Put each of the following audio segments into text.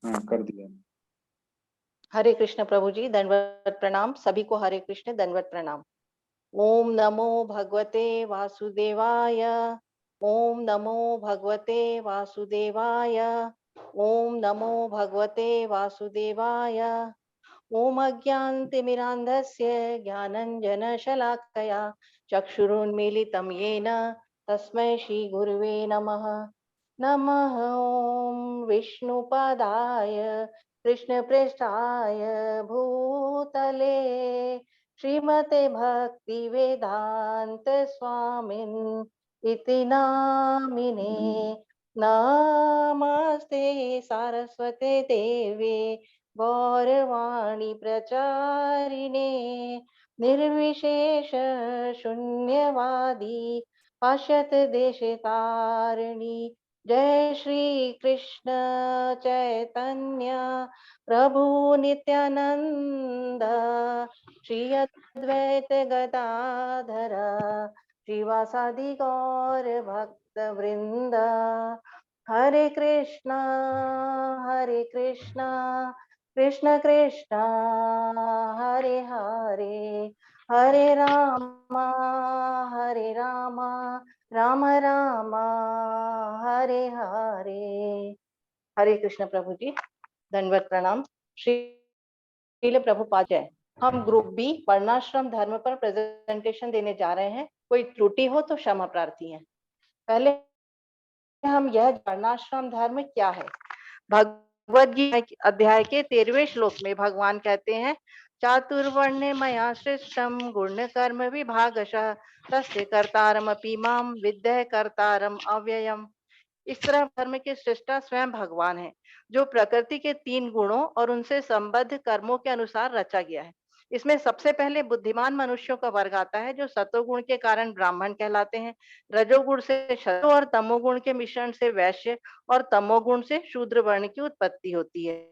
हाँ कर दिया। हरे कृष्ण प्रभु जी, दंडवत प्रणाम सभी को। हरे कृष्ण, दंडवत प्रणाम। ओम नमो भगवते वासुदेवाय। ओम नमो भगवते वासुदेवाय। ओम नमो भगवते वासुदेवाय। ओम अज्ञानतिमिरान्धस्य ज्ञानञ्जनशलाकया चक्षुरुन्मीलितं येन तस्मै श्रीगुरुवे नमः। नमः ॐ विष्णुपदाय कृष्णप्रेष्ठाय भूतले श्रीमते भक्तिवेदान्त स्वामिन् इति नामिने। नमस्ते सारस्वते देवे गौरवाणी प्रचारिणे निर्विशेष शून्यवादी पाश्चात देशतारिणी। जय श्री कृष्ण चैतन्य प्रभु नित्यानंद श्री अद्वैत गदाधर श्रीवासादि गौर भक्त वृंद। हरे कृष्णा कृष्ण कृष्ण हरे हरे, हरे रामा राम राम हरे हरे। हरे कृष्ण प्रभु जी, दंडवत प्रणाम। श्रील प्रभुपाद जय। हम ग्रुप बी वर्णाश्रम धर्म पर प्रेजेंटेशन देने जा रहे हैं। कोई त्रुटि हो तो क्षमा प्रार्थी है। पहले हम यह वर्णाश्रम धर्म क्या है। भगवद गीता अध्याय के 13वें श्लोक में भगवान कहते हैं, चातुर्वर्ण्य मया सृष्टम गुण कर्म विभागशः तस्य कर्तारमपि माम विद्य कर्तारम अव्ययम। इस तरह धर्म के सृष्टा स्वयं भगवान है, जो प्रकृति के 3 गुणों और उनसे संबद्ध कर्मों के अनुसार रचा गया है। इसमें सबसे पहले बुद्धिमान मनुष्यों का वर्ग आता है, जो सतोगुण के कारण ब्राह्मण कहलाते हैं, रजोगुण से शत्रु और तमोगुण के मिश्रण से वैश्य और तमोगुण से शूद्र वर्ण की उत्पत्ति होती है।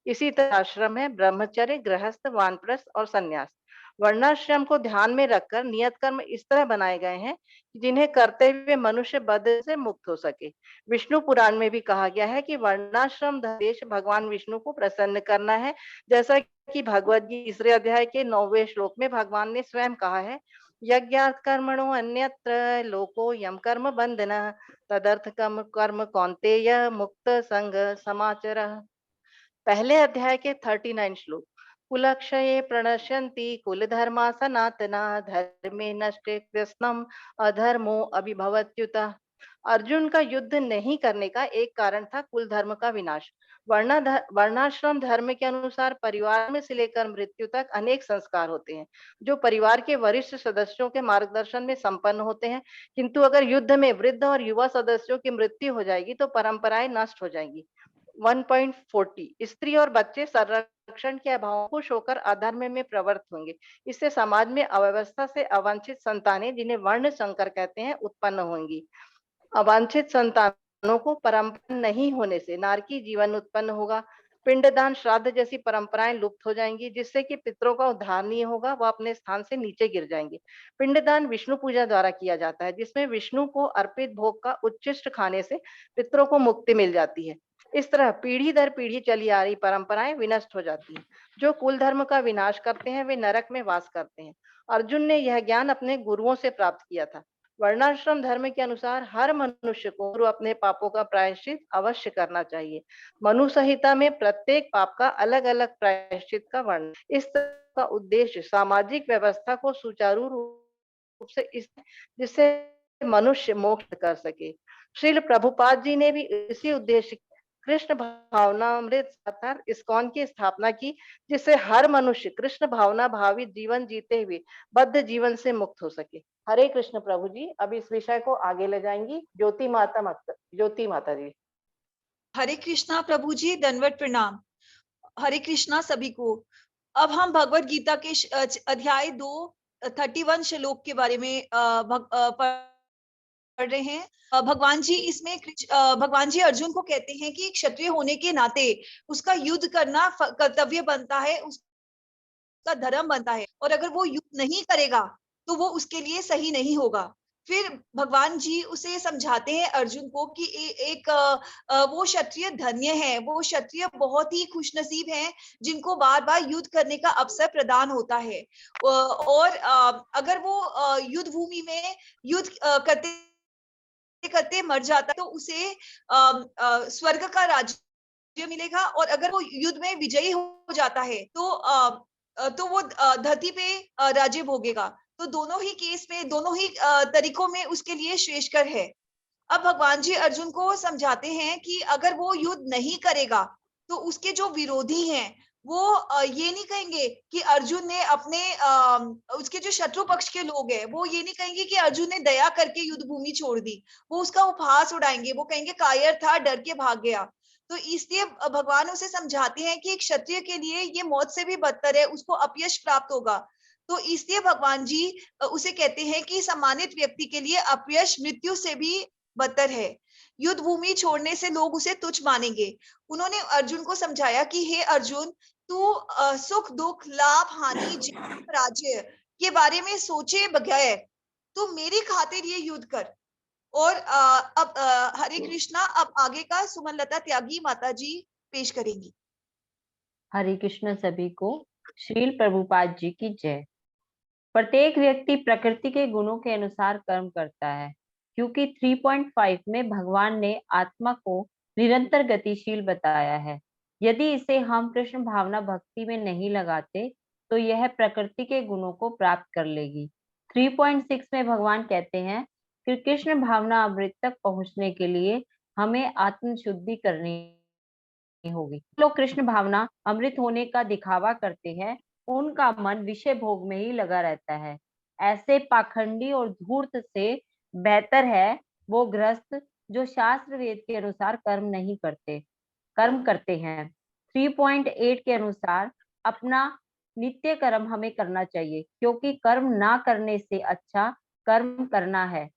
इसी तरह आश्रम है ब्रह्मचर्य, गृहस्थ, वानप्रस्थ और संन्यास। वर्णाश्रम को ध्यान में रखकर नियत कर्म इस तरह बनाए गए हैं जिन्हें करते हुए मनुष्य बद्ध से मुक्त हो सके। विष्णु पुराण में भी कहा गया है कि वर्णाश्रम देश भगवान विष्णु को प्रसन्न करना है, जैसा कि भगवद गीता तीसरे अध्याय के 9वें श्लोक में भगवान ने स्वयं कहा है, यज्ञात् कर्मणो अन्यत्र लोको यम कर्म बंधन तदर्थ कर्म कौन्तेय मुक्त संग समाचरः। पहले अध्याय के 39 श्लोक, कुलक्षये प्रणश्यन्ति कुल धर्मा सनातना धर्मे नष्टे कृष्णम अधर्मो अभिभवत्युत। अर्जुन का युद्ध नहीं करने का एक कारण था कुल धर्म का विनाश। वर्णाश्रम धर्म के अनुसार परिवार में से लेकर मृत्यु तक अनेक संस्कार होते हैं, जो परिवार के वरिष्ठ सदस्यों के मार्गदर्शन में संपन्न होते हैं। किंतु अगर युद्ध में वृद्ध और युवा सदस्यों की मृत्यु हो जाएगी तो परंपराएं नष्ट हो जाएंगी। 1.40, स्त्री और बच्चे संरक्षण के अभाव खुश होकर अधर्म में प्रवृत्त होंगे। इससे समाज में अव्यवस्था से अवांछित संतानें, जिन्हें वर्ण संकर कहते हैं, उत्पन्न होंगी। अवांछित संतानों को परंपरा नहीं होने से नारकी जीवन उत्पन्न होगा। पिंडदान, श्राद्ध जैसी परंपराएं लुप्त हो जाएंगी, जिससे कि पितरों का उद्धार नहीं होगा, वह अपने स्थान से नीचे गिर जाएंगे। पिंडदान विष्णु पूजा द्वारा किया जाता है, जिसमें विष्णु को अर्पित भोग का उच्चिष्ट खाने से पितरों को मुक्ति मिल जाती है। इस तरह पीढ़ी दर पीढ़ी चली आ रही परंपराएं विनष्ट हो जाती हैं। जो कुल धर्म का विनाश करते हैं वे नरक में वास करते हैं। अर्जुन ने यह ज्ञान अपने गुरुओं से प्राप्त किया था। वर्णाश्रम धर्म के अनुसार हर मनुष्य को अपने पापों का प्रायश्चित अवश्य करना चाहिए। मनु संहिता में प्रत्येक पाप का अलग अलग प्रायश्चित का वर्णन। इस तरह का उद्देश्य सामाजिक व्यवस्था को सुचारू रूप से जिससे मनुष्य मोक्ष कर सके। श्रील प्रभुपाद जी ने भी इसी उद्देश्य कृष्ण भावनामृत अर्थात इस्कॉन की स्थापना की, जिससे हर मनुष्य कृष्ण भावना भावित जीवन जीते हुए बद्ध जीवन से मुक्त हो सके। हरे कृष्ण प्रभु जी, अब इस विषय को आगे ले जाएंगी ज्योति माता जी। हरे कृष्णा प्रभु जी, दंडवत प्रणाम। हरे कृष्णा सभी को। अब हम भगवत गीता के अध्याय 2 31 श्लोक के बारे में पढ़ रहे हैं। भगवान जी इसमें भगवान जी अर्जुन को कहते हैं कि क्षत्रिय होने के नाते उसका युद्ध करना कर्तव्य बनता है, उसका धर्म बनता है, और अगर वो युद्ध नहीं करेगा तो वो उसके लिए सही नहीं होगा। फिर भगवान जी उसे समझाते हैं अर्जुन को कि एक वो क्षत्रिय धन्य है, वो क्षत्रिय बहुत ही खुशनसीब हैं जिनको बार बार युद्ध करने का अवसर प्रदान होता है। और अगर वो युद्ध भूमि में युद्ध करते करते मर जाता तो उसे स्वर्ग का राज्य मिलेगा, और अगर वो युद्ध में विजयी हो जाता है तो वो धरती पे राज्य भोगेगा। तो दोनों ही केस में, दोनों ही तरीकों में उसके लिए श्रेष्ठकर है। अब भगवान जी अर्जुन को समझाते हैं कि अगर वो युद्ध नहीं करेगा तो उसके जो विरोधी हैं वो ये नहीं कहेंगे कि अर्जुन ने अपने उसके जो शत्रु पक्ष के लोग हैं वो ये नहीं कहेंगे कि अर्जुन ने दया करके युद्ध भूमि छोड़ दी। वो उसका उपहास उड़ाएंगे, वो कहेंगे कायर था, डर के भाग गया। तो इसलिए भगवान उसे समझाते हैं कि एक क्षत्रिय के लिए ये मौत से भी बदतर है, उसको अपयश प्राप्त होगा। तो इसलिए भगवान जी उसे कहते हैं कि सम्मानित व्यक्ति के लिए अपयश मृत्यु से भी बदतर है। युद्ध भूमि छोड़ने से लोग उसे तुच्छ मानेंगे। उन्होंने अर्जुन को समझाया कि हे अर्जुन, तू सुख दुख लाभ हानि जीत पराजय के बारे में सोचे बगैर तू मेरी खातिर ये युद्ध कर। और अब हरे कृष्णा, अब आगे का सुमनलता त्यागी माता जी पेश करेंगी। हरे कृष्ण सभी को। श्रील प्रभुपाद जी की जय। प्रत्येक व्यक्ति प्रकृति के गुणों के अनुसार कर्म करता है, क्योंकि 3.5 में भगवान ने आत्मा को निरंतर गतिशील बताया है। यदि इसे हम कृष्ण भावना भक्ति में नहीं लगाते तो यह प्रकृति के गुणों को प्राप्त कर लेगी। 3.6 में भगवान कहते हैं कि कृष्ण भावना अमृत तक पहुंचने के लिए हमें आत्म शुद्धि करनी होगी। लोग कृष्ण भावना अमृत होने का दिखावा करते हैं, उनका मन विषय भोग में ही लगा रहता है। ऐसे पाखंडी और धूर्त से बेहतर है वो गृहस्थ जो शास्त्र वेद के अनुसार कर्म करते हैं। 3.8 के अनुसार अपना नित्य कर्म हमें करना चाहिए, क्योंकि कर्म ना करने से अच्छा कर्म करना है।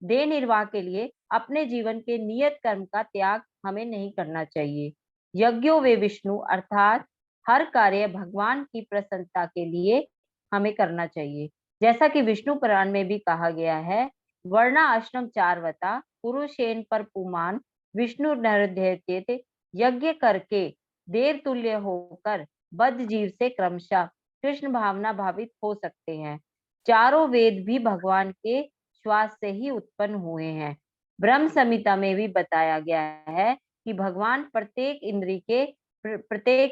देह निर्वाह के लिए अपने जीवन के नियत कर्म का त्याग हमें नहीं करना चाहिए। यज्ञों वे विष्णु अर्थात हर कार्य भगवान की प्रसन्नता के लिए हमें करना चाहिए। जैसा कि विष्णु पुराण में भी कहा गया है, वर्णा आश्रम चारवता पुरुषेन पर पुमान विष्णु नरध्येत, यज्ञ करके देव तुल्य होकर बद्ध जीव से क्रमशः कृष्ण भावना भावित हो सकते हैं। चारों वेद भी भगवान के श्वास से ही उत्पन्न हुए हैं। ब्रह्म संहिता में भी बताया गया है कि भगवान प्रत्येक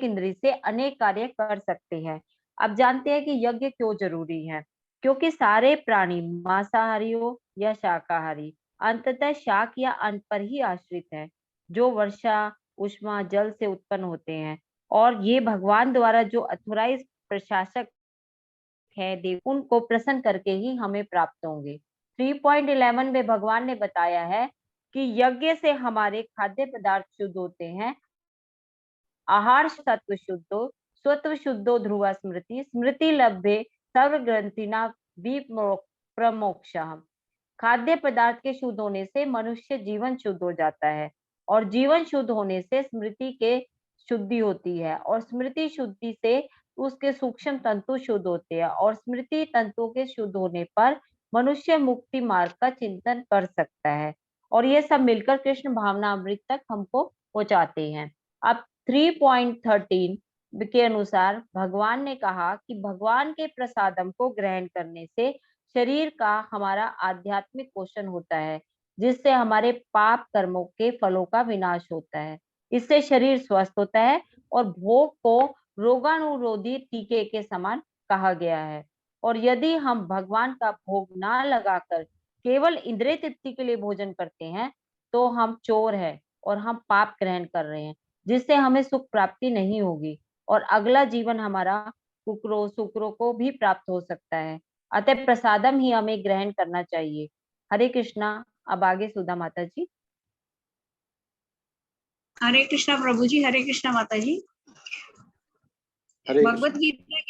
इंद्री से अनेक कार्य कर सकते हैं। अब जानते हैं कि यज्ञ क्यों जरूरी है, क्योंकि सारे प्राणी मांसाहारी हो या शाकाहारी अंततः शाक या अन्न पर ही आश्रित है, जो वर्षा उष्मा जल से उत्पन्न होते हैं, और ये भगवान द्वारा जो अथोराइज प्रशासक है देव, उनको प्रसन्न करके ही हमें प्राप्त होंगे। 3.11 में भगवान ने बताया है कि यज्ञ से हमारे खाद्य पदार्थ शुद्ध होते हैं। आहार सत्व शुद्धो स्वत्व शुद्धो ध्रुवा स्मृति स्मृति लभ्ये सर्व ग्रंथिना विप्रमोक्षः। खाद्य पदार्थ के शुद्ध होने से मनुष्य जीवन शुद्ध हो जाता है, और जीवन शुद्ध होने से स्मृति के शुद्धि होती है, और स्मृति शुद्धि से उसके सूक्ष्म तंतु शुद्ध होते हैं, और स्मृति तंतुओं के शुद्ध होने पर मनुष्य मुक्ति मार्ग का चिंतन कर सकता है, और ये सब मिलकर कृष्ण भावना अमृत तक हमको पहुंचाते हैं। अब 3.13 के अनुसार भगवान ने कहा कि भगवान के प्रसादम को ग्रहण करने से शरीर का हमारा आध्यात्मिक पोषण होता है, जिससे हमारे पाप कर्मों के फलों का विनाश होता है। इससे शरीर स्वस्थ होता है, और भोग को रोगाणुरोधी टीके के समान कहा गया है। और यदि हम भगवान का भोग ना लगाकर केवल इंद्रिय तृप्ति के लिए भोजन करते हैं तो हम चोर हैं और हम पाप ग्रहण कर रहे हैं, जिससे हमें सुख प्राप्ति नहीं होगी, और अगला जीवन हमारा कुकरों सुकरों को भी प्राप्त हो सकता है। अतः प्रसादम ही हमें ग्रहण करना चाहिए। हरे कृष्णा। अब आगे सुधा माता जी। हरे कृष्णा प्रभु जी, हरे कृष्णा माता जी। भगवत गीता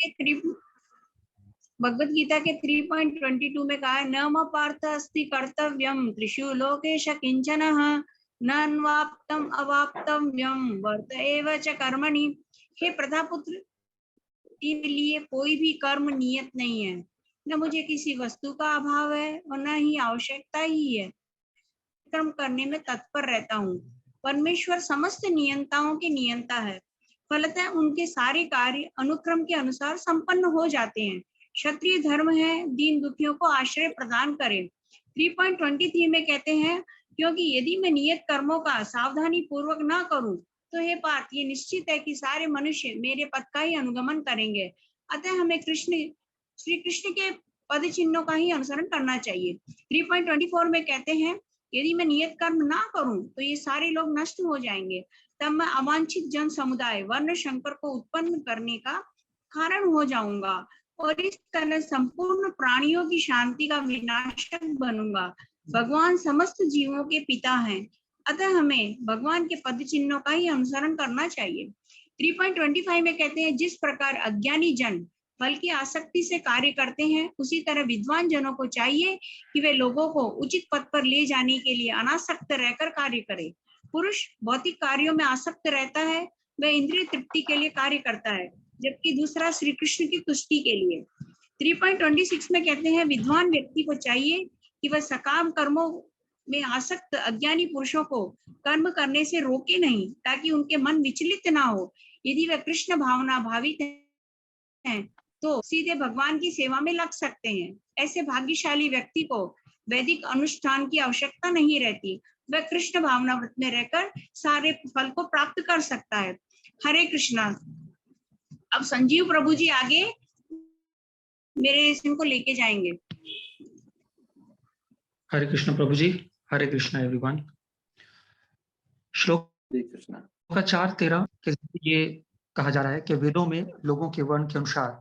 के 3.22 में कहा है, न म पार्थ अस्ति कर्तव्यम त्रिषु लोकेश किंचनः नन्वाप्तम अवाप्तव्यम वर्त एव च कर्मणि। हे प्रतापुत्र, के लिए कोई भी कर्म नियत नहीं है, न मुझे किसी वस्तु का अभाव है और न ही आवश्यकता ही है। कर्म करने में तत्पर रहता हूँ। परमेश्वर समस्त नियंताओं के नियंता है, फलतः उनके सारे कार्य अनुक्रम के अनुसार संपन्न हो जाते हैं। क्षत्रिय धर्म है दीन दुखियों को आश्रय प्रदान करे। 3.23 में कहते हैं, क्योंकि यदि मैं नियत कर्मों का सावधानी पूर्वक ना करूं तो हे पार्थ, ये निश्चित है कि सारे मनुष्य मेरे पद का ही अनुगमन करेंगे। अतः हमें श्री कृष्ण के पद चिन्हों का ही अनुसरण करना चाहिए। 3.24 में कहते हैं, यदि मैं नियत कर्म ना करूं तो ये सारे लोग नष्ट हो जाएंगे, तब मैं अवांछित जन समुदाय वर्ण शंकर को उत्पन्न करने का कारण हो जाऊंगा और इस तरह संपूर्ण प्राणियों की शांति का विनाशक बनूंगा। भगवान समस्त जीवों के पिता हैं, अतः हमें भगवान के पद चिन्हों का ही अनुसरण करना चाहिए। 3.25 में कहते हैं, जिस प्रकार अज्ञानी जन फल की आसक्ति से कार्य करते हैं, उसी तरह विद्वान जनों को चाहिए कि वे लोगों को उचित पथ पर ले जाने के लिए अनासक्त रहकर कार्य करें। पुरुष भौतिक कार्यों में आसक्त रहता है, वह इंद्रिय तृप्ति के लिए कार्य करता है, जबकि दूसरा श्री कृष्ण की तुष्टि के लिए। 3.26 में कहते हैं, विद्वान व्यक्ति को चाहिए कि वह सकाम कर्मों में आसक्त अज्ञानी पुरुषों को कर्म करने से रोके नहीं, ताकि उनके मन विचलित ना हो। यदि वह कृष्ण भावना भावित हैं तो सीधे भगवान की सेवा में लग सकते हैं। ऐसे भाग्यशाली व्यक्ति को वैदिक अनुष्ठान की आवश्यकता नहीं रहती, वह कृष्ण भावना व्रत में रहकर सारे फल को प्राप्त कर सकता है। हरे कृष्णा। अब संजीव प्रभु जी आगे मेरे इनको लेके जाएंगे। हरे कृष्ण प्रभु जी। हरे कृष्णा एवरीवन। श्लोक का 4:13 के ये कहा जा रहा है कि वेदों में लोगों के वर्ण के अनुसार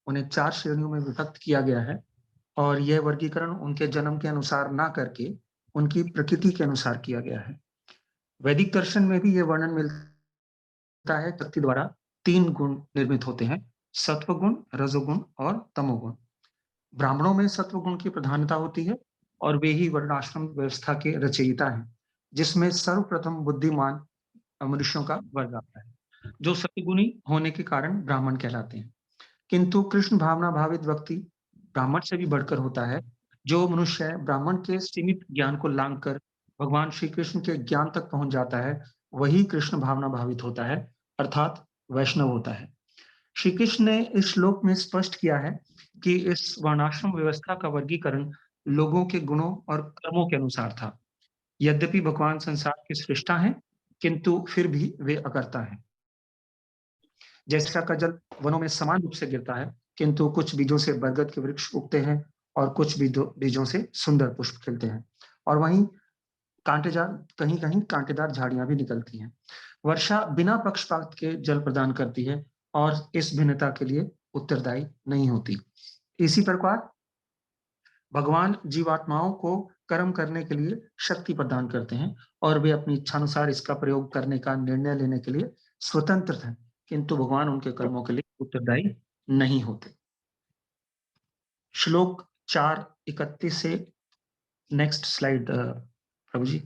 उन्हें 4 श्रेणियों में विभक्त किया गया है और यह वर्गीकरण उनके जन्म के अनुसार ना करके उनकी प्रकृति के अनुसार किया गया है। वैदिक दर्शन में भी यह वर्णन मिलता है, शक्ति द्वारा 3 गुण निर्मित होते हैं, सत्व गुण, रजोगुण और तमोगुण। ब्राह्मणों में सत्व गुण की प्रधानता होती है और वे ही वर्णाश्रम व्यवस्था के रचयिता हैं, जिसमें सर्वप्रथम बुद्धिमान मनुष्यों का वर्ग आता है, जो सत्वगुणी होने के कारण ब्राह्मण कहलाते हैं। किंतु कृष्ण भावना भावित व्यक्ति ब्राह्मण से भी बढ़कर होता है। जो मनुष्य ब्राह्मण के सीमित ज्ञान को लांघकर भगवान श्री कृष्ण के ज्ञान तक पहुंच जाता है, वही कृष्ण भावना भावित होता है, अर्थात वैष्णव होता है। श्री कृष्ण ने इस श्लोक में स्पष्ट किया है कि इस वर्णाश्रम व्यवस्था का वर्गीकरण लोगों के गुणों और कर्मों के अनुसार था। यद्यपि भगवान संसार के सृष्टा हैं, किंतु फिर भी वे अकर्ता हैं। जैसा का जल वनों में समान रूप से गिरता है, किंतु कुछ बीजों से बरगद के वृक्ष उगते हैं और कुछ बीजों से सुंदर पुष्प खिलते हैं, और वहीं कहीं कहीं कांटेदार झाड़ियां भी निकलती हैं। वर्षा बिना पक्षपात के जल प्रदान करती है और इस भिन्नता के लिए उत्तरदायी नहीं होती। इसी प्रकार भगवान जीवात्माओं को कर्म करने के लिए शक्ति प्रदान करते हैं और वे अपनी इच्छानुसार इसका प्रयोग करने का निर्णय लेने के लिए स्वतंत्र हैं, किंतु भगवान उनके कर्मों के लिए उत्तरदायी नहीं होते। श्लोक 4:31 से नेक्स्ट स्लाइड प्रभु जी।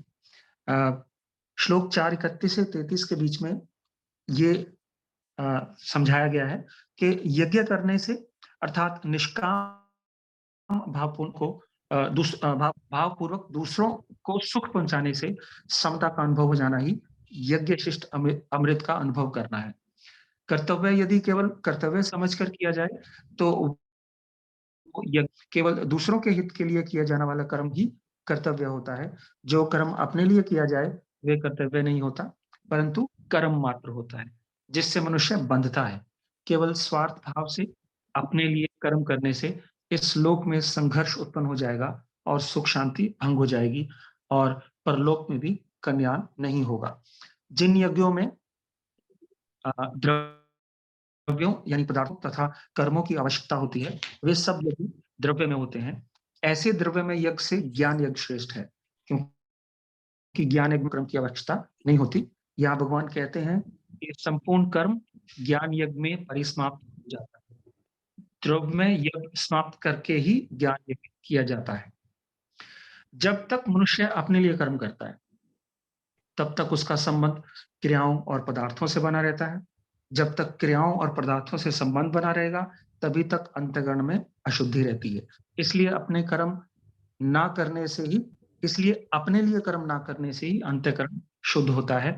श्लोक 4:31 से 33 के बीच में ये समझाया गया है कि यज्ञ करने से अर्थात निष्काम भावपूर्वक दूसरों को सुख पहुंचाने से समता का अनुभव हो जाना ही यज्ञ शिष्ट अमृत का अनुभव करना है। कर्तव्य यदि केवल कर्तव्य समझकर किया जाए तो केवल दूसरों के हित के लिए किया जाने वाला कर्म ही कर्तव्य होता है। जो कर्म अपने लिए किया जाए वे कर्तव्य नहीं होता, परंतु कर्म मात्र होता है, जिससे मनुष्य बंधता है। केवल स्वार्थ भाव से अपने लिए कर्म करने से इस लोक में संघर्ष उत्पन्न हो जाएगा और सुख शांति भंग हो जाएगी और परलोक में भी कल्याण नहीं होगा। जिन यज्ञों में द्रव्यों यानी पदार्थों तथा कर्मों की आवश्यकता होती है, वे सब यज्ञ द्रव्य में होते हैं। ऐसे द्रव्य में यज्ञ से ज्ञान यज्ञ श्रेष्ठ है, क्योंकि ज्ञान यज्ञ कर्म की आवश्यकता नहीं होती। यहाँ भगवान कहते हैं कि संपूर्ण कर्म ज्ञान यज्ञ में परिसमाप्त हो जाता है। द्रव्य में यज्ञ समाप्त करके ही ज्ञान यज्ञ किया जाता है। जब तक मनुष्य अपने लिए कर्म करता है, तब तक उसका संबंध क्रियाओं और पदार्थों से बना रहता है। जब तक क्रियाओं और पदार्थों से संबंध बना रहेगा, तभी तक अंतःकरण में अशुद्धि रहती है। इसलिए अपने कर्म ना करने से ही अपने लिए कर्म ना करने से ही अंतःकरण शुद्ध होता है।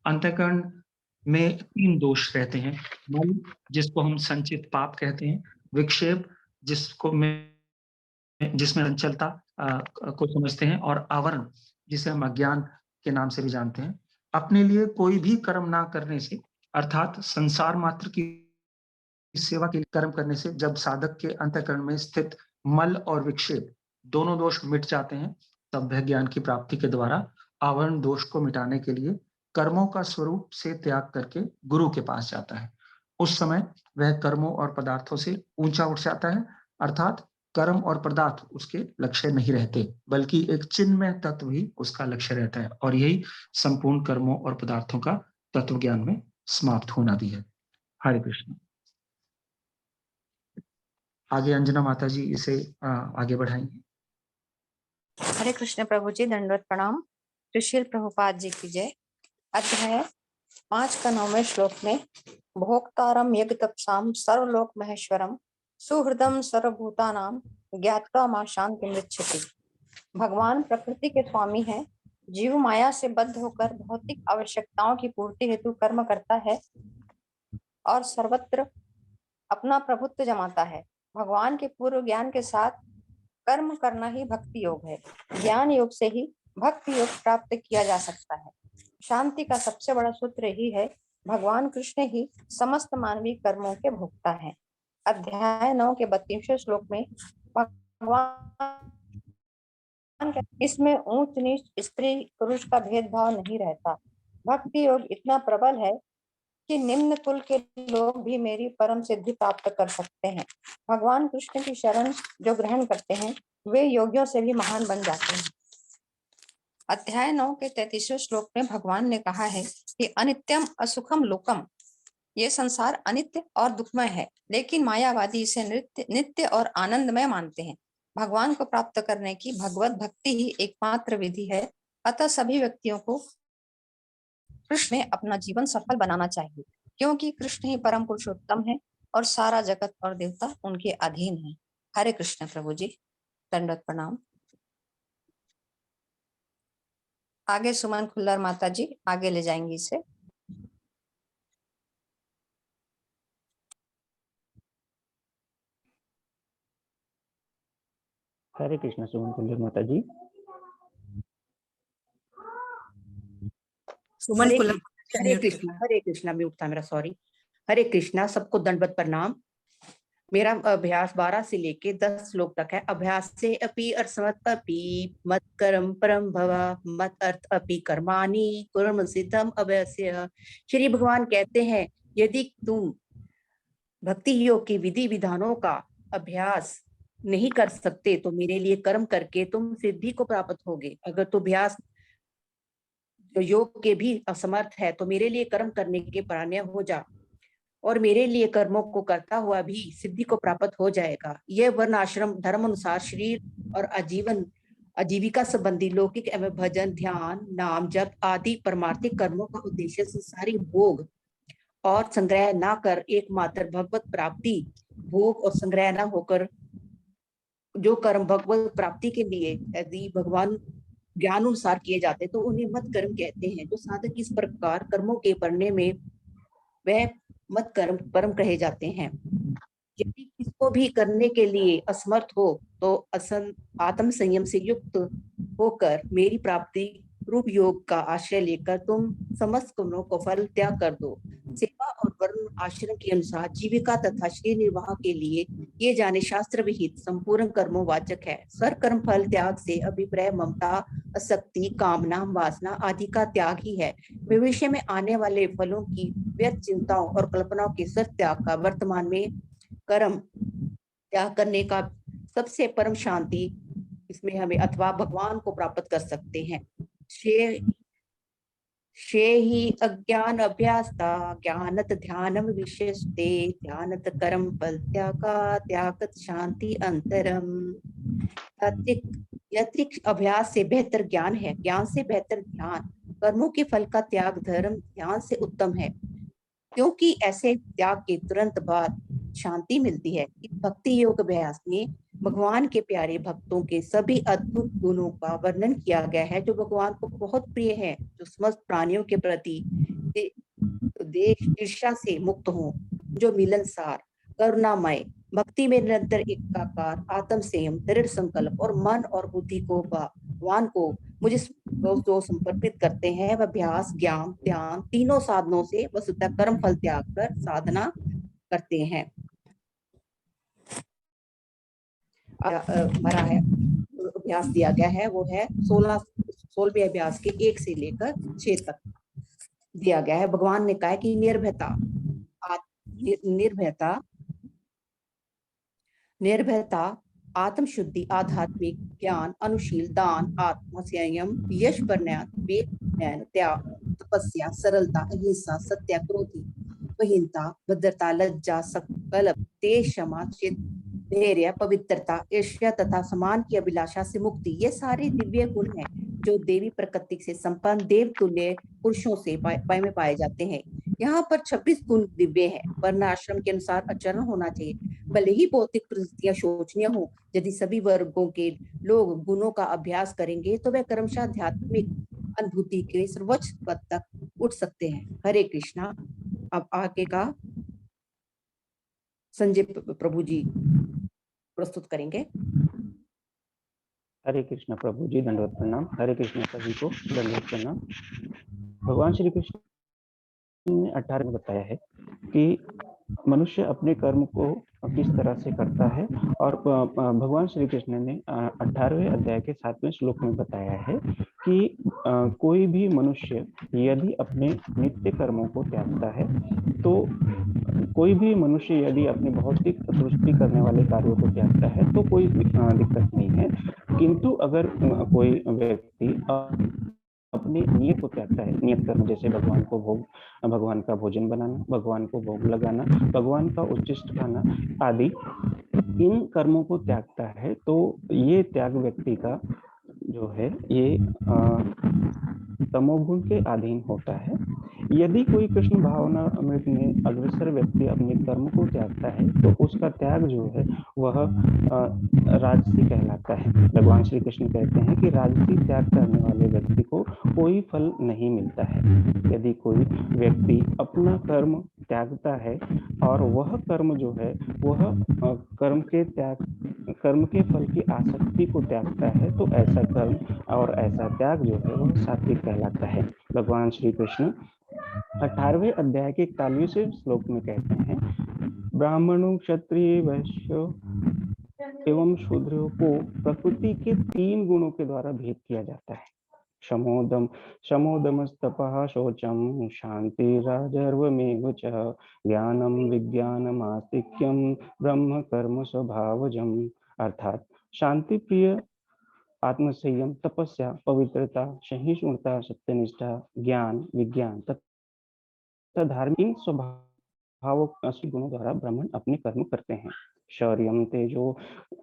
अंतःकरण में 3 दोष रहते हैं। मल, जिसको हम संचित पाप कहते हैं, विक्षेप, जिसमें चंचलता को समझते हैं, और आवरण, जिसे हम अज्ञान के नाम से भी जानते हैं। अपने लिए कोई भी कर्म ना करने से, अर्थात संसार मात्र की सेवा के लिए कर्म करने से, जब साधक के अंतःकरण में स्थित मल और विक्षेप दोनों दोष मिट जाते हैं, तब वह ज्ञान की प्राप्ति के द्वारा आवरण दोष को मिटाने के लिए कर्मों का स्वरूप से त्याग करके गुरु के पास जाता है। उस समय वह कर्मों और पदार्थों से ऊंचा उठ जाता है, अर्थात कर्म और पदार्थ उसके लक्ष्य नहीं रहते, बल्कि एक चिन्मय तत्व ही उसका लक्ष्य रहता है, और यही संपूर्ण कर्मों और पदार्थों का तत्व ज्ञान में समाप्त होना भी है। हरे कृष्ण। आगे अंजना माता जी इसे आगे बढ़ाएंगे। हरे कृष्ण प्रभु जी, दंडवत प्रणाम। श्रील प्रभुपाद जी की जय। अध्याय 5 का 9वें श्लोक में भोक्तारम यज्ञ तपसाम सर्वलोक महेश्वरम सुहृदम सर्वभूतानाम ज्ञात्वा मां शांति मृच्छति। भगवान प्रकृति के स्वामी हैं। जीव माया से बद्ध होकर भौतिक आवश्यकताओं की पूर्ति हेतु कर्म करता है और सर्वत्र अपना प्रभुत्व जमाता है। भगवान के पूर्व ज्ञान के साथ कर्म करना ही भक्ति योग है। ज्ञान योग से ही भक्ति योग प्राप्त किया जा सकता है। शांति का सबसे बड़ा सूत्र ही है भगवान कृष्ण ही समस्त मानवीय कर्मों के भोक्ता है। अध्याय 9 के 32वें श्लोक में भगवान, इसमें ऊंच नीच स्त्री पुरुष का भेदभाव नहीं रहता। भक्ति योग इतना प्रबल है कि निम्न कुल के लोग भी मेरी परम सिद्धि प्राप्त कर सकते हैं। भगवान कृष्ण की शरण जो ग्रहण करते हैं वे योगियों से भी महान बन जाते हैं। अध्याय 9 के 33वें श्लोक में भगवान ने कहा है कि अनित्यम असुखम लोकम, ये संसार अनित्य और दुखमय है, लेकिन मायावादी इसे नित्य और आनंदमय मानते हैं। भगवान को प्राप्त करने की भगवत भक्ति ही एकमात्र विधि है। अतः सभी व्यक्तियों को कृष्ण में अपना जीवन सफल बनाना चाहिए, क्योंकि कृष्ण ही परम पुरुषोत्तम है और सारा जगत और देवता उनके अधीन है। हरे कृष्ण प्रभु जी, दंडवत प्रणाम। आगे सुमन खुल्लर माता जी आगे ले जाएंगी इसे। हरे कृष्ण सुमन खुल्लर माता जी। सुमन खुल्लर, हरे कृष्णा, म्यूट था मेरा, सॉरी। हरे कृष्णा, सबको दंडवत प्रणाम। मेरा अभ्यास 12 से लेके 10 श्लोक तक है। अभ्यास से अपि अर्थ अपि मत कर्म परम भवा मत अर्थ अपि कर्माणि कर्म सिद्धम अभ्यास्य। श्री भगवान कहते हैं यदि तुम भक्ति योग की विधि विधानों का अभ्यास नहीं कर सकते तो मेरे लिए कर्म करके तुम सिद्धि को प्राप्त होगे। अगर तो अभ्यास योग के भी असमर्थ है तो मेरे लिए कर्म करने के प्राण्य हो जा, और मेरे लिए कर्मों को करता हुआ भी सिद्धि को प्राप्त हो जाएगा। यह वर्ण आश्रम धर्म अनुसार शरीर और आजीविका संबंधी लौकिक एवं भजन, ध्यान, नाम जप आदि परमार्थिक कर्मों का उद्देश्य संसारी भोग और संग्रह ना कर एकमात्र भगवत प्राप्ति, भोग और संग्रह न होकर जो कर्म भगवत प्राप्ति के लिए यदि भगवान ज्ञान अनुसार किए जाते तो उन्हें मत कर्म कहते हैं। जो साधक इस प्रकार कर्मों के पढ़ने में वह मत कर्म परम कहे जाते हैं। यदि किसको भी करने के लिए असमर्थ हो तो आत्म संयम से युक्त होकर मेरी प्राप्ति रूप योग का आश्रय लेकर तुम समस्त कर्मों को फल त्याग कर दो। सेवा और वर्ण आश्रम के अनुसार जीविका तथा शरीर निर्वाह के लिए ये जाने शास्त्र विहित संपूर्ण कर्मों वाचक है। स्वर कर्म फल त्याग से अभिप्राय ममता, आसक्ति, कामना, वासना आदि का त्याग ही है। भविष्य में आने वाले फलों की व्यर्थ चिंताओं और कल्पनाओं के स्वर त्याग का वर्तमान में कर्म त्याग करने का सबसे परम शांति इसमें हमें अथवा भगवान को प्राप्त कर सकते हैं। शे ही अज्ञान अभ्यासता ज्ञानत ध्यानम विशेषते ध्यानत कर्म फल त्यागा त्यागत शांति अंतरम। यत्रिक अभ्यास से बेहतर ज्ञान है, ज्ञान से बेहतर ध्यान, कर्मों के फल का त्याग धर्म ध्यान से उत्तम है, क्योंकि ऐसे त्याग के तुरंत बाद शांति मिलती है। इस भक्ति योग अभ्यास में भगवान के प्यारे भक्तों के सभी अद्भुत गुणों का वर्णन किया गया है जो भगवान को बहुत प्रिय है, जो समस्त प्राणियों के प्रति देश ईर्ष्या से मुक्त हो, जो मिलनसार, करुणामय, भक्ति में निरंतर एकाकार, आत्म संयम, दृढ़ संकल्प और मन और बुद्धि को भगवान को मुझे जो समर्पित करते हैं वह अभ्यास, ज्ञान, ध्यान तीनों साधनों से वस्तुतः कर्म फल त्याग कर साधना करते हैं। हमारा है अभ्यास दिया गया है वो है 16वें अभ्यास के 1 से लेकर 6 तक दिया गया है। भगवान ने कहा कि निर्भयता, आत्म शुद्धि, आध्यात्मिक ज्ञान, अनुशील, दान, आत्म संयम, यश प्रज्ञा, वेद, त्याग, तपस्या, सरलता, अहिंसा, सत्याग्रह, वहीनता, भद्रता, लज्जा, संकल्प, तेज, क्षमा, धैर्य, पवित्रता, ईर्ष्या तथा समान की अभिलाषा से मुक्ति, ये सारे दिव्य गुण हैं जो देवी प्रकृति से संपन्न देवतुल्य पुरुषों से में पाए जाते हैं। यहाँ पर 26 गुण दिव्य हैं। वर्ण आश्रम के अनुसार आचरण होना चाहिए। भले ही भौतिक परिस्थितियां शोचनीय हो, यदि सभी वर्गों के लोग गुणों का अभ्यास करेंगे तो वह क्रमशः आध्यात्मिक अनुभूति के सर्वोच्च पद तक उठ सकते हैं। हरे कृष्णा। अब आगे का संजय प्रभु जी प्रस्तुत करेंगे। हरे कृष्ण प्रभु जी, दंडवत प्रणाम। हरे कृष्ण सभी को दंडवत प्रणाम। भगवान श्री कृष्ण ने 18 में बताया है कि मनुष्य अपने कर्म को किस तरह से करता है, और भगवान श्री कृष्ण ने 18वें अध्याय के 7वें श्लोक में बताया है कि कोई भी मनुष्य यदि अपने नित्य कर्मों को त्यागता है, तो कोई भी मनुष्य यदि अपने भौतिक तुष्टि करने वाले कार्यों को त्यागता है तो कोई दिक्कत नहीं है। किंतु अगर कोई व्यक्ति अपने नियत को त्यागता है, नियत कर्म जैसे भगवान का भोजन बनाना, भगवान को भोग लगाना, भगवान का उच्चिष्ट खाना आदि, इन कर्मों को त्यागता है, तो ये त्याग व्यक्ति का जो है ये तमोगुण के अधीन होता है। यदि कोई कृष्ण भावना अमृत में अग्रसर व्यक्ति अपने कर्म को त्यागता है तो उसका त्याग जो है वह राजसी कहलाता है। भगवान श्री कृष्ण कहते हैं कि राजसी त्याग करने वाले व्यक्ति को कोई फल नहीं मिलता है। यदि कोई व्यक्ति अपना कर्म त्यागता है और वह कर्म जो है वह कर्म के फल की आसक्ति को त्यागता है, तो ऐसा कर्म और ऐसा त्याग जो है वह सात्विक कहलाता है। भगवान श्री कृष्ण 18वें अध्याय के 41वें श्लोक में कहते हैं, ब्राह्मणों, क्षत्रिय, वैश्य एवं शूद्रों को प्रकृति के 3 गुणों के द्वारा भेद किया जाता है। शमोदमस्तपः शौचम शांतिराजर्वमेव च ज्ञानम विज्ञानम आस्तिक्यम ब्रह्म कर्म स्वभावजम। अर्थात शांति प्रिय, आत्मसंयम, तपस्या, पवित्रता, सहिष्णुता, सत्यनिष्ठा, ज्ञान, विज्ञान तथा धार्मिक स्वभाव गुणों द्वारा ब्राह्मण अपने कर्म करते हैं। शौर्यम तेजो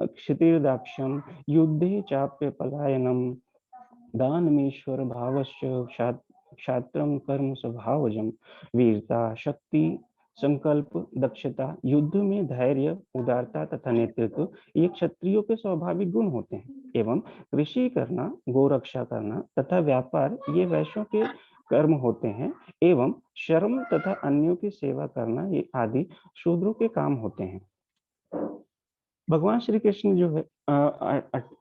क्षितिर्दाक्ष्यम युद्धे चाप्य पलायनम दानमेश्वर भावस्य क्षात्रम कर्म स्वभावजम। वीरता, शक्ति, संकल्प, दक्षता, युद्ध में धैर्य, उदारता तथा नेतृत्व ये क्षत्रियों के स्वाभाविक गुण होते हैं। एवं कृषि करना, गोरक्षा करना तथा व्यापार ये वैश्यों के कर्म होते हैं। एवं शर्म तथा अन्यों की सेवा करना ये आदि शूद्रों के काम होते हैं। भगवान श्री कृष्ण जो है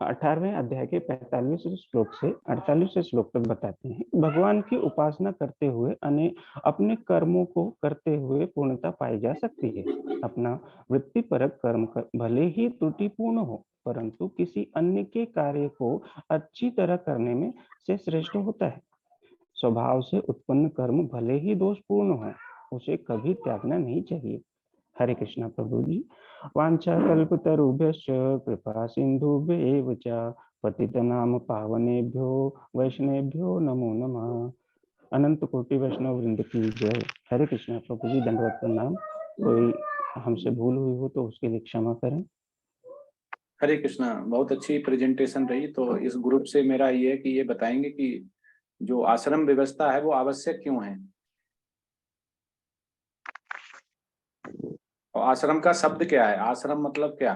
18वें अध्याय के 45वें श्लोक से 48वें श्लोक तक बताते हैं, भगवान की उपासना करते हुए अपने कर्मों को करते हुए पूर्णता पाई जा सकती है। अपना वृत्तिपरक कर्म भले ही त्रुटिपूर्ण हो, परंतु किसी अन्य के कार्य को अच्छी तरह करने में से श्रेष्ठ होता है। स्वभाव से उत्पन्न कर्म भले ही दोषपूर्ण हो, उसे कभी त्यागना नहीं चाहिए। हरे कृष्णा प्रभु जी। वाञ्छाकल्पतरुभ्यश्च कृपा सिन्धुभ्येव च पतितनाम पावनेभ्यो वैष्णवेभ्यो नमो नमः। अनंत कोटि वैष्णव वृंद की जय। हरे कृष्णा प्रभु जी, दंडवत प्रणाम। कोई हमसे भूल हुई हो तो उसके लिए क्षमा करें। हरे कृष्णा, बहुत अच्छी प्रेजेंटेशन रही। तो इस ग्रुप से मेरा ये है कि ये बताएंगे कि जो आश्रम व्यवस्था है वो आवश्यक क्यों है, और आश्रम का शब्द क्या है? आश्रम मतलब क्या?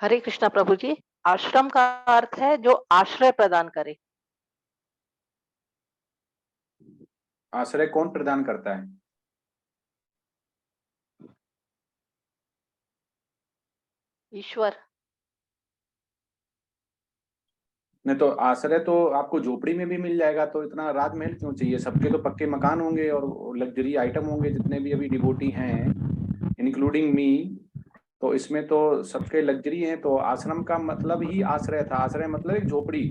हरे कृष्णा प्रभु जी, आश्रम का अर्थ है जो आश्रय प्रदान करे। आश्रय कौन प्रदान करता है? ईश्वर। नहीं तो आश्रय तो आपको झोपड़ी में भी मिल जाएगा, तो इतना राजमहल क्यों चाहिए? सबके तो पक्के मकान होंगे और लग्जरी आइटम होंगे, जितने भी अभी डिवोटी हैं इंक्लूडिंग मी, तो इसमें तो सबके लग्जरी हैं। तो आश्रम का मतलब ही आश्रय था। आश्रय मतलब एक झोपड़ी,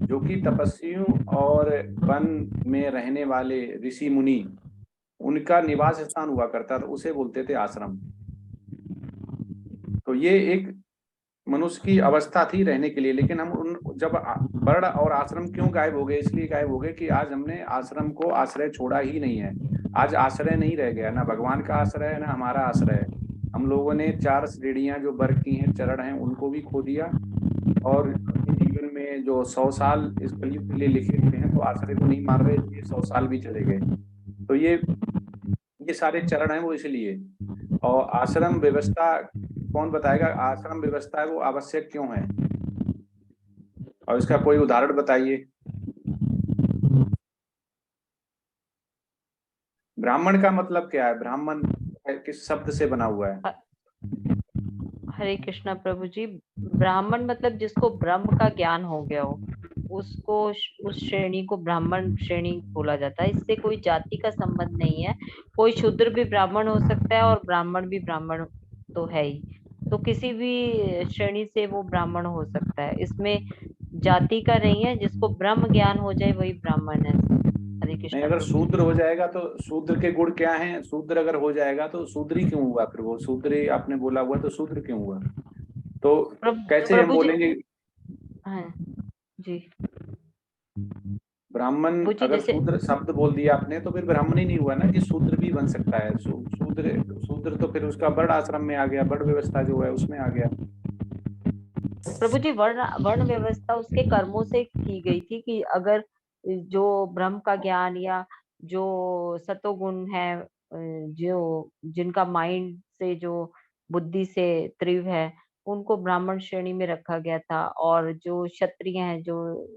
जो कि तपस्वियों और वन में रहने वाले ऋषि मुनि उनका निवास स्थान हुआ करता था, उसे बोलते थे आश्रम। तो ये एक मनुष्य की अवस्था थी रहने के लिए। लेकिन हम उन जब वर्ण और आश्रम क्यों गायब हो गए? इसलिए गायब हो गए कि आज हमने आश्रम को आश्रय छोड़ा ही नहीं है। आज आश्रय नहीं रह गया, ना भगवान का आश्रय है ना हमारा आश्रय है। हम लोगों ने 4 श्रेणियां जो वर्ग की हैं, चरण हैं, उनको भी खो दिया। और जीवन में जो 100 साल इस कलयुग के लिए लिखे हुए हैं, तो आश्रय को नहीं मार रहे, इसलिए 100 साल भी चले गए। तो ये सारे चरण हैं वो इसलिए। और आश्रम व्यवस्था कौन बताएगा? आश्रम व्यवस्था है वो आवश्यक क्यों है, और इसका कोई उदाहरण बताइए। ब्राह्मण का मतलब क्या है? ब्राह्मण किस शब्द से बना हुआ है? हरे कृष्णा प्रभु जी, ब्राह्मण मतलब जिसको ब्रह्म का ज्ञान हो गया हो, उसको उस श्रेणी को ब्राह्मण श्रेणी बोला जाता है। इससे कोई जाति का संबंध नहीं है। कोई शूद्र भी ब्राह्मण हो सकता है और ब्राह्मण भी ब्राह्मण तो है ही। तो किसी भी श्रेणी से वो ब्राह्मण हो सकता है। इसमें जाति का नहीं है। जिसको ब्रह्म ज्ञान हो जाए वही ब्राह्मण है। हरे नहीं, कृष्णा अगर प्रभु जी। शूद्र हो जाएगा तो शूद्र के गुण क्या हैं? शूद्र अगर हो जाएगा तो शूद्री क्यों हुआ? फिर वो शूद्री आपने बोला हुआ, तो शूद्र क्यों हुआ? तो कैसे हम प्रभु जी। बोलेंगे? हाँ जी। ब्राह्मण, प्रभु जी अगर जैसे शूद्र शब्द बोल दिया आपने तो फिर ब्राह्मण ही नहीं हुआ ना, कि शूद्र भी बन सकता है। शूद्र शूद्र तो फिर उसका वर्ण आश्रम में आ गया, वर्ण व्यवस्था जो है उसमें आ गया। प्रभु जी, वर्ण वर्ण व्यवस्था उसके कर्मों से की गई थी कि अगर जो ब्रह्म का ज्ञान या जो सतोगुण है, जो जिनका माइंड से, जो बुद्धि से तीव्र है, उनको ब्राह्मण श्रेणी में रखा गया था। और जो क्षत्रिय हैं, जो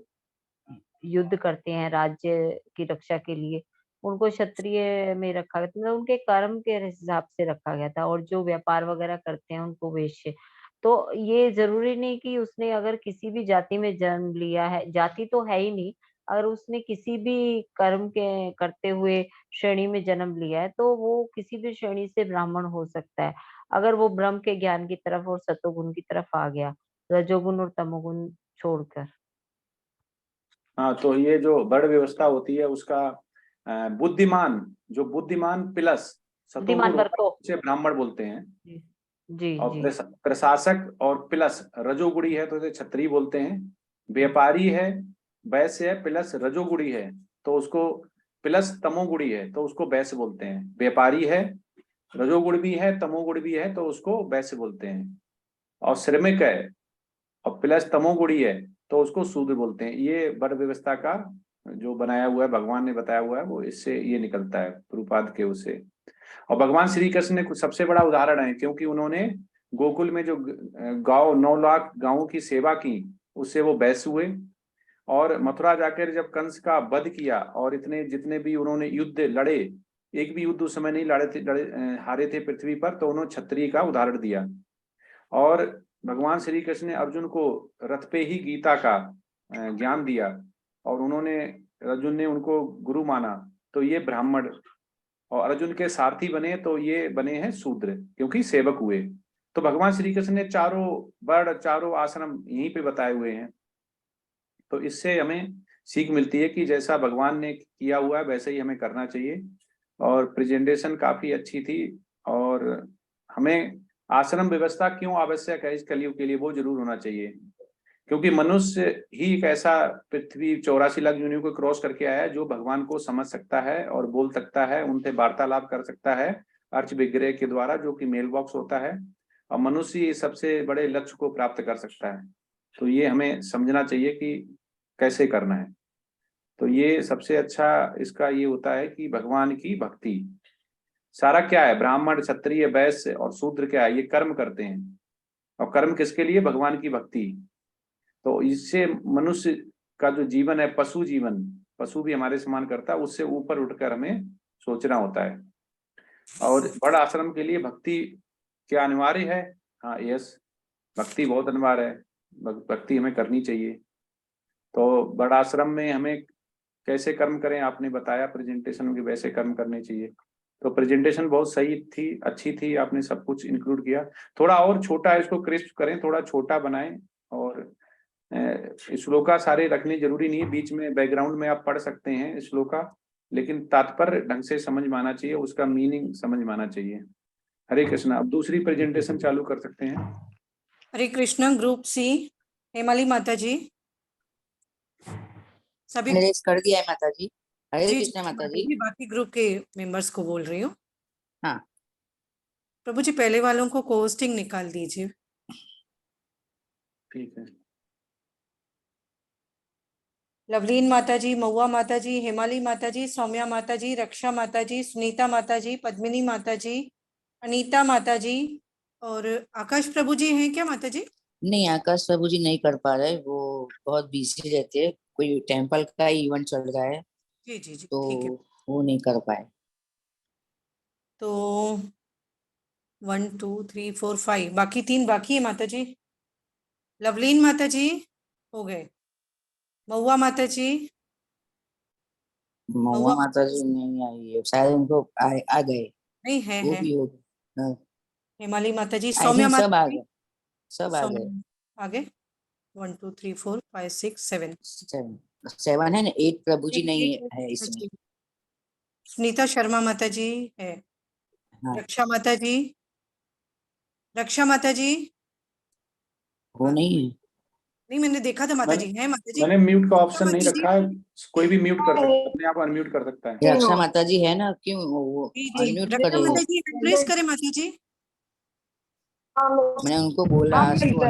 युद्ध करते हैं राज्य की रक्षा के लिए, उनको क्षत्रिय में रखा गया था। मतलब उनके कर्म के हिसाब से रखा गया था। और जो व्यापार वगैरह करते हैं उनको वैश्य। तो ये जरूरी नहीं कि उसने अगर किसी भी जाति में जन्म लिया है, जाति तो है ही नहीं, अगर उसने किसी भी कर्म के करते हुए श्रेणी में जन्म लिया है, तो वो किसी भी श्रेणी से ब्राह्मण हो सकता है, अगर वो ब्रह्म के ज्ञान की तरफ और सतोगुण की तरफ आ गया, रजोगुण और तमोगुण छोड़कर। हाँ, तो ये जो वर्ण व्यवस्था होती है उसका बुद्धिमान, जो बुद्धिमान प्लस बुद्धिमान सतोगुण वर्ग होता है को। उसे ब्राह्मण बोलते हैं। जी जी और जी। प्रशासक और प्लस रजोगुणी है तो उसे क्षत्रिय बोलते हैं। व्यापारी है, वैश्य है, प्लस रजोगुणी है तो उसको, प्लस तमोगुणी है तो उसको वैश्य बोलते हैं। व्यापारी है, रजोगुण भी है, तमोगुण भी है तो उसको वैश्य बोलते हैं। और श्रमिक है और प्लस तमोगुणी है तो उसको शूद्र बोलते हैं। ये वर्ण व्यवस्था का जो बनाया हुआ है, भगवान ने बताया हुआ है, वो इससे ये निकलता है प्रभुपाद के उससे। और भगवान श्री कृष्ण ने कुछ सबसे बड़ा उदाहरण है, क्योंकि उन्होंने गोकुल में जो गांव 9 लाख गांवों की सेवा की, उससे वो वैश्य हुए। और मथुरा जाकर जब कंस का वध किया और इतने जितने भी उन्होंने युद्ध लड़े, एक भी युद्ध उस समय नहीं हारे थे पृथ्वी पर, तो उन्होंने क्षत्रिय का उदाहरण दिया। और भगवान श्री कृष्ण ने अर्जुन को रथ पे ही गीता का ज्ञान दिया, और उन्होंने, अर्जुन ने उनको गुरु माना, तो ये ब्राह्मण। और अर्जुन के सारथी बने तो ये बने हैं शूद्र, क्योंकि सेवक हुए। तो भगवान श्री कृष्ण ने चारों वर्ण, चारों आश्रम यहीं पे बताए हुए हैं। तो इससे हमें सीख मिलती है कि जैसा भगवान ने किया हुआ है वैसे ही हमें करना चाहिए। और प्रेजेंटेशन काफी अच्छी थी। और हमें आश्रम व्यवस्था क्यों आवश्यक है इस कलयुग के लिए, वो जरूर होना चाहिए। क्योंकि मनुष्य ही एक ऐसा पृथ्वी 84 लाख योनियों को क्रॉस करके आया है जो भगवान को समझ सकता है और बोल सकता है, उनसे वार्तालाप कर सकता है अर्च विग्रह के द्वारा, जो कि मेल बॉक्स होता है। और मनुष्य सबसे बड़े लक्ष्य को प्राप्त कर सकता है। तो ये हमें समझना चाहिए कि कैसे करना है। तो ये सबसे अच्छा इसका ये होता है कि भगवान की भक्ति। सारा क्या है, ब्राह्मण क्षत्रिय वैश्य और शूद्र क्या है, ये कर्म करते हैं, और कर्म किसके लिए, भगवान की भक्ति। तो इससे मनुष्य का जो जीवन है, पशु जीवन, पशु भी हमारे समान करता है, उससे ऊपर उठकर हमें सोचना होता है। और बड़ा आश्रम के लिए भक्ति क्या अनिवार्य है? हाँ, यस, भक्ति बहुत अनिवार्य है, भक्ति हमें करनी चाहिए। तो बड़ा आश्रम में हमें कैसे कर्म करें, आपने बताया प्रेजेंटेशन में वैसे कर्म करने चाहिए। तो प्रेजेंटेशन बहुत सही थी, अच्छी थी, आपने सब कुछ इंक्लूड किया। थोड़ा और छोटा इसको क्रिस्प करें, थोड़ा छोटा बनाएं, और श्लोका सारे रखने जरूरी नहीं है, बीच में बैकग्राउंड में आप पढ़ सकते हैं श्लोका, लेकिन तात्पर्य ढंग से समझ में आना चाहिए, उसका मीनिंग समझ में आना चाहिए। हरे कृष्णा। अब दूसरी प्रेजेंटेशन चालू कर सकते हैं। हरे कृष्णा। ग्रुप सी, हेमाली माता जी सभी मैंने कर दिया है माता जी। हरे जी कृष्णा माता जी। बाकी ग्रुप के मेंबर्स को बोल रही हूँ। हाँ प्रभु जी पहले वालों को कोस्टिंग निकाल दीजिए। ठीक है। लवलीन माता जी, महुआ माता जी, हेमाली माता जी, सौम्या माता जी, रक्षा माता जी, सुनीता माता जी, पद्मिनी माता जी, अनीता माता जी और आकाश प्रभु जी हैं क्या माता जी? नहीं, आकाश प्रभु जी नहीं कर पा रहे, वो बहुत बिजी रहते हैं, कोई टेम्पल का इवेंट चल रहा है, जी जी जी तो ठीक है। वो नहीं कर पाए। तो 1 2 3 4 5 बाकी 3 बाकी है माता जी। लवलीन माता जी हो गए। महुआ माता जी, महुआ माता जी नहीं आई है, शायद उनको आ गए, नहीं है वो भी हो गए। हेमाली माता जी, आई सौम्या थिंक सब माता आ जी, गए, सब आ गए। आगे 1 2 3 4 5 6 7 7 है ना, 8 प्रभु जी नहीं है इसमें। सुनीता शर्मा माता जी है। हाँ, रक्षा माता जी, रक्षा माता जी वो नहीं है। नहीं मैंने देखा था माता जी है माता जी। मैंने म्यूट का रक्षा ऑप्शन नहीं माता जी रखा है, कोई भी म्यूट कर सकता है, अपने आप अनम्यूट कर सकता है। रक्षा माता जी है ना, क्यों वो जी जी अनम्यूट रक्षा करे? माता जी एड्रेस करें माता जी। मैंने उनको बोला आज तो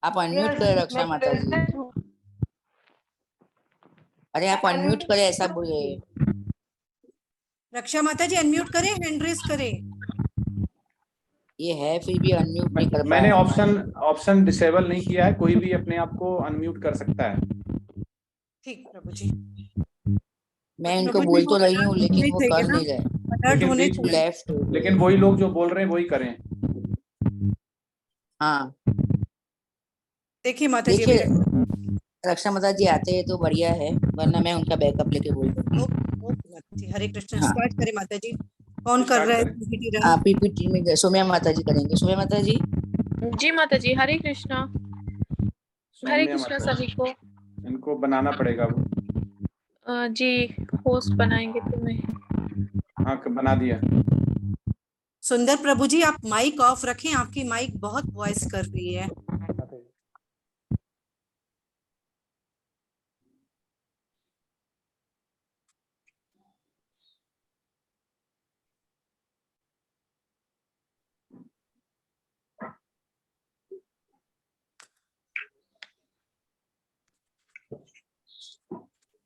आप अनम्यूट करें रक्षा माता जी। अरे आप अनम्यूट करें, ऐसा बोले। रक्षा माता जी अनम्यूट करें, हैंड रेस करें। ये है फिर भी अनम्यूट नहीं कर मैंने पाया। ऑप्शन डिसेबल नहीं किया है, कोई भी अपने आप को अनम्यूट कर सकता है। ठीक प्रभु जी। मैं इनको प्रभु जी बोल वो तो रही alert हूँ, लेकिन होने वो चाहिए कर ना, नहीं रहे, alert लेकिन होने बीच में, चाहिए। लेफ्ट हो गए। लेकिन वही लोग जो बोल रहे हैं वही करें। हाँ देखिए माता जी देखिए, अभी रक्षा माता जी आते हैं तो बढ़िया है, वरना मैं उनका बैकअप लेके बोल दूंगी। ओके माता जी। हरे कृष्ण। हाँ, स्टार्ट करें माता जी। कौन कर स्टार्ट रहा है करें। PPT run? आप पीपीटी में सौम्या माता जी करेंगे। सौम्या माता जी। जी माता जी। हरे कृष्णा। हरे सौम्या कृष्णा माता सभी को। इनको बनाना पड़ेगा वो। जी होस्ट बनाएंगे तो मैं। हाँ, बना दिया। सुंदर प्रभु जी आप माइक ऑफ रखें, आपकी माइक बहुत वॉइस कर रही है।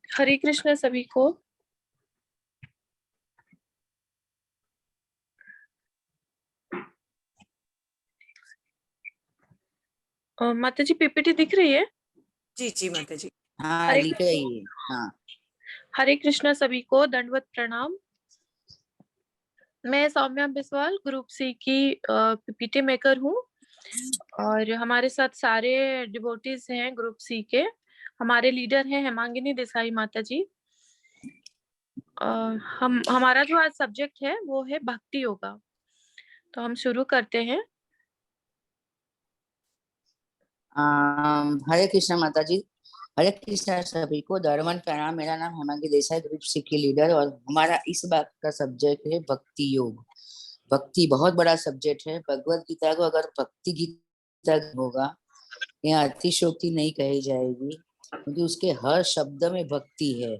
हरे कृष्णा सभी को। माता जी पीपीटी दिख रही है? जी जी माता जी। हाँ लिख रही है। हाँ, हरे कृष्णा सभी को, दंडवत प्रणाम। मैं सौम्या बिस्वाल ग्रुप सी की पीपीटी मेकर हूँ, और हमारे साथ सारे डिवोटीज हैं ग्रुप सी के। हमारे लीडर हैं हेमांगिनी देसाई माता जी। हमारा जो आज सब्जेक्ट है वो है भक्ति योगा। तो हम शुरू करते हैं। हरे कृष्णा माता जी। हरे कृष्णा सभी को, दंडवत प्रणाम। मेरा नाम हेमांगी देसाई, ग्रुप सी की लीडर, और हमारा इस बात का सब्जेक्ट है भक्ति योग। भक्ति बहुत बड़ा सब्जेक्ट है। भगवत गीता को अगर भक्ति गीता होगा, यहाँ अतिशोक्ति नहीं कही जाएगी, क्योंकि उसके हर शब्द में भक्ति है।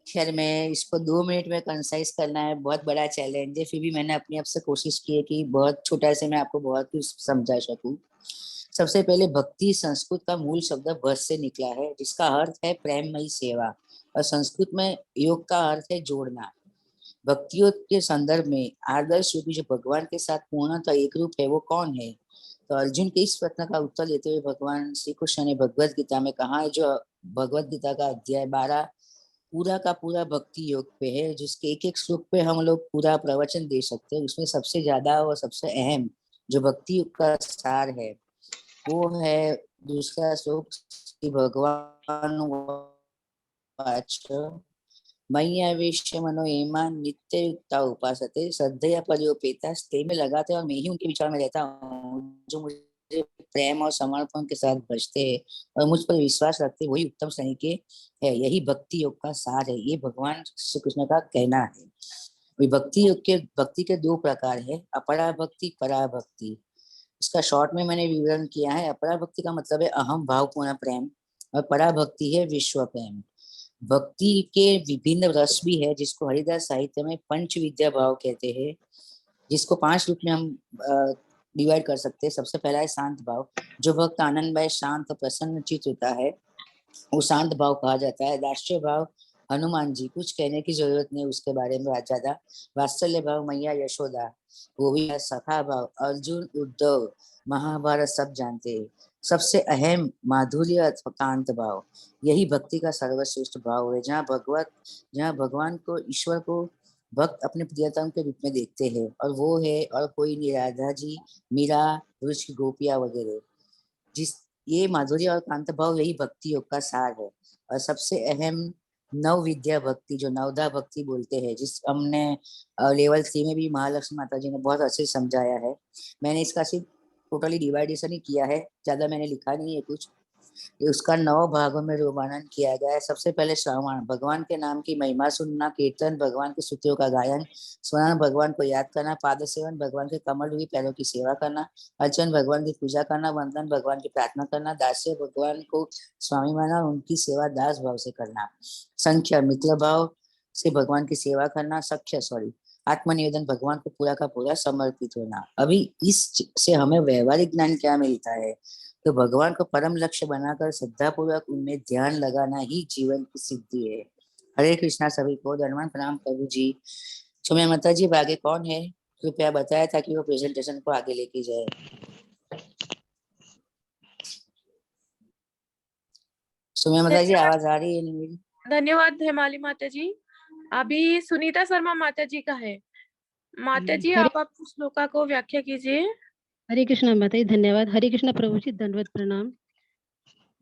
खैर, मैं इसको 2 मिनट में कंसाइज करना है, बहुत बड़ा चैलेंज है, फिर भी मैंने अपने आप से कोशिश की है कि बहुत छोटा से मैं आपको बहुत कुछ समझा सकूं। सबसे पहले भक्ति संस्कृत का मूल शब्द भस से निकला है, जिसका अर्थ है प्रेममयी सेवा, और संस्कृत में योग का अर्थ है जोड़ना। भक्ति योग के संदर्भ में आदर्श योगी जो भगवान के साथ पूर्णतः एक रूप है वो कौन है? तो अर्जुन के इस प्रश्न का उत्तर देते हुए भगवान श्री कृष्ण ने भगवद गीता में कहा है, जो भगवद गीता का अध्याय 12 पूरा का पूरा भक्ति योग पे है, जिसके एक एक श्लोक पे हम लोग पूरा प्रवचन दे सकते हैं। उसमें सबसे ज्यादा और सबसे अहम जो भक्ति योग का सार है वो है दूसरा श्लोक, कि भगवान वाच मय्यावेश्य मनो एमान नित्य युक्ता उपासते श्रद्धया पर्योपेता, स्ते में लगाते हैं और मैं ही उनके विचार में रहता हूँ। जो मुझे प्रेम और समर्पण के साथ बचते हैं और मुझ पर विश्वास रखते हैं, वही उत्तम श्रेणी के है। यही भक्ति योग का सार है, ये भगवान श्री कृष्ण का कहना है। भक्ति योग के भक्ति के दो प्रकार है, अपरा भक्ति, परा भक्ति। इसका शॉर्ट में मैंने विवरण किया है। अपरा भक्ति का मतलब है अहम भावपूर्ण प्रेम, और परा भक्ति है विश्व प्रेम। भक्ति के विभिन्न रस भी है, जिसको हरिदास साहित्य में पंच विद्या भाव कहते हैं, जिसको 5 रूप में हम डिवाइड कर सकते हैं। सबसे पहला है शांत भाव, जो भक्त आनंदमय शांत प्रसन्न चित्त होता है वो शांत भाव कहा जाता है। दास्य भाव हनुमान जी, कुछ कहने की जरूरत नहीं उसके बारे में ज्यादा। वात्सल्य भाव मैया यशोदा, वो भी है। सखा भाव अर्जुन उद्धव, महाभारत सब जानते हैं। सबसे अहम माधुर्य अथवा कांत भाव, यही भक्ति का सर्वश्रेष्ठ भाव है, जहाँ भगवान को, ईश्वर को भक्त अपने प्रियतम के रूप में देखते हैं, और वो है और कोई नहीं, राधा जी, मीरा, वृक्ष, गोपिया वगैरह। जिस ये माधुर्य और कांत भाव यही भक्ति योग का सार है। और सबसे अहम नव विद्या भक्ति, जो नवदा भक्ति बोलते हैं, जिस हमने लेवल 3 में भी महालक्ष्मी माता जी ने बहुत अच्छे समझाया है। मैंने इसका सिर्फ टोटली डिवाइडेशन ही किया है, ज्यादा मैंने लिखा नहीं है कुछ। उसका 9 भागों में वर्णन किया गया है। सबसे पहले श्रवण, भगवान के नाम की महिमा सुनना, कीर्तन, भगवान के स्तुतियों का गायन, स्मरण, भगवान को याद करना, पाद सेवन, भगवान के कमल रूपी पैरों की सेवा करना, अर्चन, भगवान की पूजा करना, वंदन, भगवान की प्रार्थना करना, दास्य, भगवान को स्वामी माना और उनकी सेवा दास भाव से करना, संख्या, मित्र भाव से भगवान की सेवा करना, सख्य आत्मनिवेदन, भगवान को पूरा का पूरा समर्पित होना। अभी इस से हमें व्यवहारिक ज्ञान क्या मिलता है? तो भगवान को परम लक्ष्य बनाकर श्रद्धा पूर्वक उनमें ध्यान लगाना ही जीवन की सिद्धि है। हरे कृष्णा सभी को, धन्यवाद, प्रणाम प्रभु जी। सौम्या माता जी आगे कौन है कृपया बताया ताकि वो प्रेजेंटेशन को आगे लेके जाए। सौम्या माता जी आवाज आ रही है नहीं मेरी? धन्यवाद हेमाली माता जी। अभी सुनीता शर्मा माता जी का है। माता जी आप श्लोका को व्याख्या कीजिए। हरे कृष्णा माता जी, धन्यवाद। हरे कृष्णा प्रभु जी, दंडवत प्रणाम।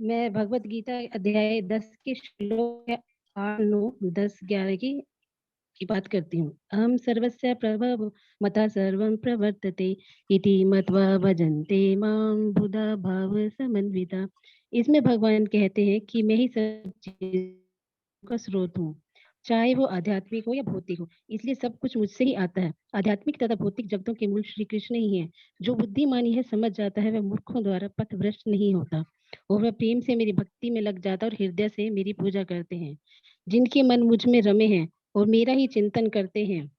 मैं भगवत गीता अध्याय 10 के श्लोक 8, 9, 10, 11 की बात करती हूँ। अहम सर्वस्य प्रभव मता सर्वं प्रवर्तते इति मत्वा भजन्ते मां बुधा भाव समन्विता। इसमें भगवान कहते हैं कि मैं ही सब चीजों का स्रोत हूँ, चाहे वो आध्यात्मिक हो या भौतिक हो, इसलिए सब कुछ मुझसे ही आता है। आध्यात्मिक तथा भौतिक जगतों के मूल श्री कृष्ण ही हैं। जो बुद्धिमानी है समझ जाता है, वह मूर्खों द्वारा पथभ्रष्ट नहीं होता, और वह प्रेम से मेरी भक्ति में लग जाता और हृदय से मेरी पूजा करते हैं। जिनके मन मुझ में रमे हैं और मेरा ही चिंतन करते हैं,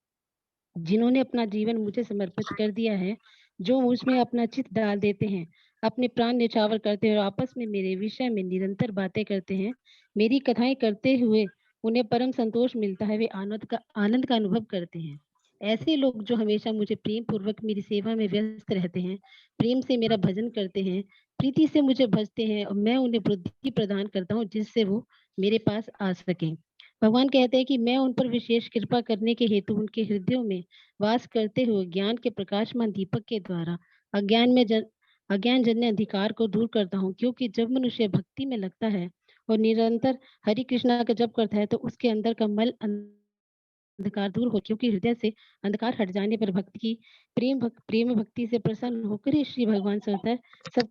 जिन्होंने अपना जीवन मुझे समर्पित कर दिया है, जो मुझ में अपना चित्त डाल देते हैं, अपने प्राण न्यौछावर करते हैं और आपस में मेरे विषय में निरंतर बातें करते हैं, मेरी कथाएं करते हुए उन्हें परम संतोष मिलता है, वे आनंद का अनुभव करते हैं। ऐसे लोग जो हमेशा मुझे प्रेम पूर्वक मेरी सेवा में व्यस्त रहते हैं, प्रेम से मेरा भजन करते हैं, प्रीति से मुझे भजते हैं, और मैं उन्हें बुद्धि प्रदान करता हूँ जिससे वो मेरे पास आ सकें। भगवान कहते हैं कि मैं उन पर विशेष कृपा करने के हेतु उनके हृदयों में वास करते हुए ज्ञान के प्रकाशमान दीपक के द्वारा अज्ञान जन्य अधिकार को दूर करता हूँ। क्योंकि जब मनुष्य भक्ति में लगता है और निरंतर हरि कृष्णा का जप करता है, तो उसके अंदर का मल अंधकार दूर हो, क्योंकि हृदय से अंधकार हट जाने पर भक्ति की प्रेम भक्ति से प्रसन्न होकर ही श्री भगवान स्वतः सब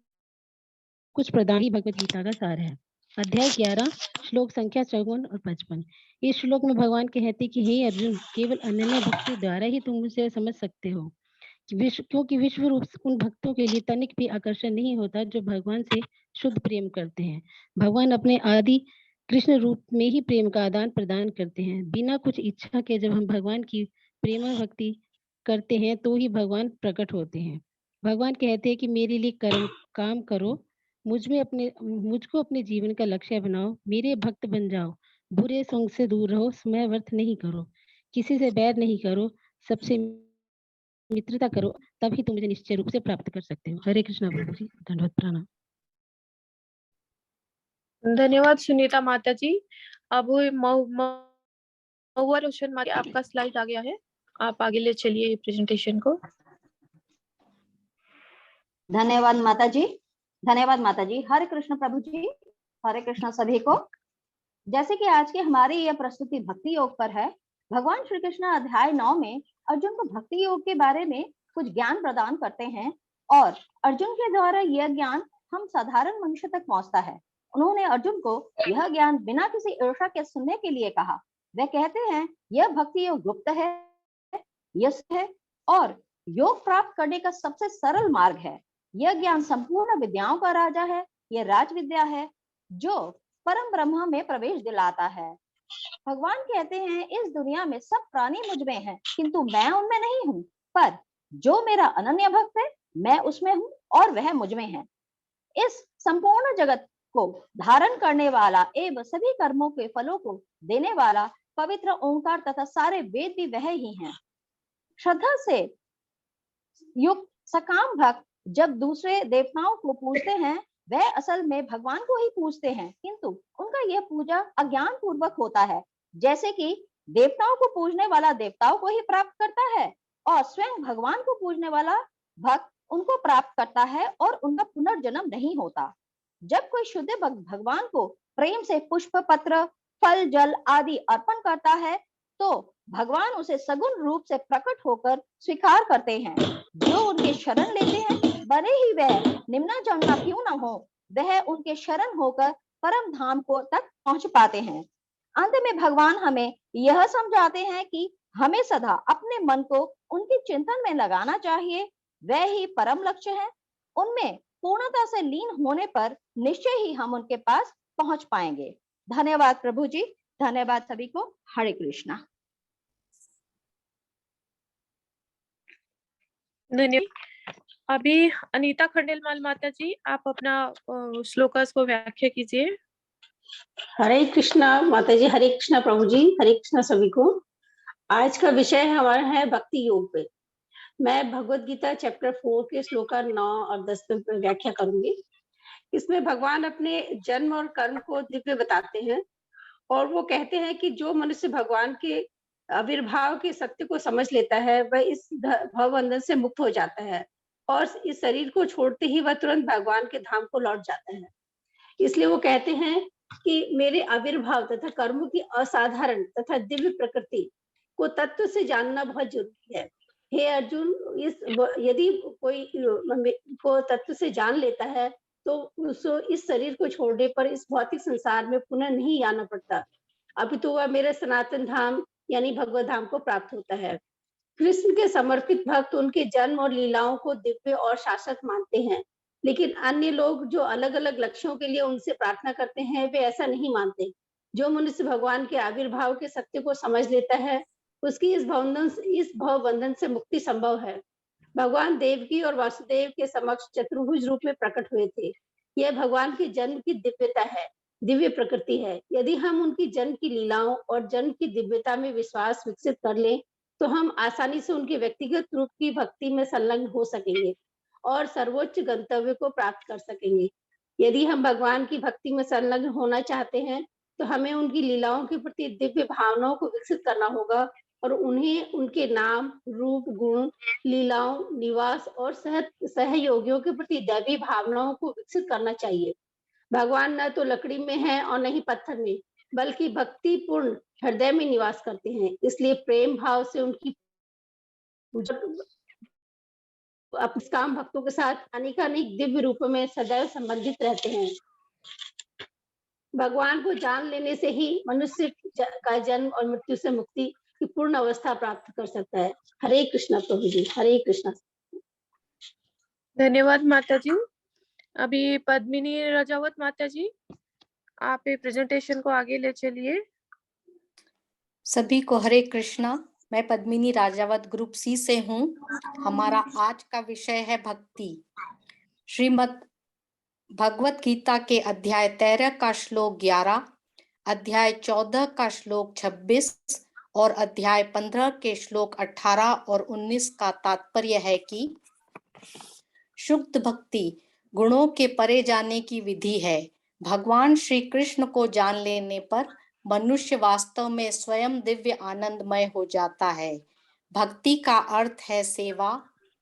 कुछ प्रदान ही भगवत गीता का सार है। अध्याय 11 श्लोक संख्या 54 और 55। इस श्लोक में भगवान कहते कि हे अर्जुन, केवल अनन्य भक्ति द्वारा ही तुम मुझे समझ सकते हो, क्योंकि विश्व रूप उन भक्तों के लिए तनिक भी आकर्षण नहीं होता जो भगवान से शुद्ध प्रेम करते हैं। भगवान अपने आदि कृष्ण रूप में ही प्रेम का आदान प्रदान करते हैं। बिना कुछ इच्छा के जब हम भगवान की प्रेम भक्ति करते हैं तो ही भगवान प्रकट होते हैं। भगवान कहते हैं कि मेरे लिए काम करो, मुझको अपने जीवन का लक्ष्य बनाओ, मेरे भक्त बन जाओ, बुरे संग से दूर रहो, समय व्यर्थ नहीं करो, किसी से बैर नहीं करो, सबसे मित्रता करो, तभी तुम मुझे निश्चय रूप से प्राप्त कर सकते हो। हरे कृष्णा प्रभु जी, धन्यवाद प्रणाम। धन्यवाद सुनीता माता जी। अब महुआ रोशन माता, आपका स्लाइड आ गया है, आप आगे ले चलिए प्रेजेंटेशन को। धन्यवाद माता जी, धन्यवाद माता जी। हरे कृष्ण प्रभु जी, हरे कृष्ण सभी को। जैसे कि आज की हमारी यह प्रस्तुति भक्ति योग पर है, भगवान श्री कृष्ण अध्याय 9 में अर्जुन को भक्ति योग के बारे में कुछ ज्ञान प्रदान करते हैं और अर्जुन के द्वारा यह ज्ञान हम साधारण मनुष्य तक पहुंचता है। उन्होंने अर्जुन को यह ज्ञान बिना किसी ईर्ष्या के सुनने के लिए कहा। वे कहते हैं यह भक्ति योग गुप्त है, यश है और योग प्राप्त करने का सबसे सरल मार्ग है। यह ज्ञान संपूर्ण विद्याओं का राजा है, यह राज विद्या है जो परम ब्रह्म में प्रवेश दिलाता है। भगवान कहते हैं इस दुनिया में सब प्राणी मुझ में हैं, किंतु मैं उनमें नहीं हूँ, पर जो मेरा अनन्य भक्त है मैं उसमें हूँ और वह मुझ में है। इस संपूर्ण जगत को धारण करने वाला एवं सभी कर्मों के फलों को देने वाला पवित्र ओंकार तथा सारे वेद भी वह ही हैं। श्रद्धा से युक्त सकाम भक्त जब दूसरे देवताओं को पूजते हैं वह असल में भगवान को ही पूजते हैं, किंतु उनका यह पूजा अज्ञान पूर्वक होता है। जैसे कि देवताओं को पूजने वाला देवताओं को ही प्राप्त करता है और स्वयं भगवान को पूजने वाला भक्त उनको प्राप्त करता है और उनका पुनर्जन्म नहीं होता। जब कोई शुद्ध भक्त भगवान को प्रेम से पुष्प, पत्र, फल, जल आदि अर्पण करता है तो भगवान उसे सगुण रूप से प्रकट होकर स्वीकार करते हैं। जो उनके शरण लेते हैं भले ही वह निम्न जन्म क्यों न हो, वह उनके शरण होकर परम धाम को तक पहुंच पाते हैं। अंत में भगवान हमें यह समझाते हैं कि हमें सदा अपने मन को उनके चिंतन में लगाना चाहिए, वह ही परम लक्ष्य है। उनमें पूर्णता से लीन होने पर निश्चय ही हम उनके पास पहुंच पाएंगे। धन्यवाद प्रभु जी, धन्यवाद सभी को। हरे कृष्णा। धन्यवाद। अभी अनीता खंडेलवाल माता जी, आप अपना श्लोकास को व्याख्या कीजिए। हरे कृष्णा माता जी, हरे कृष्णा प्रभु जी, हरे कृष्णा सभी को। आज का विषय हमारा है भक्ति योग पे। मैं भगवत गीता चैप्टर 4 के श्लोका 9 और 10 पे व्याख्या करूंगी। इसमें भगवान अपने जन्म और कर्म को दिव्य बताते हैं और वो कहते हैं कि जो मनुष्य भगवान के आविर्भाव के सत्य को समझ लेता है वह इस भवबंधन से मुक्त हो जाता है और इस शरीर को छोड़ते ही वह तुरंत भगवान के धाम को लौट जाता है। इसलिए वो कहते हैं कि मेरे आविर्भाव तथा कर्मों की असाधारण तथा दिव्य प्रकृति को तत्व से जानना बहुत जरूरी है। हे अर्जुन, यदि कोई को तत्व से जान लेता है तो उसको इस शरीर को छोड़ने पर इस भौतिक संसार में पुनः नहीं आना पड़ता, अभी तो वह मेरे सनातन धाम यानी भगवत धाम को प्राप्त होता है। कृष्ण के समर्पित भक्त उनके जन्म और लीलाओं को दिव्य और शाश्वत मानते हैं, लेकिन अन्य लोग जो अलग अलग लक्ष्यों के लिए उनसे प्रार्थना करते हैं वे ऐसा नहीं मानते। जो मनुष्य भगवान के आविर्भाव के सत्य को समझ लेता है उसकी इस भव बंधन से मुक्ति संभव है। भगवान देवकी और वासुदेव के समक्ष चतुर्भुज रूप में प्रकट हुए थे। यह भगवान के जन्म की दिव्यता है, दिव्य प्रकृति है। यदि हम उनकी जन्म की लीलाओं और जन्म की दिव्यता में विश्वास विकसित कर लें तो हम आसानी से उनके व्यक्तिगत रूप की भक्ति में संलग्न हो सकेंगे और सर्वोच्च गंतव्य को प्राप्त कर सकेंगे। यदि हम भगवान की भक्ति में संलग्न होना चाहते हैं तो हमें उनकी लीलाओं के प्रति दिव्य भावनाओं को विकसित करना होगा और उन्हें उनके नाम, रूप, गुण, लीलाओं, निवास और सहयोगियों के प्रति दैवी भावनाओं को विकसित करना चाहिए। भगवान न तो लकड़ी में है और न ही पत्थर में, बल्कि भक्ति पूर्ण हृदय में निवास करते हैं। इसलिए प्रेम भाव से उनकी पूजा अपने काम भक्तों के साथ अनेकानेक दिव्य रूपों में सदैव संबंधित रहते हैं। भगवान को जान लेने से ही मनुष्य का जन्म और मृत्यु से मुक्ति की पूर्ण अवस्था प्राप्त कर सकता है। हरे कृष्णा प्रभु जी, हरे कृष्णा। धन्यवाद माता जी। अभी पद्मिनी राजावत माता जी, आप प्रेजेंटेशन को आगे ले चलिए। सभी को हरे कृष्णा। मैं पद्मिनी राजावत ग्रुप सी से हूँ। हमारा आज का विषय है भक्ति। श्रीमद् भगवत गीता के अध्याय 13 का श्लोक 11, अध्याय 14 का श्लोक 26 और अध्याय 15 के श्लोक 18 और 19 का तात्पर्य है कि शुद्ध भक्ति गुणों के परे जाने की विधि है। भगवान श्री कृष्ण को जान लेने पर मनुष्य वास्तव में स्वयं दिव्य आनंदमय हो जाता है। भक्ति का अर्थ है सेवा,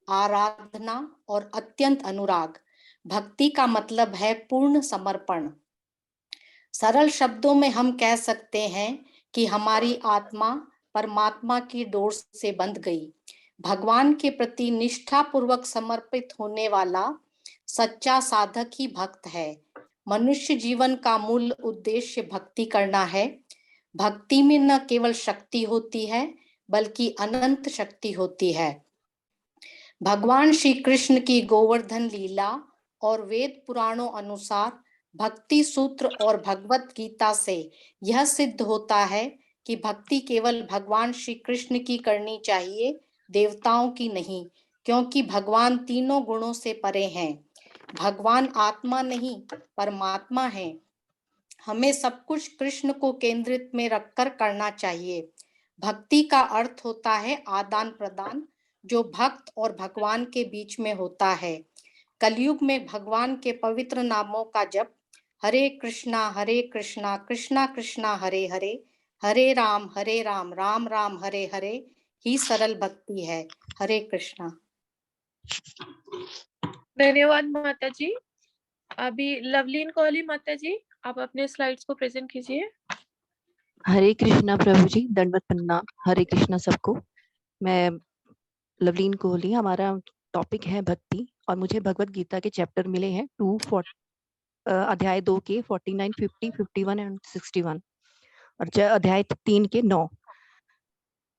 आराधना और अत्यंत अनुराग। भक्ति का मतलब है पूर्ण समर्पण। सरल शब्दों में हम कह सकते हैं कि हमारी आत्मा परमात्मा की डोर से बंध गई। भगवान के प्रति निष्ठापूर्वक समर्पित होने वाला सच्चा साधक ही भक्त है। मनुष्य जीवन का मूल उद्देश्य भक्ति करना है। भक्ति में न केवल शक्ति होती है बल्कि अनंत शक्ति होती है। भगवान श्री कृष्ण की गोवर्धन लीला और वेद पुराणों अनुसार भक्ति सूत्र और भगवत गीता से यह सिद्ध होता है कि भक्ति केवल भगवान श्री कृष्ण की करनी चाहिए, देवताओं की नहीं, क्योंकि भगवान तीनों गुणों से परे हैं। भगवान आत्मा नहीं परमात्मा है। हमें सब कुछ कृष्ण को केंद्रित में रखकर करना चाहिए। भक्ति का अर्थ होता है आदान प्रदान, जो भक्त और भगवान के बीच में होता है। कलयुग में भगवान के पवित्र नामों का जप हरे कृष्णा कृष्णा कृष्णा हरे हरे, हरे राम राम राम हरे हरे ही सरल भक्ति है। हरे कृष्णा। धन्यवाद माता जी। अभी लवलीन कोहली माता जी, आप अपने स्लाइड्स को प्रेजेंट कीजिए। हरे कृष्णा प्रभु जी, दंडवत प्रणाम। हरे कृष्णा सबको। मैं लवलीन कोहली, हमारा टॉपिक है भक्ति और मुझे भगवत गीता के चैप्टर मिले हैं अध्याय 2 के 49, 50, 51 एंड 61 और अध्याय 3 के 9।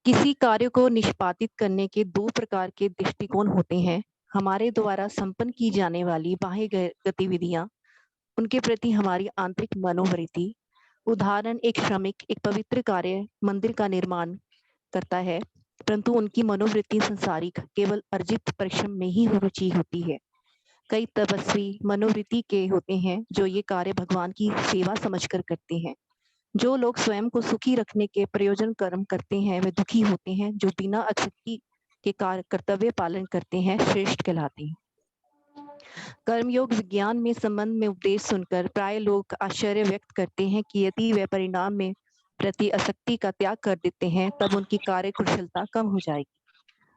किसी कार्य को निष्पादित करने के दो प्रकार के दृष्टिकोण होते हैं। हमारे द्वारा संपन्न की जाने वाली बाह्य गतिविधियां, उनके प्रति हमारी आंतरिक मनोवृत्ति। उदाहरण, एक श्रमिक एक पवित्र कार्य मंदिर का निर्माण करता है, परंतु उनकी मनोवृत्ति संसारिक केवल अर्जित परिश्रम में ही रुचि होती है। कई तपस्वी मनोवृत्ति के होते हैं जो ये कार्य भगवान की सेवा समझकर करते हैं। जो लोग स्वयं को सुखी रखने के प्रयोजन कर्म करते हैं वे दुखी होते हैं। जो बिना आसक्ति के कर्तव्य पालन करते हैं श्रेष्ठ कहलाते हैं। कर्मयोग विज्ञान में संबंध में उपदेश सुनकर प्राय लोग आश्चर्य व्यक्त करते हैं कि यदि वे परिणाम में प्रति आसक्ति का त्याग कर देते हैं तब उनकी कार्य कुशलता कम हो जाएगी।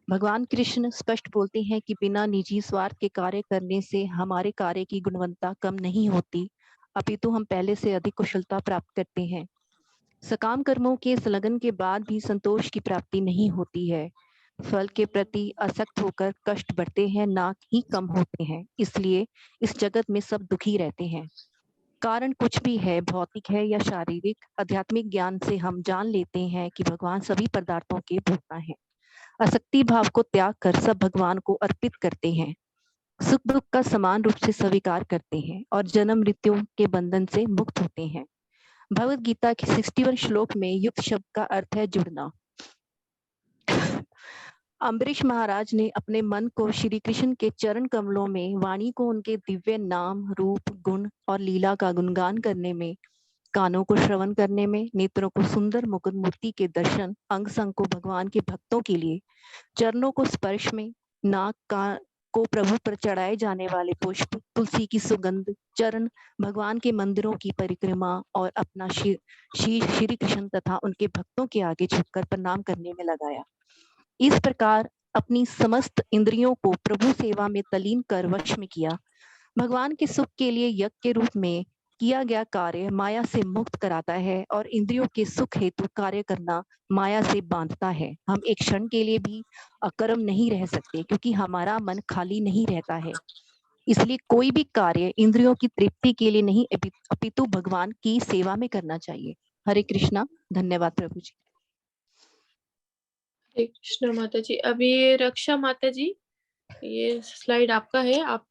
भगवान कृष्ण स्पष्ट बोलते हैं कि बिना निजी स्वार्थ के कार्य करने से हमारे कार्य की गुणवत्ता कम नहीं होती, अपितु हम पहले से अधिक कुशलता प्राप्त करते हैं। सकाम कर्मों के संलग्न के बाद भी संतोष की प्राप्ति नहीं होती है। फल के प्रति आसक्त होकर कष्ट बढ़ते हैं, ना ही कम होते हैं। इसलिए इस जगत में सब दुखी रहते हैं। कारण कुछ भी है, भौतिक है या शारीरिक, आध्यात्मिक ज्ञान से हम जान लेते हैं कि भगवान सभी पदार्थों के भोक्ता हैं। आसक्ति भाव को त्याग कर सब भगवान को अर्पित करते हैं। सुख दुख का समान रूप से स्वीकार करते हैं और जन्म मृत्यु के बंधन से मुक्त होते हैं। भगवत गीता के 61 श्लोक में युक्त शब्द का अर्थ है जुड़ना। अम्बरीश महाराज ने अपने मन को श्री कृष्ण के चरण कमलों में, वाणी को उनके दिव्य नाम, रूप, गुण और लीला का गुणगान करने में, कानों को श्रवण करने में, नेत्रों को सुंदर मुकुट मूर्ति के दर्शन, अंग संग को भगवान के भक्तों के लिए, चरणों को स्पर्श में, नाक को प्रभु पर चढ़ाए जाने वाले पुष्प, तुलसी की सुगंध, चरण भगवान के मंदिरों की परिक्रमा और अपना श्री कृष्ण तथा उनके भक्तों के आगे झुककर प्रणाम करने में लगाया। इस प्रकार अपनी समस्त इंद्रियों को प्रभु सेवा में तल्लीन कर वश में किया। भगवान के सुख के लिए यज्ञ के रूप में किया गया कार्य माया से मुक्त कराता है और इंद्रियों के सुख हेतु कार्य करना माया से बांधता है। हम एक क्षण के लिए भी अकर्म नहीं रह सकते क्योंकि हमारा मन खाली नहीं रहता है। इसलिए कोई भी कार्य इंद्रियों की तृप्ति के लिए नहीं अपितु भगवान की सेवा में करना चाहिए। हरे कृष्णा। धन्यवाद प्रभु जी। हरे कृष्णा माता जी। अभी रक्षा माता जी, ये स्लाइड आपका है, आप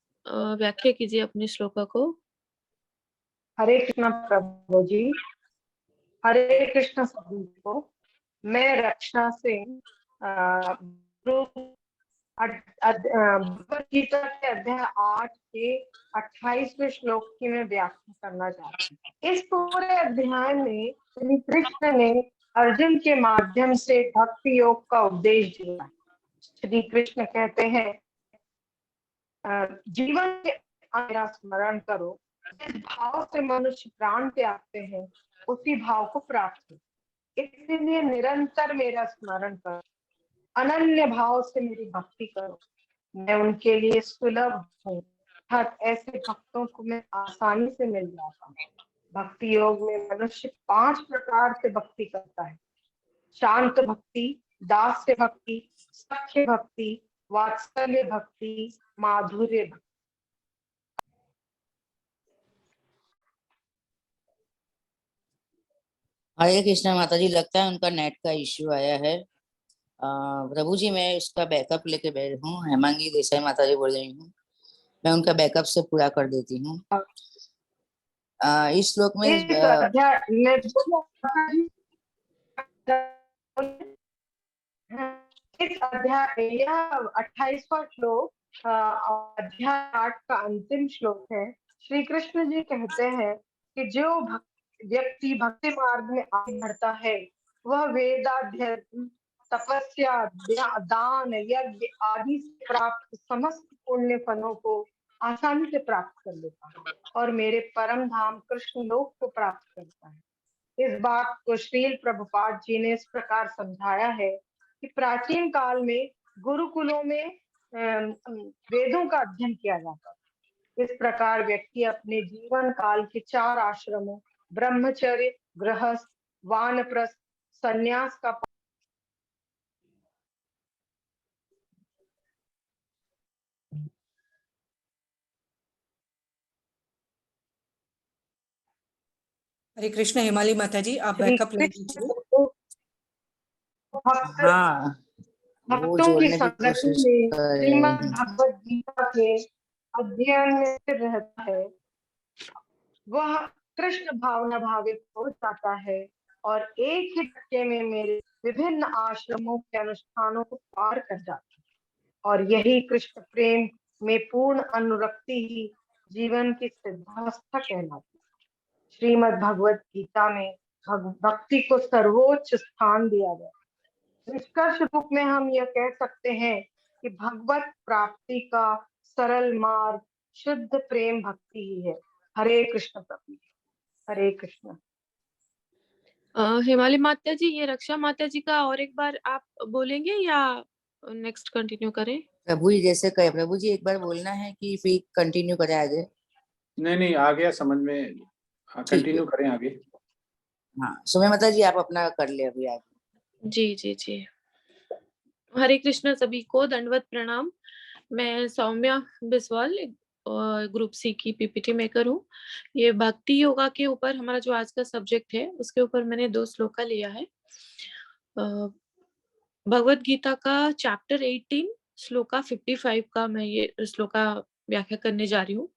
व्याख्या कीजिए अपने श्लोका को। हरे कृष्ण प्रभु जी। हरे कृष्ण सभी को। मैं रक्षा सिंह भगवद गीता के अध्याय 8 के 28वें श्लोक की मैं व्याख्या करना चाहती हूँ। इस पूरे अध्याय में श्री कृष्ण ने अर्जुन के माध्यम से भक्ति योग का उपदेश दिया। श्री कृष्ण कहते हैं जीवन के मेरा स्मरण करो, जिस भाव से मनुष्य प्राण त्यागते हैं उसी भाव को प्राप्त हो, इसलिए निरंतर मेरा स्मरण करो, अनन्य भाव से मेरी भक्ति करो, मैं उनके लिए सुलभ हूँ। अर्थात ऐसे भक्तों को मैं आसानी से मिल जाता हूँ। भक्ति योग में मनुष्य 5 प्रकार से भक्ति करता है: शांत भक्ति, दास्य भक्ति, सख्य भक्ति, वात्सल्य भक्ति, माधुर्य भक्ति। हरे कृष्णा माता जी, लगता है उनका नेट का इश्यू आया है। प्रभु जी, मैं उसका बैकअप लेके बैठ हूँ। हेमांगी देसाई माता जी बोल रही हूँ, मैं उनका बैकअप से पूरा कर देती हूँ। इस श्लोक में इस अध्याय यह 28वां श्लोक अध्याय 8 का अंतिम श्लोक है। श्री कृष्ण जी कहते हैं कि जो व्यक्ति भक्ति मार्ग में आगे बढ़ता है वह वेदाध्ययन, तपस्या, दान, यज्ञ आदि से प्राप्त समस्त पुण्य फलों को आसानी से प्राप्त कर लेता है और मेरे परम धाम कृष्ण लोक को प्राप्त करता है। इस बात को श्रील प्रभुपाद जी ने इस प्रकार समझाया है कि प्राचीन काल में गुरुकुलों में वेदों का अध्ययन किया जाता था। इस प्रकार व्यक्ति अपने जीवन काल के 4 आश्रमों ब्रह्मचर्य, गृहस्थ, वानप्रस्थ, संन्यास का हरे कृष्ण। हेमाली माता जी, आप बैकअप ले लीजिए। हाँ, वो भक्तों की जोड़ने की संगति कोशिश में कर रहे श्रीमद् हैं। भगवद गीता के अध्ययन में रहता है, वह कृष्ण भावना भावित हो जाता है और एक ही धक्के में मेरे विभिन्न आश्रमों के अनुष्ठानों को पार कर जाता है और यही कृष्ण प्रेम में पूर्ण अनुरक्ति ही जीवन की सिद्धावस्था कहलाती है। श्रीमद् भगवद गीता में भक्ति को सर्वोच्च स्थान दिया गया। निष्कर्ष रूप में हम यह कह सकते हैं कि भगवत प्राप्ति का सरल मार्ग शुद्ध प्रेम भक्ति ही है। हरे कृष्ण प्रभु, हरे कृष्ण। हिमालय माता जी, ये रक्षा माता जी का और एक बार आप बोलेंगे या नेक्स्ट कंटिन्यू करें? प्रभु जी जैसे कहे। प्रभु जी एक बार बोलना है कि फिर कंटिन्यू करें आगे? नहीं, आ गया समझ में, कंटिन्यू करें आगे। हाँ, सुमे माता जी आप अपना कर ले अभी आगे। जी जी जी। हरे कृष्ण सभी को, दंडवत प्रणाम। मैं सौम्या बिस्वाल, ग्रुप सी की पीपीटी मेकर हूँ। ये भक्ति योगा के ऊपर हमारा जो आज का सब्जेक्ट है उसके ऊपर मैंने 2 श्लोका लिया है। भगवत गीता का चैप्टर 18 श्लोका 55 का मैं ये श्लोका व्याख्या करने जा रही हूँ।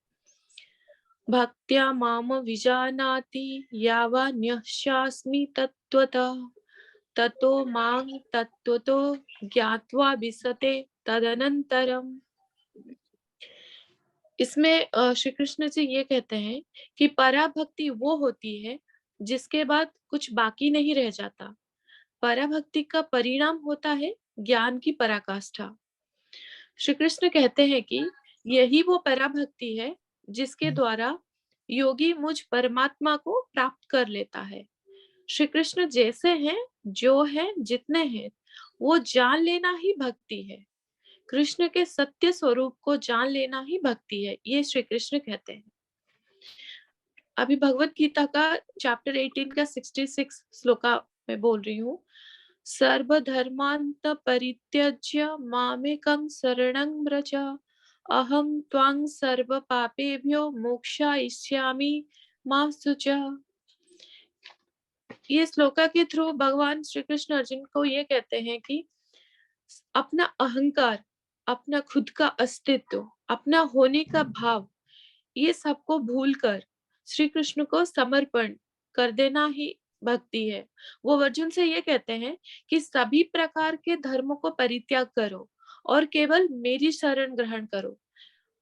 भक्त्या माम विजानाति यावान्यस्यास्मि तत्त्वतः ततो मां तत्त्वतो ज्ञात्वा विसते तदनंतरम। इसमें श्री कृष्ण जी ये कहते हैं कि पराभक्ति वो होती है जिसके बाद कुछ बाकी नहीं रह जाता। पराभक्ति का परिणाम होता है ज्ञान की पराकाष्ठा। श्री कृष्ण कहते हैं कि यही वो पराभक्ति है जिसके द्वारा योगी मुझ परमात्मा को प्राप्त कर लेता है। श्री कृष्ण जैसे हैं, जो है, जितने हैं, वो जान लेना ही भक्ति है। कृष्ण के सत्य स्वरूप को जान लेना ही भक्ति है, ये श्री कृष्ण कहते हैं। अभी भगवत गीता का चैप्टर 18 का 66 श्लोका मैं बोल रही हूँ। सर्वधर्मान्त परित्यज्य मामेकं शरणं व्रज अहं त्वां सर्व पापेभ्यो मोक्षयिष्यामि मा शुचः। ये श्लोका के थ्रू भगवान श्री कृष्ण अर्जुन को ये कहते हैं कि अपना अहंकार, अपना खुद का अस्तित्व, अपना होने का भाव, ये सबको भूलकर श्री कृष्ण को समर्पण कर देना ही भक्ति है। वो अर्जुन से ये कहते हैं कि सभी प्रकार के धर्मों को परित्याग करो और केवल मेरी शरण ग्रहण करो।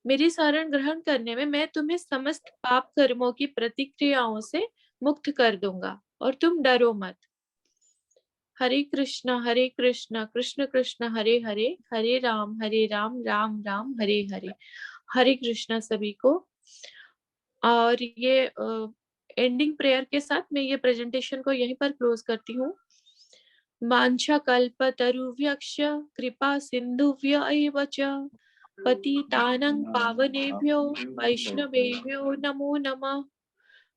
मेरी शरण ग्रहण करने में मैं तुम्हें समस्त पाप कर्मों की प्रतिक्रियाओं से मुक्त कर दूंगा और तुम डरो मत। हरे कृष्णा कृष्ण कृष्ण हरे हरे, हरे राम राम राम हरे हरे। हरे कृष्णा सभी को। और ये एंडिंग प्रेयर के साथ मैं ये प्रेजेंटेशन को यहीं पर क्लोज करती हूँ। वांछा कल्पतरुभ्यश्च कृपा सिन्धुभ्य एव च पतितानं पावनेभ्यो वैष्णवेभ्यो नमो नमः।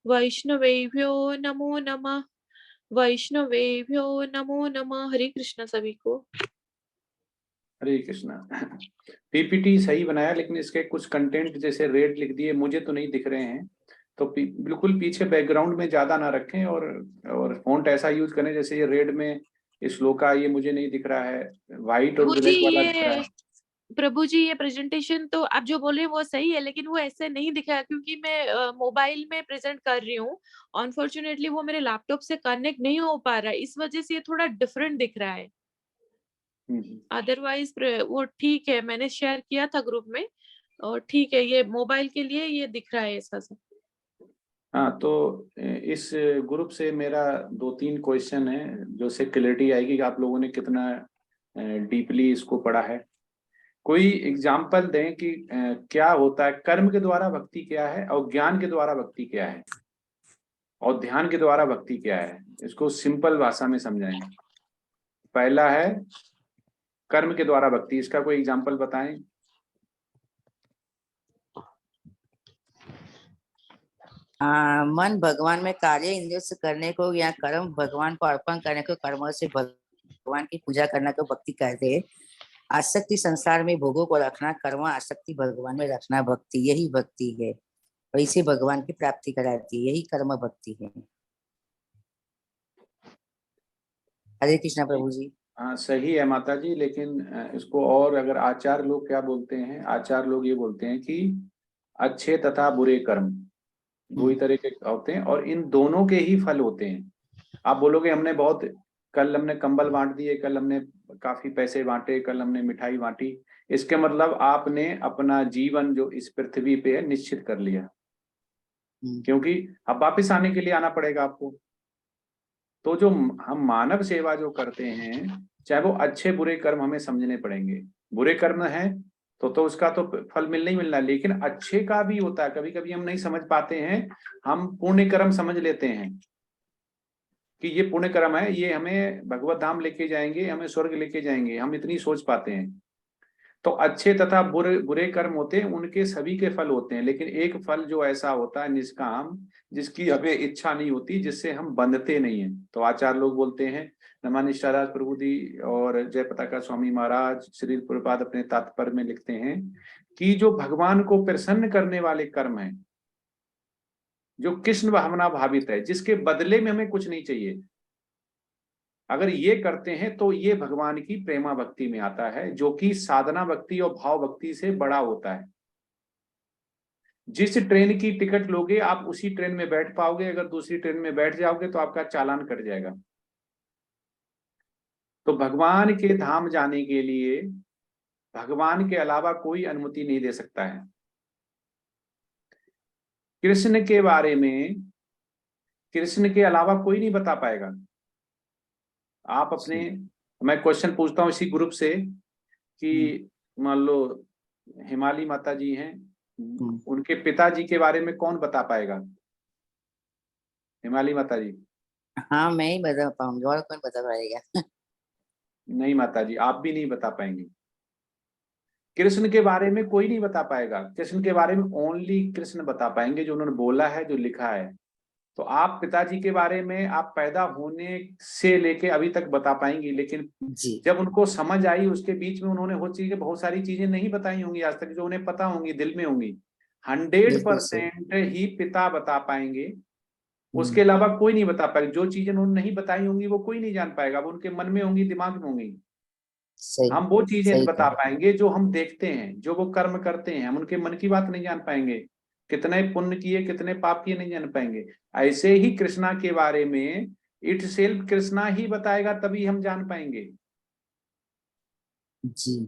वैष्णवेभ्यो नमो नमः। वैष्णवेभ्यो नमो नमः। हरे कृष्ण सभी को। हरे कृष्णा। पीपीटी सही बनाया, लेकिन इसके कुछ कंटेंट जैसे रेड लिख दिए मुझे तो नहीं दिख रहे हैं, तो बिल्कुल पीछे बैकग्राउंड में ज्यादा ना रखें और फॉन्ट ऐसा यूज करें जैसे ये रेड में श्लोका ये मुझे नहीं दिख रहा है, व्हाइट और ब्लैक वाला दिख रहा है। प्रभु जी ये प्रेजेंटेशन तो आप जो बोले वो सही है, लेकिन वो ऐसे नहीं दिखा क्योंकि मैं मोबाइल में प्रेजेंट कर रही हूँ। अनफॉर्चुनेटली वो मेरे लैपटॉप से कनेक्ट नहीं हो पा रहा है, इस वजह से ये थोड़ा डिफरेंट दिख रहा है। अदरवाइज वो ठीक है, मैंने शेयर किया था ग्रुप में और ठीक है, ये मोबाइल के लिए ये दिख रहा है ऐसा सब। हाँ, तो इस ग्रुप से मेरा 2-3 क्वेश्चन है जो से क्लैरिटी आएगी कि आप लोगों ने कितना डीपली इसको पढ़ा है। कोई एग्जाम्पल दें कि क्या होता है, कर्म के द्वारा भक्ति क्या है और ज्ञान के द्वारा भक्ति क्या है और ध्यान के द्वारा भक्ति क्या है, इसको सिंपल भाषा में समझाएं। पहला है कर्म के द्वारा भक्ति, इसका कोई एग्जाम्पल बताएं। मन भगवान में कार्य इंद्रियों से करने को या कर्म भगवान को अर्पण करने को कर्मों से भगवान की पूजा करने को भक्ति कहते हैं। आसक्ति संसार में भोगों को रखना कर्म, आसक्ति भगवान में रखना भक्ति, यही भक्ति है और इसे भगवान की प्राप्ति कराती है, यही कर्म भक्ति है। हरे कृष्णा प्रभु जी। हाँ सही है माता जी, लेकिन इसको और अगर आचार्य लोग क्या बोलते हैं, आचार्य लोग ये बोलते हैं कि अच्छे तथा बुरे कर्म दो ही तरह के होते हैं और इन दोनों के ही फल होते हैं। आप बोलोगे हमने बहुत, कल हमने कंबल बांट दिए, कल हमने काफी पैसे बांटे, कल हमने मिठाई बांटी, इसके मतलब आपने अपना जीवन जो इस पृथ्वी पे है निश्चित कर लिया, क्योंकि अब वापिस आने के लिए आना पड़ेगा आपको। तो जो हम मानव सेवा जो करते हैं, चाहे वो अच्छे बुरे कर्म हमें समझने पड़ेंगे। बुरे कर्म है तो उसका तो फल मिलना ही मिलना, लेकिन अच्छे का भी होता है। कभी कभी हम नहीं समझ पाते हैं, हम पुण्य कर्म समझ लेते हैं कि ये पुण्य कर्म है, ये हमें भगवत धाम लेके जाएंगे, हमें स्वर्ग लेके जाएंगे, हम इतनी सोच पाते हैं। तो अच्छे तथा बुरे कर्म होते हैं, उनके सभी के फल होते हैं, लेकिन एक फल जो ऐसा होता है निष्काम, जिसकी हमें इच्छा नहीं होती, जिससे हम बंधते नहीं है। तो आचार्य लोग बोलते हैं, नमानिष्ठाराज प्रभु जी और जय पताका स्वामी महाराज श्री प्रभुपाद अपने तात्पर्य में लिखते हैं कि जो भगवान को प्रसन्न करने वाले कर्म है, जो कृष्ण भावना भावित है, जिसके बदले में हमें कुछ नहीं चाहिए, अगर ये करते हैं तो ये भगवान की प्रेमा भक्ति में आता है, जो कि साधना भक्ति और भाव भक्ति से बड़ा होता है। जिस ट्रेन की टिकट लोगे आप उसी ट्रेन में बैठ पाओगे, अगर दूसरी ट्रेन में बैठ जाओगे तो आपका चालान कट जाएगा। तो भगवान के धाम जाने के लिए भगवान के अलावा कोई अनुमति नहीं दे सकता है। कृष्ण के बारे में कृष्ण के अलावा कोई नहीं बता पाएगा। आप अपने, मैं क्वेश्चन पूछता हूँ इसी ग्रुप से कि मान लो हिमाली माता जी हैं, उनके पिताजी के बारे में कौन बता पाएगा? हिमाली माता जी। हाँ मैं ही बता पाऊंगी, और कौन बता पाएगा? नहीं माता जी, आप भी नहीं बता पाएंगे। कृष्ण के बारे में कोई नहीं बता पाएगा। कृष्ण के बारे में ओनली कृष्ण बता पाएंगे, जो उन्होंने बोला है, जो लिखा है। तो आप पिताजी के बारे में आप पैदा होने से लेके अभी तक बता पाएंगी, लेकिन जब उनको समझ आई उसके बीच में उन्होंने बहुत सारी चीजें नहीं बताई होंगी आज तक, जो उन्हें पता होंगी, दिल में होंगी। 100% ही पिता बता पाएंगे, उसके अलावा कोई नहीं बता पाएगा। जो चीजें उन्होंने नहीं बताई होंगी वो कोई नहीं जान पाएगा, वो उनके मन में होंगी, दिमाग में होंगी। हम वो चीजें बता पाएंगे जो हम देखते हैं, जो वो कर्म करते हैं। हम उनके मन की बात नहीं जान पाएंगे, कितने पुण्य किए कितने पाप किए नहीं जान पाएंगे। ऐसे ही कृष्णा के बारे में इट सेल्फ कृष्णा ही बताएगा, तभी हम जान पाएंगे जी।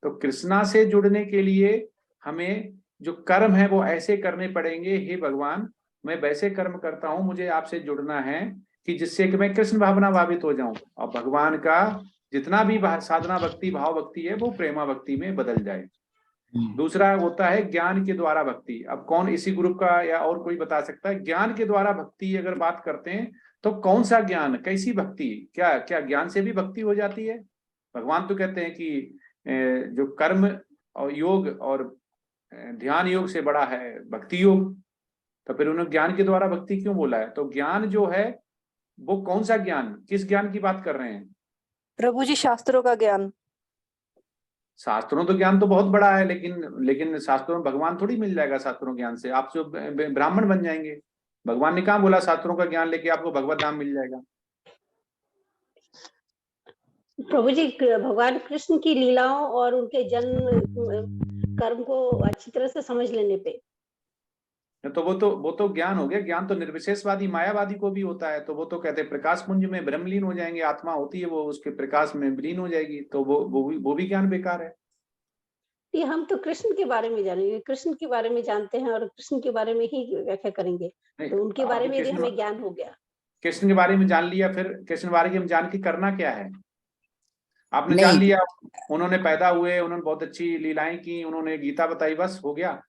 तो कृष्णा से जुड़ने के लिए हमें जो कर्म है वो ऐसे करने पड़ेंगे, हे भगवान मैं वैसे कर्म करता हूं, मुझे आपसे जुड़ना है कि जिससे कि मैं कृष्ण भावना भावित हो जाऊं और भगवान का जितना भी साधना भक्ति भाव भक्ति है वो प्रेमा भक्ति में बदल जाए। दूसरा होता है ज्ञान के द्वारा भक्ति। अब कौन इसी ग्रुप का या और कोई बता सकता है, ज्ञान के द्वारा भक्ति अगर बात करते हैं तो कौन सा ज्ञान, कैसी भक्ति, क्या क्या ज्ञान से भी भक्ति हो जाती है? भगवान तो कहते हैं कि जो कर्म और योग और ध्यान योग से बड़ा है भक्ति योग, तो फिर उन्होंने ज्ञान के द्वारा भक्ति क्यों बोला है? तो ज्ञान जो है वो कौन सा ज्ञान, किस ज्ञान की बात कर रहे हैं? प्रभु जी शास्त्रों का ज्ञान। शास्त्रों तो ज्ञान तो बहुत बड़ा है, लेकिन शास्त्रों में भगवान थोड़ी मिल जाएगा। शास्त्रों ज्ञान से आप जो ब्राह्मण बन जाएंगे, भगवान ने कहा बोला शास्त्रों का ज्ञान लेके आपको भगवत धाम मिल जाएगा। प्रभु जी भगवान कृष्ण की लीलाओं और उनके जन्म कर्म को अच्छी तरह से समझ लेने पे तो वो तो ज्ञान हो गया। ज्ञान तो निर्विशेषवादी मायावादी को भी होता है, तो वो तो कहते हैं प्रकाश पुंज में ब्रह्मलीन हो जाएंगे, आत्मा होती है वो उसके प्रकाश में विलीन हो जाएगी, तो वो भी ज्ञान बेकार है। ये हम तो कृष्ण के बारे में जानेंगे, कृष्ण के बारे में जानते हैं और कृष्ण के बारे में ही व्याख्या करेंगे। तो उनके बारे में यदि हमें ज्ञान हो गया, कृष्ण के बारे में जान लिया, फिर कृष्ण के बारे में जान के करना क्या है? आपने जान लिया उन्होंने पैदा हुए, उन्होंने बहुत अच्छी लीलाएं की, उन्होंने गीता बताई, बस हो गया।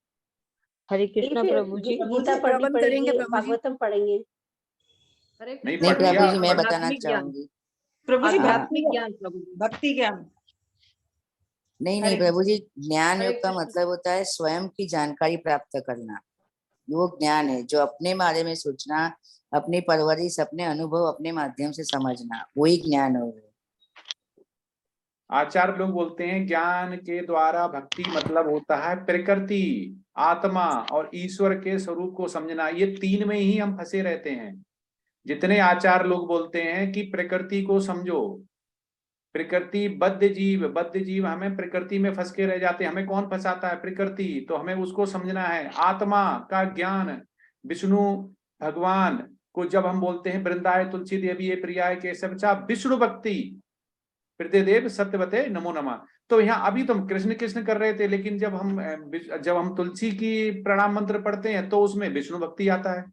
हरे कृष्णा प्रभु जी। गीता पढ़नी पड़ेगी, भागवतम पढ़ेंगे। नहीं प्रभु पढ़ जी मैं बताना चाहूंगी। प्रभु जी हाँ। भक्ति ज्ञान, प्रभु जी भक्ति ज्ञान। नहीं प्रभु जी, ज्ञान योग का मतलब होता है स्वयं की जानकारी प्राप्त करना। वो ज्ञान है जो अपने बारे में सोचना, अपनी परवरिश, अपने अनुभव अपने माध्यम से समझना, वही ज्ञान हो। आचार्य लोग बोलते हैं ज्ञान के द्वारा भक्ति मतलब होता है प्रकृति, आत्मा और ईश्वर के स्वरूप को समझना। ये तीन में ही हम फंसे रहते हैं। जितने आचार्य लोग बोलते हैं कि प्रकृति को समझो, प्रकृति बद्ध जीव हमें प्रकृति में फंस के रह जाते हैं। हमें कौन फंसाता है? प्रकृति। तो हमें उसको समझना है। आत्मा का ज्ञान, विष्णु भगवान को जब हम बोलते हैं वृंदाय तुलसी देवी ये प्रियाय केशव चा विष्णु भक्ति प्रतिदेव सत्यवते नमो नमः। तो यहाँ अभी तो हम कृष्ण कृष्ण कर रहे थे, लेकिन जब हम तुलसी की प्रणाम मंत्र पढ़ते हैं तो उसमें विष्णु भक्ति आता है,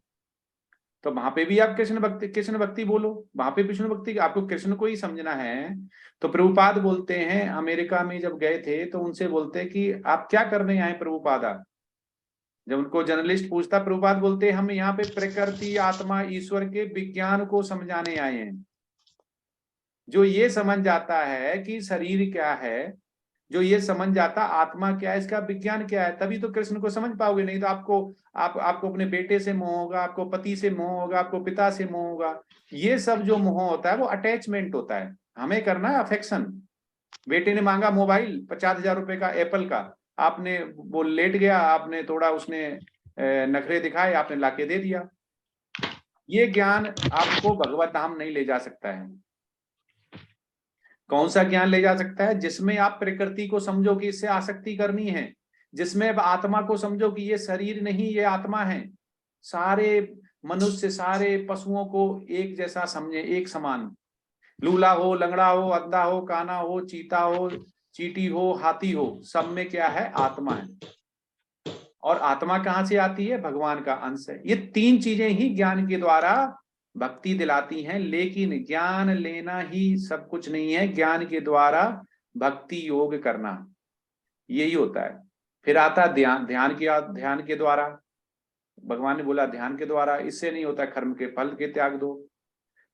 तो वहां पे भी आप कृष्ण भक्ति बोलो, वहां पे विष्णु भक्ति, आपको कृष्ण को ही समझना है। तो प्रभुपाद बोलते हैं, अमेरिका में जब गए थे तो उनसे बोलते हैं कि आप क्या करने आए प्रभुपादा? जब उनको जर्नलिस्ट पूछता, प्रभुपाद बोलते हैं हम यहाँ पे प्रकृति आत्मा ईश्वर के विज्ञान को समझाने आए हैं। जो ये समझ जाता है कि शरीर क्या है, जो ये समझ जाता आत्मा क्या है, इसका विज्ञान क्या है, तभी तो कृष्ण को समझ पाओगे। नहीं तो आपको अपने बेटे से मोह होगा, आपको पति से मोह होगा, आपको पिता से मोह होगा। ये सब जो मोह होता है वो अटैचमेंट होता है। हमें करना है अफेक्शन। बेटे ने मांगा मोबाइल 50,000 रुपए का एप्पल का, आपने वो लेट गया, आपने थोड़ा उसने नखरे दिखाए, आपने लाके दे दिया। ये ज्ञान आपको भगवत धाम नहीं ले जा सकता है। कौन सा ज्ञान ले जा सकता है? जिसमें आप प्रकृति को समझो कि इससे आसक्ति करनी है, जिसमें अब आत्मा को समझो कि ये शरीर नहीं ये आत्मा है। सारे मनुष्य सारे पशुओं को एक जैसा समझे, एक समान। लूला हो, लंगड़ा हो, अंधा हो, काना हो, चीता हो, चींटी हो, हाथी हो, सब में क्या है? आत्मा है। और आत्मा कहाँ से आती है? भगवान का अंश है। ये तीन चीजें ही ज्ञान के द्वारा भक्ति दिलाती हैं। लेकिन ज्ञान लेना ही सब कुछ नहीं है, ज्ञान के द्वारा भक्ति योग करना यही होता है। फिर आता ध्यान के द्वारा। भगवान ने बोला ध्यान के द्वारा, इससे नहीं होता, कर्म के फल के त्याग दो।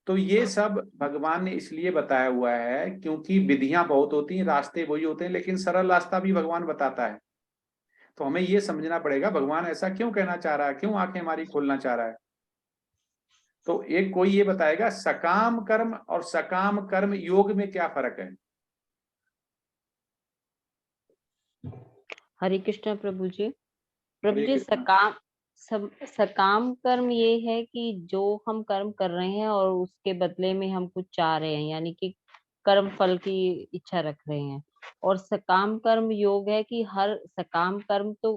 तो ये सब भगवान ने इसलिए बताया हुआ है क्योंकि विधियां बहुत होती हैं, रास्ते वही होते हैं, लेकिन सरल रास्ता भी भगवान बताता है। तो हमें ये समझना पड़ेगा भगवान ऐसा क्यों कहना चाह रहा है, क्यों आंखें हमारी खोलना चाह रहा है। तो एक कोई ये बताएगा सकाम कर्म और सकाम कर्म योग में क्या फर्क है? हरे कृष्ण प्रभु जी। प्रभु जी सकाम कर्म ये है कि जो हम कर्म कर रहे हैं और उसके बदले में हम कुछ चाह रहे हैं, यानी कि कर्म फल की इच्छा रख रहे हैं। और सकाम कर्म योग है कि हर सकाम कर्म तो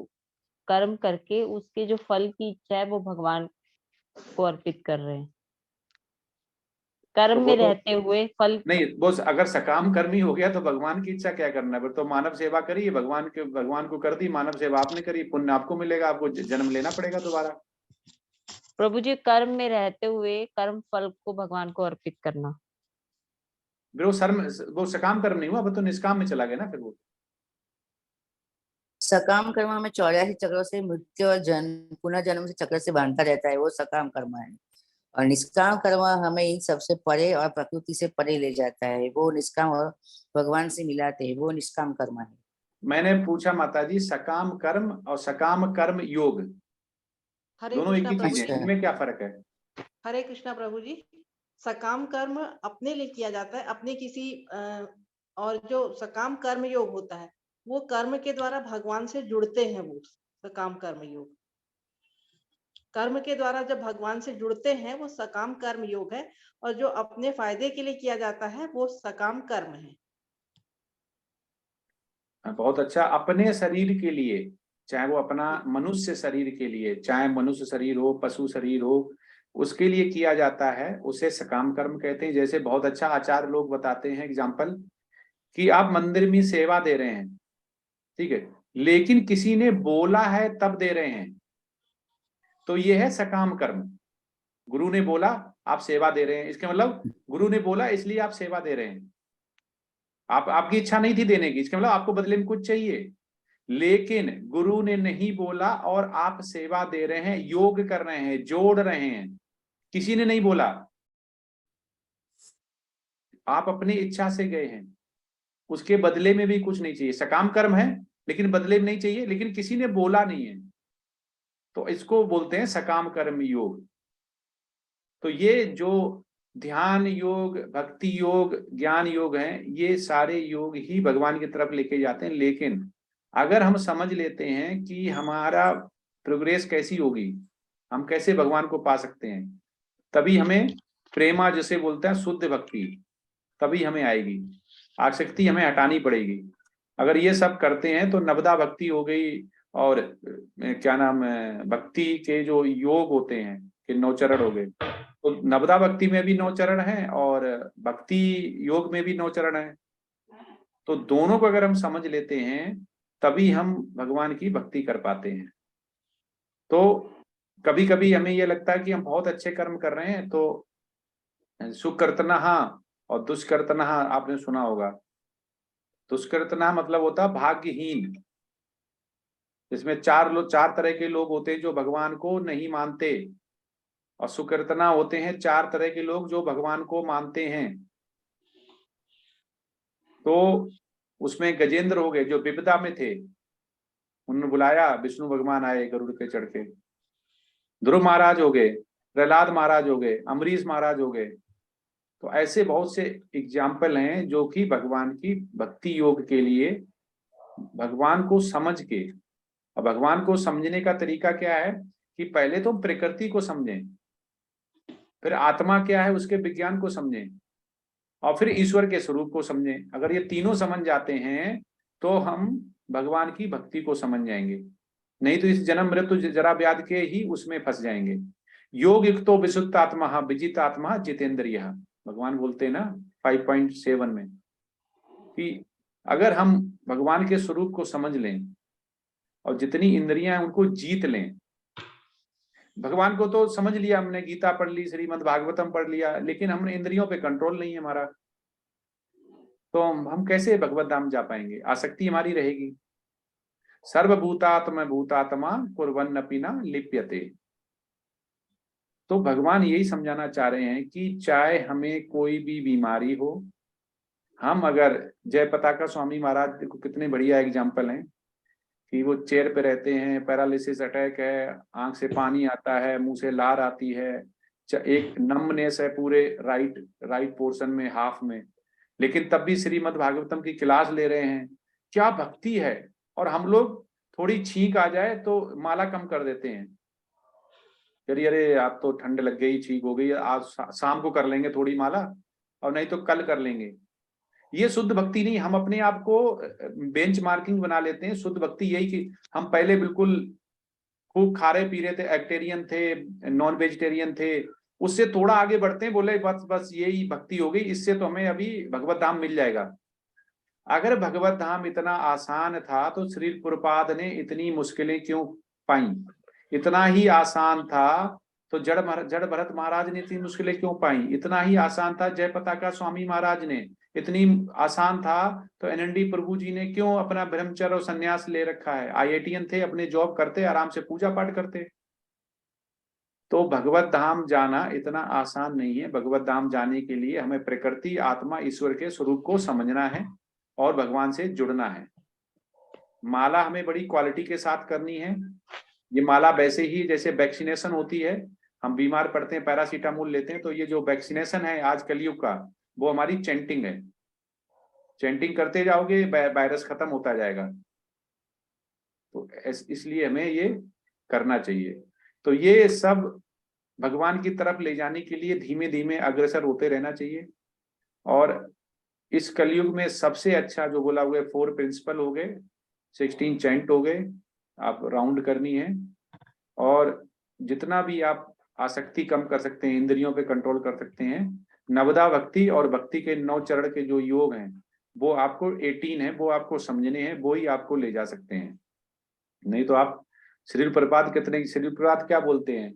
कर्म करके उसके जो फल की इच्छा है वो भगवान को अर्पित कर रहे हैं। कर्म तो में वो तो रहते हुए फल नहीं, वो अगर सकाम कर्मी हो गया तो भगवान की इच्छा क्या करना है? फिर तो मानव सेवा करिए, भगवान को कर दी, मानव सेवा आपने करी, पुण्य आपको मिलेगा, आपको जन्म लेना पड़ेगा दोबारा। प्रभु जी, कर्म में रहते हुए कर्म फल को भगवान को अर्पित करना। फिर वो सकाम कर्म नहीं हुआ, अब तो निष्काम में चला गया ना फिर वो। सकाम कर्म में 84 चक्रों से मृत्यु और जन्म पुनर्जन्म से चक्र से बांधता रहता है, वो सकाम कर्म है। और निष्काम कर्म हमें इन सबसे परे और प्रकृति से परे ले जाता है, वो निष्काम और भगवान से मिलाते हैं, वो निष्काम कर्म है। मैंने पूछा माताजी, सकाम कर्म और सकाम कर्म योग हरे दोनों एक कृष्णा ही प्रभु चीज है, जी। इनमें क्या फर्क है? हरे कृष्णा प्रभु जी, सकाम कर्म अपने लिए किया जाता है, अपने किसी और जो सकाम कर्म योग होता है वो कर्म के द्वारा भगवान से जुड़ते हैं। वो सकाम कर्म योग कर्म के द्वारा जब भगवान से जुड़ते हैं वो सकाम कर्म योग है, और जो अपने फायदे के लिए किया जाता है वो सकाम कर्म है। बहुत अच्छा। अपने शरीर के लिए, चाहे वो अपना मनुष्य शरीर के लिए, चाहे मनुष्य शरीर हो, पशु शरीर हो, उसके लिए किया जाता है, उसे सकाम कर्म कहते हैं। जैसे बहुत अच्छा आचार्य लोग बताते हैं एग्जाम्पल, कि आप मंदिर में सेवा दे रहे हैं, ठीक है, लेकिन किसी ने बोला है तब दे रहे हैं, तो ये है सकाम कर्म। गुरु ने बोला आप सेवा दे रहे हैं, इसके मतलब गुरु ने बोला इसलिए आप सेवा दे रहे हैं। आपकी इच्छा नहीं थी देने की, इसके मतलब आपको बदले में कुछ चाहिए, लेकिन गुरु ने नहीं बोला और आप सेवा दे रहे हैं, योग कर रहे हैं, जोड़ रहे हैं, किसी ने नहीं बोला, आप अपनी इच्छा से गए हैं, उसके बदले में भी कुछ नहीं चाहिए। सकाम कर्म है लेकिन बदले में नहीं चाहिए, लेकिन किसी ने बोला नहीं है, तो इसको बोलते हैं सकाम कर्म योग। तो ये जो ध्यान योग, भक्ति योग, ज्ञान योग हैं, ये सारे योग ही भगवान की तरफ लेके जाते हैं। लेकिन अगर हम समझ लेते हैं कि हमारा प्रोग्रेस कैसी होगी, हम कैसे भगवान को पा सकते हैं, तभी हमें प्रेमा जिसे बोलते हैं शुद्ध भक्ति, तभी हमें आएगी। आसक्ति हमें हटानी पड़ेगी। अगर ये सब करते हैं तो नवदा भक्ति हो गई, और क्या नाम है, भक्ति के जो योग होते हैं कि 9 चरण हो गए, तो नवदा भक्ति में भी 9 चरण हैं और भक्ति योग में भी 9 चरण हैं। तो दोनों को अगर हम समझ लेते हैं तभी हम भगवान की भक्ति कर पाते हैं। तो कभी कभी हमें ये लगता है कि हम बहुत अच्छे कर्म कर रहे हैं, तो सुकृतनः और दुष्कृतनः आपने सुना होगा। दुष्कृतनः मतलब होता है भाग्यहीन, जिसमें चार तरह के लोग होते हैं जो भगवान को नहीं मानते, और सुकृतना होते हैं 4 तरह के लोग जो भगवान को मानते हैं। तो उसमें गजेंद्र हो गए जो विपदा में थे, उन्होंने बुलाया, विष्णु भगवान आए गरुड़ पे चढ़ के। ध्रुव महाराज हो गए, प्रहलाद महाराज हो गए, अम्बरीश महाराज हो गए। तो ऐसे बहुत से एग्जाम्पल हैं जो कि भगवान की भक्ति योग के लिए भगवान को समझ के, और भगवान को समझने का तरीका क्या है कि पहले तो प्रकृति को समझें, फिर आत्मा क्या है उसके विज्ञान को समझें, और फिर ईश्वर के स्वरूप को समझें। अगर ये तीनों समझ जाते हैं तो हम भगवान की भक्ति को समझ जाएंगे, नहीं तो इस जन्म मृत्यु जरा व्याध के ही उसमें फंस जाएंगे। योग युक्तो विशुद्ध आत्मा विजित आत्मा जितेंद्रिय, भगवान बोलते हैं ना 5.7 में, कि अगर हम भगवान के स्वरूप को समझ लें और जितनी इंद्रियां हैं उनको जीत लें। भगवान को तो समझ लिया हमने, गीता पढ़ ली, श्रीमद् भागवतम पढ़ लिया, लेकिन हमने इंद्रियों पे कंट्रोल नहीं है हमारा, तो हम कैसे भगवत धाम जा पाएंगे? आसक्ति हमारी रहेगी। सर्वभूतात्म भूतात्मा कुर्वन्नपि न लिप्यते। तो भगवान यही समझाना चाह रहे हैं कि चाहे हमें कोई भी बीमारी हो, हम अगर जय पताका स्वामी महाराज को कितने बढ़िया एग्जाम्पल हैं कि वो चेयर पे रहते हैं, पैरालिसिस अटैक है, आंख से पानी आता है, मुंह से लार आती है, एक नमनेस है पूरे राइट पोर्शन में, हाफ में, लेकिन तब भी श्रीमद् भागवतम की क्लास ले रहे हैं। क्या भक्ति है! और हम लोग थोड़ी छींक आ जाए तो माला कम कर देते हैं, अरे आप तो ठंड लग गई, छींक हो गई, आज शाम को कर लेंगे थोड़ी माला, और नहीं तो कल कर लेंगे। ये शुद्ध भक्ति नहीं। हम अपने आप को बेंच मार्किंग बना लेते हैं। शुद्ध भक्ति यही कि हम पहले बिल्कुल खूब खा रहे पी रहे थे, एक्टेरियन थे, नॉन वेजिटेरियन थे, उससे थोड़ा आगे बढ़ते हैं, बोले बस बस यही भक्ति हो गई, इससे तो हमें अभी भगवत धाम मिल जाएगा। अगर भगवत धाम इतना आसान था तो श्री प्रभुपाद ने इतनी मुश्किलें क्यों पाई? इतना ही आसान था तो जड़ भरत महाराज ने इतनी मुश्किलें क्यों पाई? इतना ही आसान था जय पताका स्वामी महाराज ने, इतनी आसान था तो एनएनडी प्रभु जी ने क्यों अपना ब्रह्मचर्य और संन्यास ले रखा है? आईआईटीएन थे, अपने जॉब करते, आराम से पूजा पाठ करते। तो भगवत धाम जाना इतना आसान नहीं है। भगवत धाम जाने के लिए हमें प्रकृति, आत्मा, ईश्वर के स्वरूप को समझना है और भगवान से जुड़ना है। माला हमें बड़ी क्वालिटी के साथ करनी है। ये माला वैसे ही जैसे वैक्सीनेशन होती है, हम बीमार पड़ते हैं पैरासीटामोल लेते हैं, तो ये जो वैक्सीनेशन है आज कलयुग का, वो हमारी चैंटिंग है। चैंटिंग करते जाओगे वायरस खत्म होता जाएगा। तो इसलिए हमें ये करना चाहिए। तो ये सब भगवान की तरफ ले जाने के लिए धीमे धीमे अग्रसर होते रहना चाहिए। और इस कलयुग में सबसे अच्छा जो बोला हुआ है 4 प्रिंसिपल हो गए, 16 चैंट हो गए, आप राउंड करनी है। और जितना भी आप आसक्ति कम कर सकते हैं, इंद्रियों पे कंट्रोल कर सकते हैं, नवदा भक्ति और भक्ति के 9 चरण के जो योग हैं वो आपको 18 है, वो आपको समझने हैं, वो ही आपको ले जा सकते हैं। नहीं तो आप श्री प्रभुपाद कितने, श्री प्रभुपाद क्या बोलते हैं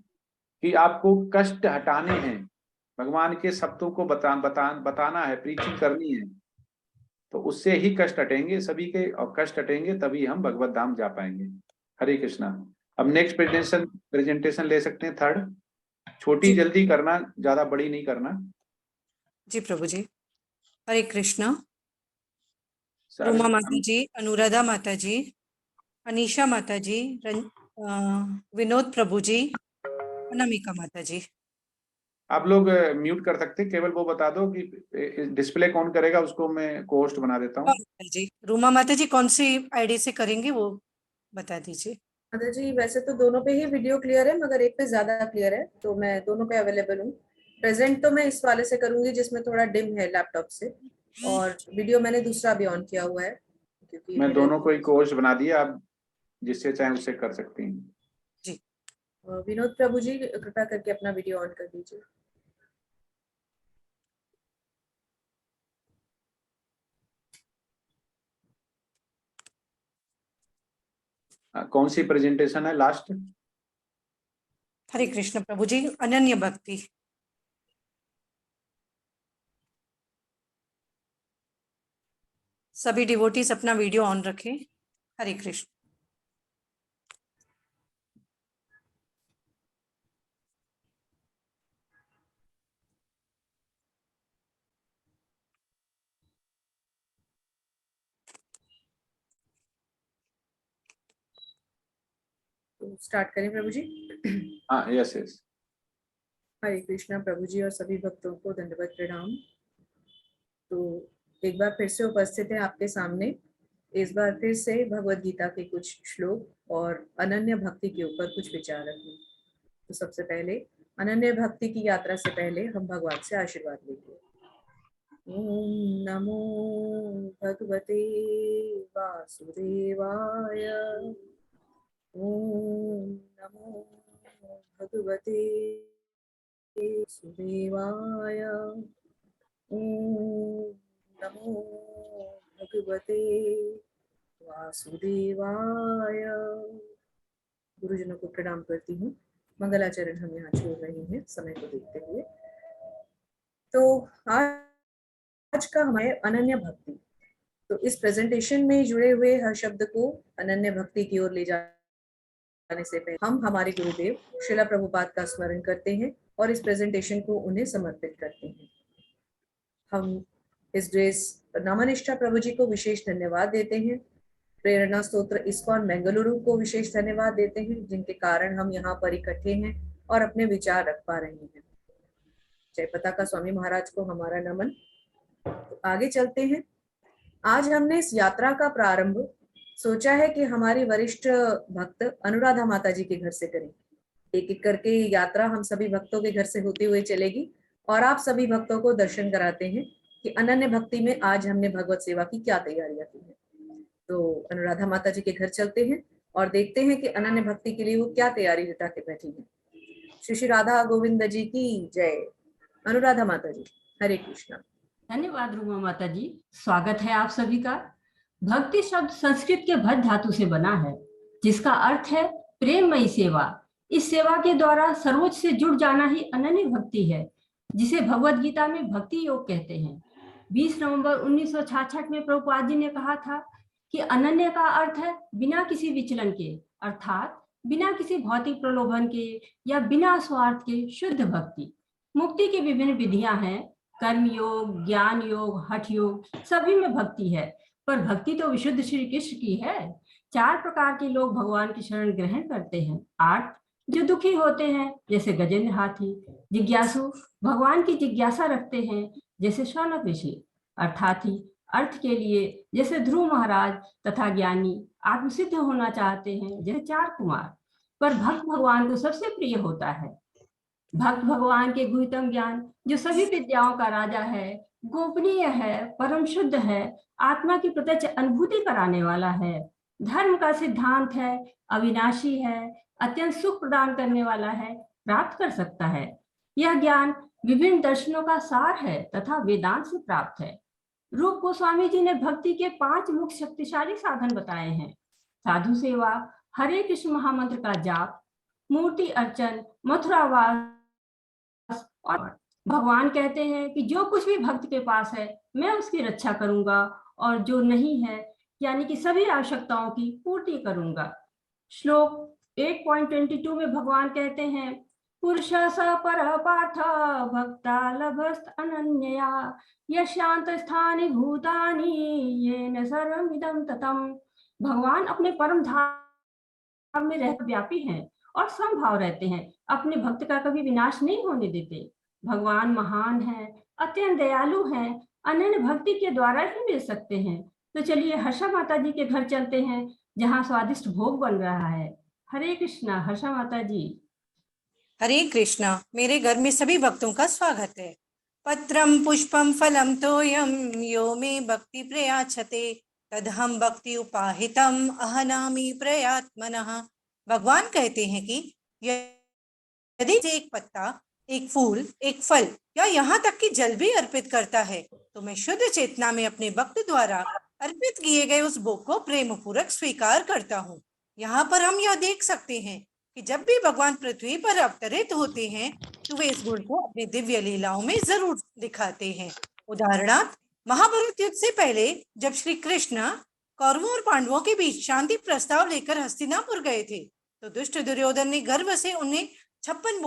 कि आपको कष्ट हटाने हैं, भगवान के शब्दों को बताना है, प्रीचिंग करनी है, तो उससे ही कष्ट हटेंगे सभी के, और कष्ट हटेंगे तभी हम भगवत धाम जा पाएंगे। हरे कृष्णा। अब नेक्स्ट प्रेजेंटेशन ले सकते हैं, 3rd। छोटी जल्दी करना, ज्यादा बड़ी नहीं करना। जी प्रभु जी। हरे कृष्णा। रूमा माता जी, अनुराधा माता जी, अनीशा माता जी, विनोद प्रभु जी, अनामिका माता जी। आप लोग म्यूट कर सकते हैं, केवल वो बता दो कि डिस्प्ले कौन करेगा, उसको मैं को-होस्ट बना देता हूँ। जी रूमा माता जी कौन सी आईडी से करेंगे वो बता दीजिए। माता जी वैसे तो दोनों पे ही वीडियो क्लियर है, मगर एक पे ज्यादा क्लियर है, तो मैं दोनों पे अवेलेबल हूँ। प्रेजेंट तो मैं इस वाले से करूंगी जिसमें थोड़ा डिम है लैपटॉप से, और वीडियो मैंने दूसरा भी ऑन किया हुआ है क्योंकि मैं दोनों को ही को-होस्ट बना दिया, आप जिससे चाहे उससे कर सकती हैं। जी। विनोद प्रभु जी कृपया करके अपना वीडियो ऑन कर दीजिए। कौन सी प्रेजेंटेशन है लास्ट? हरे कृष्ण प्रभु जी, अनन्य भक्ति। सभी डिवोटीज अपना वीडियो ऑन रखें। हरे कृष्ण। तो स्टार्ट करें प्रभु जी। हाँ, यस यस। हरे कृष्णा प्रभु जी और सभी भक्तों को दंडवत प्रणाम। तो एक बार फिर से उपस्थित है आपके सामने, इस बार फिर से भगवत गीता के कुछ श्लोक और अनन्य भक्ति के ऊपर कुछ विचार रखें। तो सबसे पहले अनन्य भक्ति की यात्रा से पहले हम भगवान से आशीर्वाद लेंगे। ओम नमो भगवते वासुदेवाय। ओम नमो भगवते वासुदेवाय। ओम नमो भगवते वासुदेवाय। गुरुजनों को प्रणाम करती हूँ। मंगलाचरण हम यहाँ छोड़ रहे हैं समय को देखते हुए। तो आज का हमारे अनन्य भक्ति, तो इस प्रेजेंटेशन में जुड़े हुए हर शब्द को अनन्य भक्ति की ओर ले जाने से पहले हम हमारे गुरुदेव श्रीला प्रभुपाद का स्मरण करते हैं और इस प्रेजेंटेशन को उन्हें समर्पित करते हैं। हम इस ड्रेस नामनिष्ठा प्रभु जी को विशेष धन्यवाद देते हैं। प्रेरणा स्तोत्र इस्कॉन बेंगलुरु को विशेष धन्यवाद देते हैं, जिनके कारण हम यहाँ पर इकट्ठे हैं और अपने विचार रख पा रहे हैं। जय पताका स्वामी महाराज को हमारा नमन। तो आगे चलते हैं। आज हमने इस यात्रा का प्रारंभ सोचा है कि हमारी वरिष्ठ भक्त अनुराधा माता जी के घर से करें। एक एक करके यात्रा हम सभी भक्तों के घर से होती हुई चलेगी और आप सभी भक्तों को दर्शन कराते हैं कि अनन्य भक्ति में आज हमने भगवत सेवा की क्या तैयारियां की है। तो अनुराधा माता जी के घर चलते हैं और देखते हैं कि अनन्य भक्ति के लिए वो क्या तैयारी जुटा के बैठी है। श्री श्री राधा गोविंद जी की जय। अनुराधा माता जी, हरे कृष्णा। धन्यवाद रूमा माता जी, स्वागत है आप सभी का। भक्ति शब्द संस्कृत के भट धातु से बना है, जिसका अर्थ है प्रेममयी सेवा। इस सेवा के द्वारा सर्वोच्च से जुड़ जाना ही अनन्य भक्ति है, जिसे भगवत गीता में भक्ति योग कहते हैं। 20 नवंबर 1966 में प्रभुपाद जी ने कहा था कि अनन्य का अर्थ है बिना किसी विचलन के, अर्थात बिना किसी भौतिक प्रलोभन के या बिना स्वार्थ के शुद्ध भक्ति। मुक्ति की विभिन्न विधियां हैं, कर्म योग, ज्ञान योग, हठ योग, सभी में भक्ति है, पर भक्ति तो विशुद्ध श्री कृष्ण की है। 4 प्रकार के लोग भगवान की शरण ग्रहण करते हैं। 8 जो दुखी होते हैं जैसे गजेंद्र हाथी, जिज्ञासु भगवान की जिज्ञासा रखते हैं जैसे शौनक ऋषि, अर्थार्थी अर्थ के लिए जैसे ध्रुव महाराज, तथा ज्ञानी आत्मसिद्ध होना चाहते हैं जैसे 4 कुमार। पर भक्त भगवान को सबसे प्रिय होता है। भक्त भगवान के गुह्यतम ज्ञान जो सभी विद्याओं का राजा है, गोपनीय है, परम शुद्ध है, आत्मा की प्रत्यक्ष अनुभूति कराने वाला है, धर्म का सिद्धांत है, अविनाशी है, अत्यंत सुख प्रदान करने वाला है, प्राप्त कर सकता है। यह ज्ञान विभिन्न दर्शनों का सार है तथा वेदांत से प्राप्त है। रूप गोस्वामी जी ने भक्ति के 5 मुख्य शक्तिशाली साधन बताए हैं। साधु सेवा, हरे कृष्ण महामंत्र का जाप, मूर्ति अर्चन, मथुरावास। और भगवान कहते हैं कि जो कुछ भी भक्त के पास है मैं उसकी रक्षा करूंगा, और जो नहीं है यानी कि सभी आवश्यकताओं की पूर्ति करूंगा। श्लोक 8.22 में भगवान कहते हैं, पुरुष स पर पार्थ भक्ता लभस्त अनन्यया यशांत स्थानि भूतानि येन सर्वमिदं ततम्। भगवान अपने परम धाम में रह व्यापी हैं और समभाव रहते हैं, अपने भक्त का कभी विनाश नहीं होने देते। भगवान महान है, अत्यंत दयालु हैं, अनन्य भक्ति के द्वारा ही मिल सकते हैं। तो चलिए हर्षा माता जी के घर चलते हैं, जहाँ स्वादिष्ट भोग बन रहा है। हरे कृष्णा। हर्षा माता जी। हरे कृष्णा। मेरे घर में सभी भक्तों का स्वागत है। पत्रम पुष्पम फलम तोयम यो मे भक्ति प्रयाच्छते तदहम भक्ति उपाहितम अहनामि प्रयात्मनः। भगवान कहते हैं कि यदि एक पत्ता, एक फूल, एक फल या यहाँ तक कि जल भी अर्पित करता है तो मैं शुद्ध चेतना में अपने भक्त द्वारा अर्पित किए गए उस भोग को प्रेम पूर्वक स्वीकार करता हूँ। यहाँ पर हम यह देख सकते हैं कि जब भी भगवान पृथ्वी पर अवतरित होते हैं तो वे इस गुण को अपनी दिव्य लीलाओं में जरूर दिखाते हैं। उदाहरणार्थ, महाभारत युद्ध से पहले जब श्री कृष्ण कौरवों और पांडवों के बीच शांति प्रस्ताव लेकर हस्तिनापुर गए थे तो दुष्ट दुर्योधन ने गर्व से उन्हें 56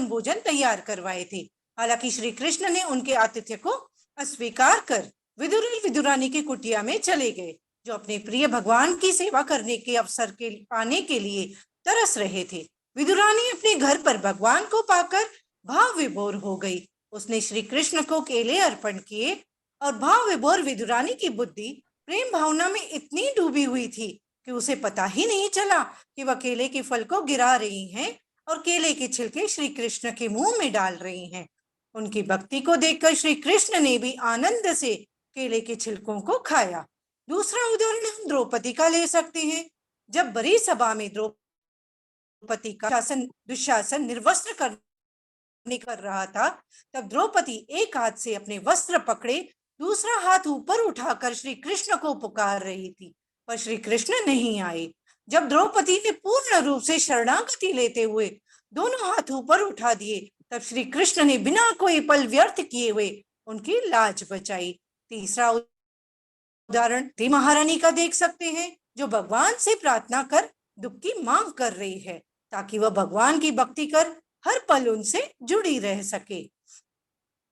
भोजन तैयार करवाए थे। हालांकि श्री कृष्ण ने उनके आतिथ्य को अस्वीकार कर विदुर और विदुरानी की कुटिया में चले गए, जो अपने प्रिय भगवान की सेवा करने के अवसर के पाने के लिए तरस रहे थे। विदुरानी अपने घर पर भगवान को पाकर भाव विभोर हो गई। उसने श्री कृष्ण को केले अर्पण किए और भाव विभोर विदुरानी की बुद्धि प्रेम भावना में इतनी डूबी हुई थी कि उसे पता ही नहीं चला कि वह केले के फल को गिरा रही हैं और केले के छिलके श्री कृष्ण के मुंह में डाल रही हैं। उनकी भक्ति को देखकर श्री कृष्ण ने भी आनंद से केले के छिलकों को खाया। दूसरा उदाहरण हम द्रौपदी का ले सकते हैं। जब बड़ी सभा में द्रौपदी का दुशासन निर्वस्त्र कर रहा था तब द्रौपदी एक हाथ से अपने वस्त्र पकड़े दूसरा हाथ ऊपर उठाकर श्री कृष्ण को पुकार रही थी, पर श्री कृष्ण नहीं आए। जब द्रौपदी ने पूर्ण रूप से शरणागति लेते हुए दोनों हाथ ऊपर उठा दिए तब श्री कृष्ण ने बिना कोई पल व्यर्थ किए हुए उनकी लाज बचाई। तीसरा उदाहरण थी महारानी का देख सकते हैं, जो भगवान से प्रार्थना कर दुख की मांग कर रही है ताकि वह भगवान की भक्ति कर हर पल उनसे जुड़ी रह सके।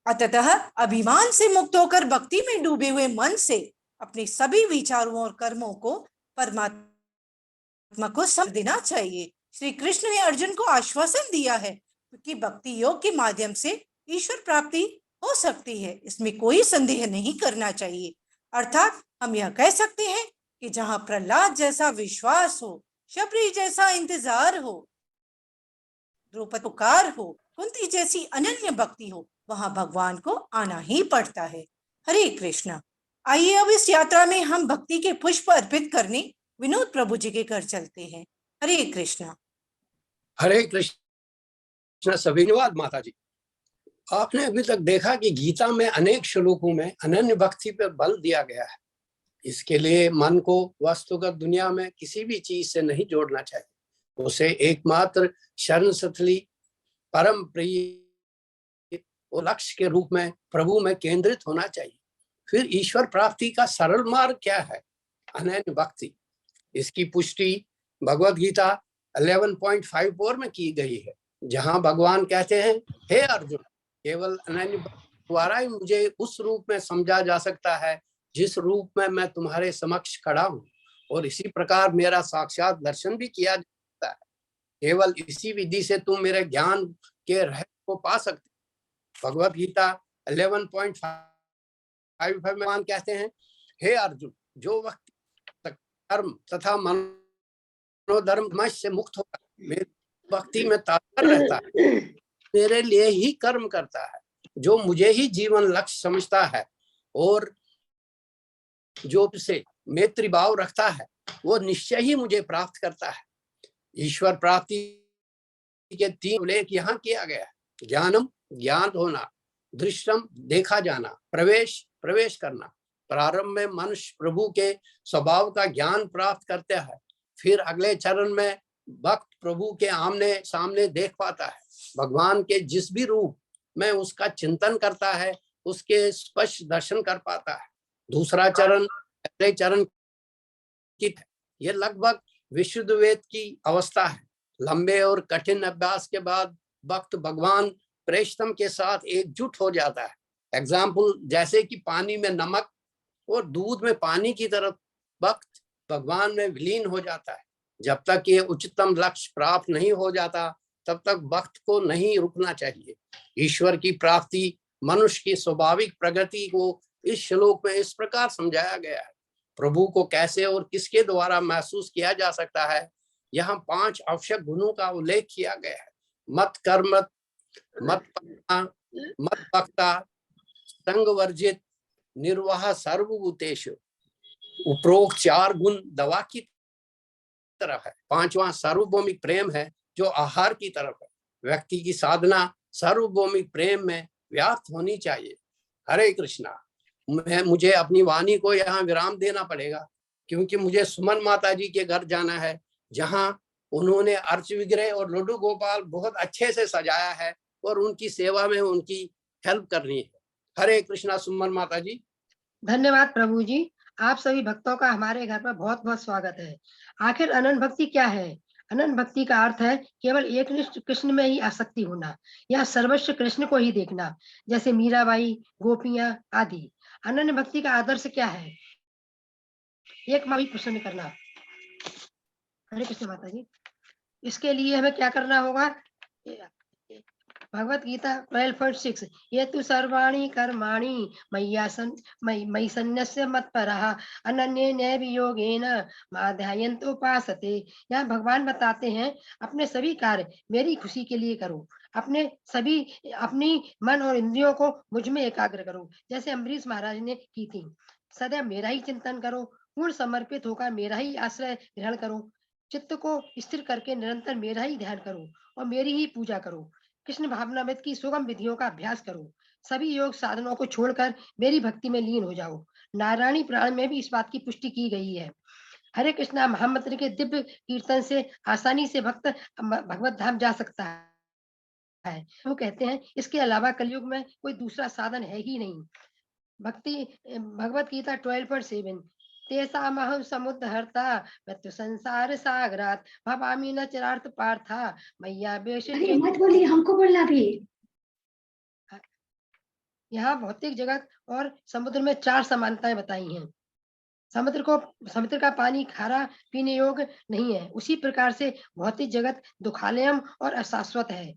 अतः अभिमान से मुक्त होकर भक्ति में डूबे हुए मन से अपने सभी विचारों और कर्मों को परमात्मा को समर्पित देना चाहिए। श्री कृष्ण ने अर्जुन को आश्वासन दिया है कि भक्ति योग के माध्यम से ईश्वर प्राप्ति हो सकती है, इसमें कोई संदेह नहीं करना चाहिए। अर्थात हम यह कह सकते हैं कि जहाँ प्रहलाद जैसा विश्वास हो, शबरी जैसा इंतजार हो, द्रौपदी पुकार हो, कुंती जैसी अनन्य भक्ति हो, वहां भगवान को आना ही पड़ता है। हरे कृष्णा। आइए अब इस यात्रा में हम भक्ति के पुष्प अर्पित करने विनोद प्रभु जी के घर चलते हैं। हरे कृष्णा। हरे कृष्ण सभी। धन्यवाद माता जी। आपने अभी तक देखा कि गीता में अनेक श्लोकों में अनन्य भक्ति पर बल दिया गया है। इसके लिए मन को वस्तुगत दुनिया में किसी भी चीज से नहीं जोड़ना चाहिए, उसे एकमात्र शरण स्थली परम प्रिय और लक्ष्य के रूप में प्रभु में केंद्रित होना चाहिए। फिर ईश्वर प्राप्ति का सरल मार्ग क्या है? अनन्य भक्ति। इसकी पुष्टि भगवत गीता 11.54 में की गई है, जहां भगवान कहते हैं, हे अर्जुन, केवल अनन्य द्वारा ही मुझे उस रूप में समझा जा सकता है जिस रूप में मैं तुम्हारे समक्ष खड़ा हूँ, और इसी प्रकार मेरा साक्षात दर्शन भी किया जा सकता है। केवल इसी विधि से तुम मेरे ज्ञान के रहस्य को पा सकते। भगवत गीता 11.55 में भगवान कहते हैं, हे अर्जुन, जो व्यक्ति कर्म तथा मनोधर्म से मुक्त होकर मेरी भक्ति में तत्पर रहता है, मेरे लिए ही कर्म करता है, जो मुझे ही जीवन लक्ष्य समझता है और जो से मैत्री भाव रखता है, वो निश्चय ही मुझे प्राप्त करता है। ईश्वर प्राप्ति के 3 उल्लेख यहाँ किया गया है। ज्ञानम, ज्ञान होना, दृष्टम, देखा जाना, प्रवेश करना। प्रारंभ में मनुष्य प्रभु के स्वभाव का ज्ञान प्राप्त करता है, फिर अगले चरण में भक्त प्रभु के आमने सामने देख पाता है। भगवान के जिस भी रूप में उसका चिंतन करता है, उसके स्पष्ट दर्शन कर पाता है। दूसरा चरण पहले चरण की, ये लगभग विशुद्ध वेद की अवस्था है। लंबे और कठिन अभ्यास के बाद भक्त भगवान प्रेषतम के साथ एकजुट हो जाता है। एग्जाम्पल, जैसे कि पानी में नमक और दूध में पानी की तरफ भक्त भगवान में विलीन हो जाता है। जब तक ये उच्चतम लक्ष्य प्राप्त नहीं हो जाता, तब तक भक्त को नहीं रुकना चाहिए। ईश्वर की प्राप्ति मनुष्य की स्वाभाविक प्रगति को इस श्लोक में इस प्रकार समझाया गया है। प्रभु को कैसे और किसके द्वारा महसूस किया जा सकता है? यहाँ 5 आवश्यक गुणों का उल्लेख किया गया है। मत कर्म, मत पन्ना, मत भक्ता, संग वर्जित, निर्वाह सर्वभूतेषु। उपरोक्त 4 गुण दवा की तरफ है। 5वां सार्वभौमिक प्रेम है, जो आहार की तरफ है। व्यक्ति की साधना सार्वभौमिक प्रेम में व्याप्त होनी चाहिए। हरे कृष्णा। मुझे अपनी वाणी को यहाँ विराम देना पड़ेगा, क्योंकि मुझे सुमन माता जी के घर जाना है, जहाँ उन्होंने अर्च विग्रह और लड्डू गोपाल बहुत अच्छे से सजाया है, और उनकी सेवा में उनकी हेल्प करनी है। हरे कृष्णा सुमन माता जी। धन्यवाद प्रभु जी। आप सभी भक्तों का हमारे घर पर बहुत बहुत स्वागत है। आखिर अनन्य भक्ति क्या है? अनन्य भक्ति का अर्थ है केवल एकनिष्ठ कृष्ण में ही आसक्ति होना, या सर्वस्व कृष्ण को ही देखना, जैसे मीराबाई, गोपियां आदि। अनन्य भक्ति का आदर्श क्या है? एक माँ भी प्रसन्न करना। हरे कृष्ण माता जी। इसके लिए हमें क्या करना होगा? भगवत गीता 12.6, ये तु सर्वाणि कर्माणि मयि सन्न्यस्य मत्परः अनन्येन योगेन माध्यायन्त उपासते। यहाँ भगवान बताते हैं, अपने सभी कार्य मेरी खुशी के लिए करो, अपनी मन और इंद्रियों को मुझ में एकाग्र करो, जैसे अम्बरीश महाराज ने की थी। सदैव मेरा ही चिंतन करो, पूर्ण समर्पित होकर मेरा ही आश्रय ग्रहण करो, चित्त को स्थिर करके निरंतर मेरा ही ध्यान करो और मेरी ही पूजा करो। कृष्ण भावनामृत की सुगम विधियों का अभ्यास करो। सभी योग साधनों को छोड़कर मेरी भक्ति में लीन हो जाओ। नारायणी पुराण में भी इस बात की पुष्टि की गई है। हरे कृष्णा महामंत्र के दिव्य कीर्तन से आसानी से भक्त भगवत धाम जा सकता है। वो कहते हैं, इसके अलावा कलयुग में कोई दूसरा साधन है ही नहीं। भगवत गीता 12.7, तेषामहं समुद्धर्ता मृत्यु संसार सागरात् भवामि न चिरार्थ पार्था मैया बेश। मत बोलिए, हमको बोलना भी। यहाँ भौतिक जगत और समुद्र में 4 समानताएं बताई हैं। समुद्र का पानी खारा पीने योग्य नहीं है, उसी प्रकार से भौतिक जगत दुखालयम और अशाश्वत है।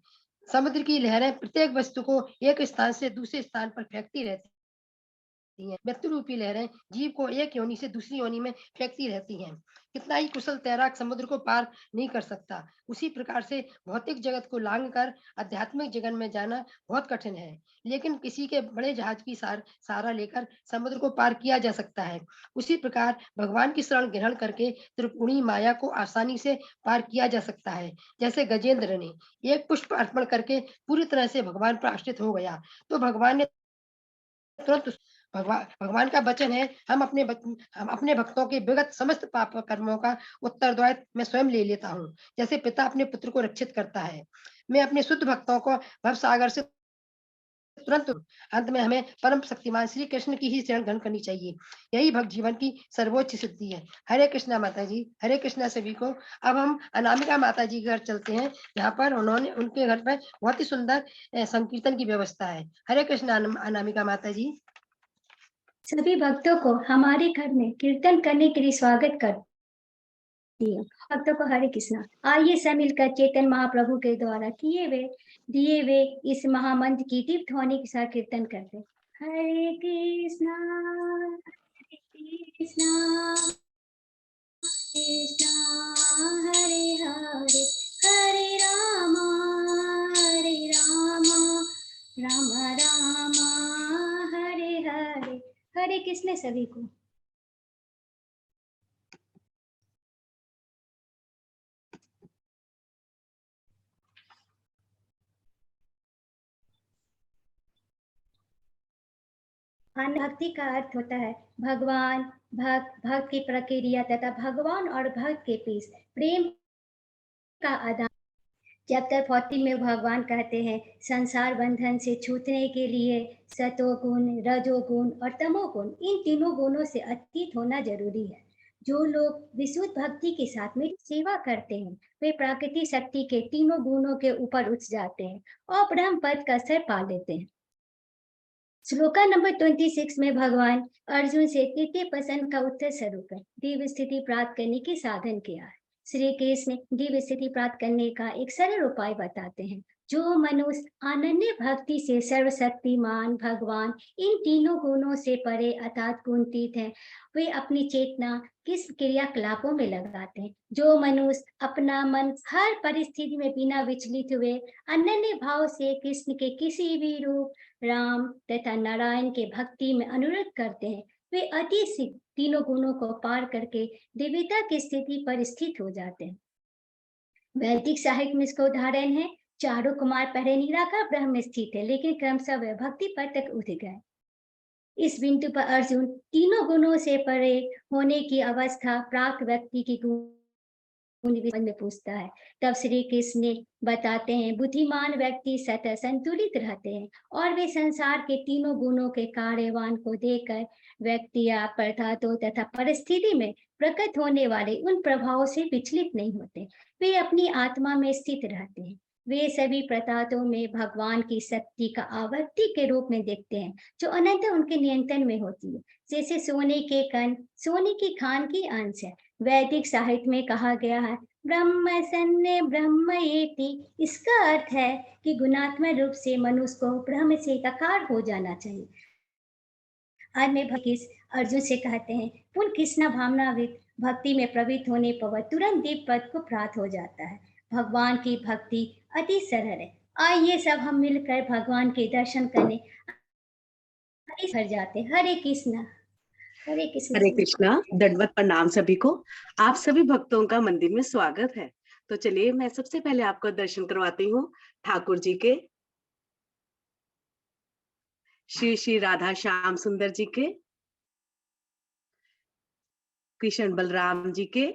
समुद्र की लहरें प्रत्येक वस्तु को एक स्थान से दूसरे स्थान पर फेंकती रहती हैं। मृत्यु रूपी लहरें जीव को एक योनि से दूसरी योनि में फेंकती रहती हैं। कितना ही कुशल तैराक समुद्र को पार नहीं कर सकता, उसी प्रकार से भौतिक जगत को लांघ कर आध्यात्मिक जगत में जाना बहुत कठिन है। लेकिन किसी के बड़े जहाज की सहारा लेकर समुद्र को पार किया जा सकता है। उसी प्रकार भगवान की शरण ग्रहण करके त्रिपुणी माया को आसानी से पार किया जा सकता है। जैसे गजेंद्र ने एक पुष्प अर्पण करके पूरी तरह से भगवान पर आश्रित हो गया, तो भगवान ने तुरंत भगवान का वचन है, हम अपने भक्तों के विगत समस्त पाप कर्मों का उत्तरदायित्व मैं स्वयं ले लेता हूँ, जैसे पिता अपने पुत्र को रक्षित करता है। मैं अपने शुद्ध भक्तों को भव सागर से तुरंत अंत में हमें परम शक्तिमान श्री कृष्ण की ही शरण ग्रहण करनी चाहिए। यही भक्त जीवन की सर्वोच्च सिद्धि है। हरे कृष्णा माता जी, हरे कृष्णा सभी को। अब हम अनामिका माता जी के घर चलते हैं, यहाँ पर उनके घर पर बहुत ही सुंदर संकीर्तन की व्यवस्था है। हरे कृष्णा अनामिका माता जी। सभी भक्तों को हमारे घर में कीर्तन करने के लिए स्वागत करती हूँ। भक्तों को हरे कृष्णा। आइए सब मिलकर चैतन्य महाप्रभु के द्वारा दिए हुए इस महामंत्र की दीप ध्वनि के साथ कीर्तन करते हैं। हरे कृष्णा कृष्णा हरे हरे, हरे राम राम राम हरे हरे। हरे कृष्ण सभी को। भक्ति का अर्थ होता है भगवान, भक्त की प्रक्रिया तथा भगवान और भक्त के बीच प्रेम का आदान। चैप्टर 14 में भगवान कहते हैं संसार बंधन से छूटने के लिए सतोगुण, रजोगुण और तमोगुण, इन तीनों गुणों से अतीत होना जरूरी है। जो लोग विशुद्ध भक्ति के साथ मेरी सेवा करते हैं वे प्राकृतिक शक्ति के तीनों गुणों के ऊपर उठ जाते हैं और ब्रह्म पद का सर पा लेते हैं। श्लोका नंबर 26 में भगवान अर्जुन से तृतीय प्रश्न का उत्तर स्वरूप है दिव्य स्थिति प्राप्त करने के साधन क्या है। श्री कृष्ण दिव्य स्थिति प्राप्त करने का एक सरल उपाय बताते हैं। जो मनुष्य अनन्य भक्ति से सर्वशक्तिमान भगवान इन तीनों गुणों से परे अर्थात गुणातीत हैं, वे अपनी चेतना किस क्रियाकलापों में लगाते हैं। जो मनुष्य अपना मन हर परिस्थिति में बिना विचलित हुए अनन्य भाव से कृष्ण के किसी भी रूप, राम तथा नारायण के भक्ति में अनुरोध करते हैं, वे अति सिद्ध तीनों गुणों को पार करके दिव्यता की स्थिति पर स्थित हो जाते हैं। वैदिक साहित्य में इसका उदाहरण है चारों कुमार पहले निराकार ब्रह्म में स्थित है, लेकिन क्रमशः वे भक्ति पद तक उठ गए। इस बिंदु पर अर्जुन तीनों गुणों से परे होने की अवस्था प्राप्त व्यक्ति की में पूछता है। तब श्री कृष्ण ने बताते हैं बुद्धिमान व्यक्ति सतत संतुलित रहते हैं और वे संसार के तीनों गुणों के कार्यवान को देखकर व्यक्ति या पदार्थों तथा परिस्थिति में प्रकट होने वाले उन प्रभावों से विचलित नहीं होते। वे अपनी आत्मा में स्थित रहते हैं। वे सभी पदार्थों में भगवान की शक्ति का आवर्ती के रूप में देखते हैं जो अनंत उनके नियंत्रण में होती है। जैसे सोने के कण सोने की खान की अंश है। वैदिक साहित्य में कहा गया है ब्रह्म सन्ने ब्रह्म एति। इसका अर्थ है कि गुणात्मक रूप से मनुष्य को ब्रह्म से एकाकार हो जाना चाहिए। आज में अर्जुन से कहते हैं पुन कृष्ण भावनाविद भक्ति में प्रवृत्त होने पर तुरंत दिव्य पद को प्राप्त हो जाता है। भगवान की भक्ति अति सरल है। आइए सब हम मिलकर भगवान के दर्शन करने भर जाते। हरे कृष्णा। हरे कृष्णा। हरे कृष्णा। दंडवत प्रणाम सभी को। आप सभी भक्तों का मंदिर में स्वागत है। तो चलिए मैं सबसे पहले आपको दर्शन करवाती हूँ ठाकुर जी के, श्री श्री राधा श्याम सुंदर जी के, कृष्ण बलराम जी के,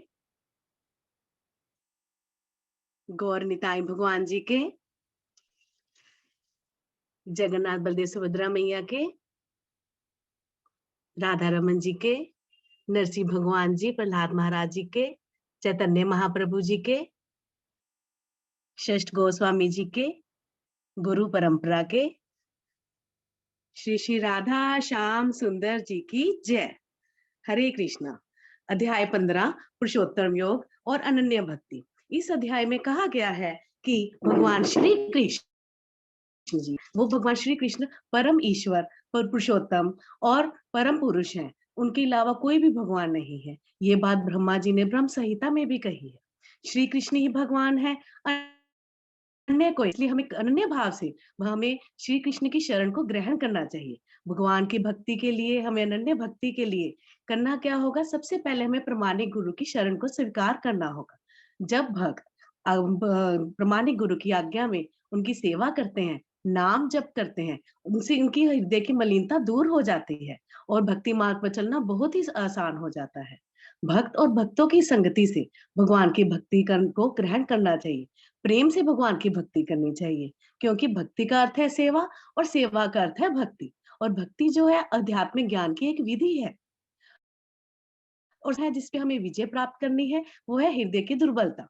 गौर निताई भगवान जी के, जगन्नाथ बलदेव सुभद्रा मैया के, राधा रमन जी के, नरसिंह भगवान जी, प्रहलाद महाराज जी के, चैतन्य महाप्रभु जी के, षष्ठ गोस्वामी जी के, गुरु परंपरा के, श्री श्री राधा श्याम सुंदर जी की जय। हरे कृष्णा। अध्याय 15 पुरुषोत्तम योग और अनन्य भक्ति। इस अध्याय में कहा गया है कि भगवान श्री कृष्ण जी, वो भगवान श्री कृष्ण परम ईश्वर पर पुरुषोत्तम और परम पुरुष हैं, उनके अलावा कोई भी भगवान नहीं है। ये बात ब्रह्मा जी ने ब्रह्म संहिता में भी कही है। श्री कृष्ण ही भगवान है, अन्य को, इसलिए हमें अनन्य भाव से हमें श्री कृष्ण की शरण को ग्रहण करना चाहिए। भगवान की भक्ति के लिए, हमें अनन्य भक्ति के लिए करना क्या होगा? सबसे पहले हमें प्रामाणिक गुरु की शरण को स्वीकार करना होगा। जब भक्त प्रामाणिक गुरु की आज्ञा में उनकी सेवा करते हैं, नाम जप करते हैं, उनसे उनकी हृदय की मलिनता दूर हो जाती है और भक्ति मार्ग पर चलना बहुत ही आसान हो जाता है। भक्त और भक्तों की संगति से भगवान की भक्ति को ग्रहण करना चाहिए। प्रेम से भगवान की भक्ति करनी चाहिए, क्योंकि भक्ति का अर्थ है सेवा और सेवा का अर्थ है भक्ति। और भक्ति जो है आध्यात्मिक ज्ञान की एक विधि है और है जिसपे हमें विजय प्राप्त करनी है, वो है हृदय की दुर्बलता।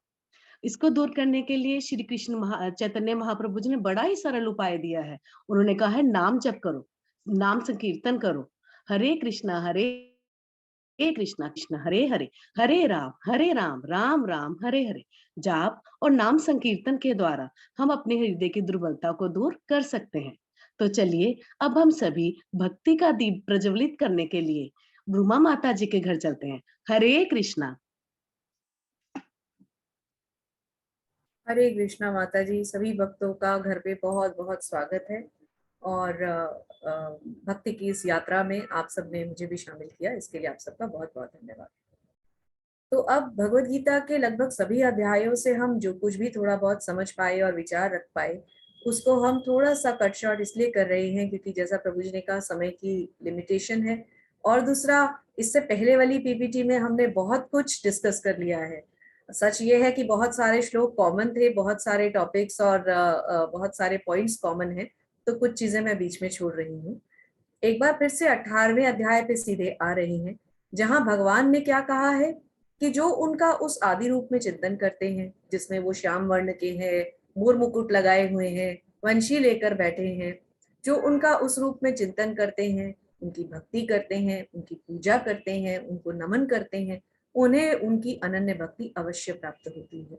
इसको दूर करने के लिए श्री कृष्ण चैतन्य महाप्रभु जी ने बड़ा ही सरल उपाय दिया है। उन्होंने कहा है नाम जप करो, नाम संकीर्तन करो, हरे कृष्ण कृष्ण कृष्ण हरे हरे, हरे राम राम राम हरे हरे। जाप और नाम संकीर्तन के द्वारा हम अपने हृदय की दुर्बलता को दूर कर सकते हैं। तो चलिए अब हम सभी भक्ति का दीप प्रज्वलित करने के लिए ब्रह्मा माता जी के घर चलते हैं। हरे कृष्णा। हरे कृष्णा माता जी, सभी भक्तों का घर पे बहुत बहुत स्वागत है और भक्ति की इस यात्रा में आप सबने मुझे भी शामिल किया, इसके लिए आप सबका बहुत बहुत धन्यवाद। तो अब भगवत गीता के लगभग सभी अध्यायों से हम जो कुछ भी थोड़ा बहुत समझ पाए और विचार रख पाए, उसको हम थोड़ा सा कट शॉर्ट इसलिए कर रहे हैं क्योंकि जैसा प्रभु जी ने कहा, समय की लिमिटेशन है। और दूसरा, इससे पहले वाली पीपीटी में हमने बहुत कुछ डिस्कस कर लिया है। सच ये है कि बहुत सारे श्लोक कॉमन थे, बहुत सारे टॉपिक्स और बहुत सारे पॉइंट्स कॉमन हैं, तो कुछ चीजें मैं बीच में छोड़ रही हूँ। एक बार फिर से 18वें अध्याय पे सीधे आ रही हैं, जहां भगवान ने क्या कहा है कि जो उनका उस आदि रूप में चिंतन करते हैं, जिसमें वो श्याम वर्ण के हैं, मोर मुकुट लगाए हुए हैं, वंशी लेकर बैठे हैं, जो उनका उस रूप में चिंतन करते हैं, उनकी भक्ति करते हैं, उनकी पूजा करते हैं, उनको नमन करते हैं, उन्हें उनकी अनन्य भक्ति अवश्य प्राप्त होती है।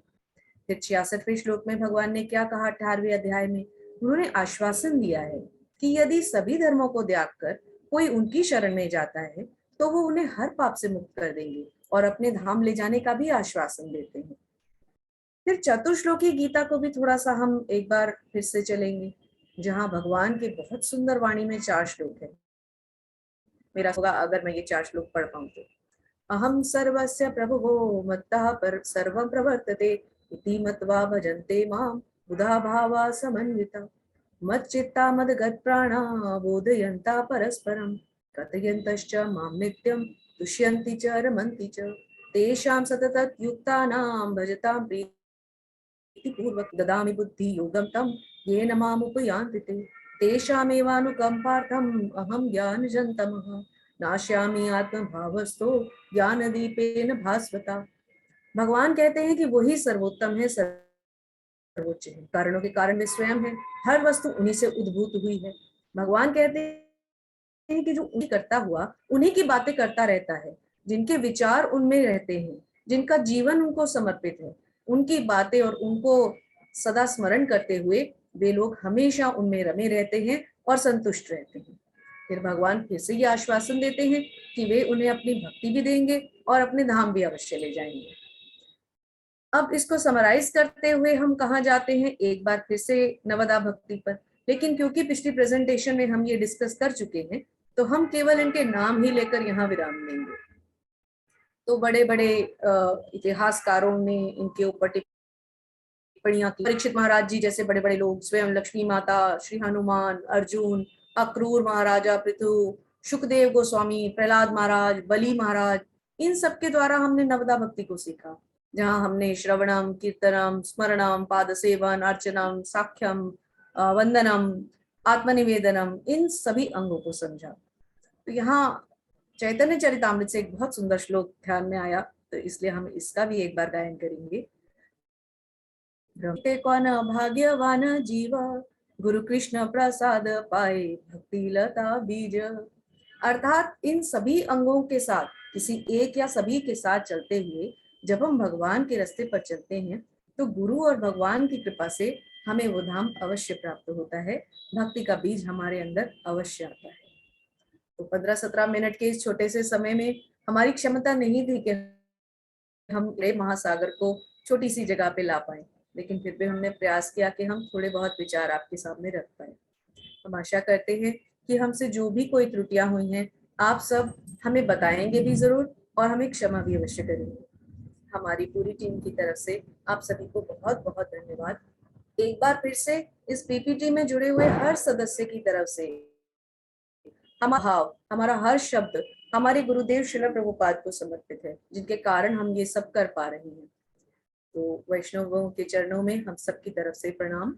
फिर 66वें श्लोक में भगवान ने क्या कहा? 18वें अध्याय में उन्होंने आश्वासन दिया है कि यदि सभी धर्मों को त्याग कर कोई उनकी शरण में जाता है तो वो उन्हें हर पाप से मुक्त कर देंगे और अपने धाम ले जाने का भी आश्वासन देते हैं। फिर चतुर्श्लोकी गीता को भी थोड़ा सा हम एक बार फिर से चलेंगे, जहां भगवान के बहुत सुंदर वाणी में 4 श्लोक है। मेरा होगा अगर मैं ये 4 श्लोक पढ़ पाऊं तो। अहम सर्वस्य प्रभुवो मत्तः पर सर्वं प्रवर्तते इति मत्वा भजन्ते मां बुधा भावा समन्विता मच्चित्ता मदगत्प्राणा बोधयन्ता परस्परं कथयन्तश्च मां नित्यं तुष्यन्ति च रमन्ति च तेषां सततयुक्तानां भजतां प्रीतिपूर्वक ददामि बुद्धि योगं तं येन मामुपयान्ति ते तेषामेवानुकम्पार्थम् अहं ज्ञानजन्तमः नाश्यामि आत्मभावस्थो ज्ञानदीपेन भास्वता। भगवान कहते हैं कि वही सर्वोत्तम है, सर्वोच्च है, कारणों के कारण में स्वयं है, हर वस्तु उन्हीं से उद्भूत हुई है। भगवान कहते हैं कि जो उन्हीं करता हुआ उन्हीं की बातें करता रहता है, जिनके विचार उनमें रहते हैं, जिनका जीवन उनको समर्पित है, उनकी बातें और उनको सदा स्मरण करते हुए वे लोग हमेशा उनमें रमे रहते हैं और संतुष्ट रहते हैं। फिर भगवान फिर से ये आश्वासन देते हैं कि वे उन्हें अपनी भक्ति भी देंगे और अपने धाम भी अवश्य ले जाएंगे। अब इसको समराइज करते हुए हम कहाँ जाते हैं? एक बार फिर से नवदा भक्ति पर, लेकिन क्योंकि पिछली प्रेजेंटेशन में हम ये डिस्कस कर चुके हैं तो हम केवल इनके नाम ही लेकर यहाँ विराम लेंगे। तो बड़े बड़े इतिहासकारों ने इनके ऊपर टिप्पणियां की। परीक्षित महाराज जी जैसे बड़े बड़े लोग, स्वयं लक्ष्मी माता, श्री हनुमान, अर्जुन, अक्रूर महाराजा पृथु, सुखदेव गोस्वामी, प्रहलाद महाराज, बलि महाराज, इन सब के द्वारा हमने नवदा भक्ति को सीखा, जहाँ हमने श्रवणम, कीर्तनम, स्मरणम, पाद सेवन, अर्चनम, साख्यम, वंदनम, आत्मनिवेदनम, इन सभी अंगों को समझा। तो यहाँ चैतन्य चरितामृत से एक बहुत सुंदर श्लोक ध्यान में आया, तो इसलिए हम इसका भी एक बार गायन करेंगे। ब्रह्मते कौन भाग्यवान जीव, गुरु कृष्ण प्रसाद पाए, भक्ति लता बीज। अर्थात इन सभी अंगों के साथ किसी एक या सभी के साथ चलते हुए जब हम भगवान के रास्ते पर चलते हैं तो गुरु और भगवान की कृपा से हमें वो धाम अवश्य प्राप्त होता है, भक्ति का बीज हमारे अंदर अवश्य आता है। तो 15-17 मिनट के इस छोटे से समय में हमारी क्षमता नहीं थी कि हम बड़े महासागर को छोटी सी जगह पे ला पाए, लेकिन फिर भी हमने प्रयास किया कि हम थोड़े बहुत विचार आपके सामने रख पाए। हम आशा करते हैं कि हमसे जो भी कोई त्रुटियां हुई हैं आप सब हमें बताएंगे भी जरूर और हमें क्षमा भी अवश्य करेंगे। हमारी पूरी टीम की तरफ से आप सभी को बहुत बहुत धन्यवाद। एक बार फिर से इस पीपीटी में जुड़े हुए हर सदस्य की तरफ से हमारा भाव, हमारा हर शब्द हमारे गुरुदेव श्रील प्रभुपाद को समर्पित है, जिनके कारण हम ये सब कर पा रहे हैं। तो वैष्णवों के चरणों में हम सबकी तरफ से प्रणाम।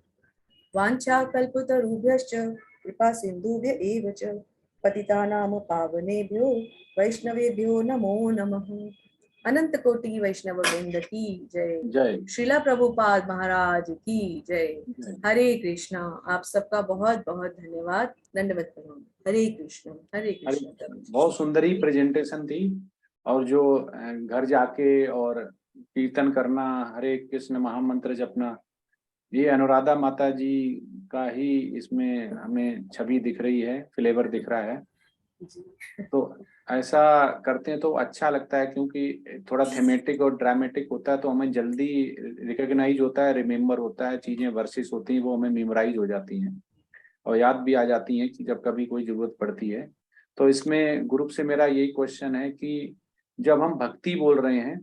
वांछा कल्पतरुभ्यश्च कृपा सिंधुभ्य एव च पतितानां पावनेभ्यो वैष्णवेभ्यो नमो नमः। अनंत कोटि वैष्णव वृंद की जय। जय। श्रीला प्रभुपाद महाराज की जय। हरे कृष्णा। आप सबका बहुत बहुत धन्यवाद। दंडवत प्रणाम। हरे कृष्णा। हरे कृष्णा। बहुत सुंदर ही प्रेजेंटेशन थी, और जो घर जाके और कीर्तन करना, हरे कृष्ण महामंत्र जपना, ये अनुराधा माता जी का ही इसमें हमें छवि दिख रही है, फ्लेवर दिख रहा है। तो ऐसा करते हैं तो अच्छा लगता है, क्योंकि थोड़ा थेमेटिक और ड्रामेटिक होता है तो हमें जल्दी रिकॉग्नाइज होता है, रिमेम्बर होता है, चीजें वर्सेस होती हैं वो हमें मेमोराइज हो जाती हैं और याद भी आ जाती हैं कि जब कभी कोई जरूरत पड़ती है। तो इसमें ग्रुप से मेरा यही क्वेश्चन है कि जब हम भक्ति बोल रहे हैं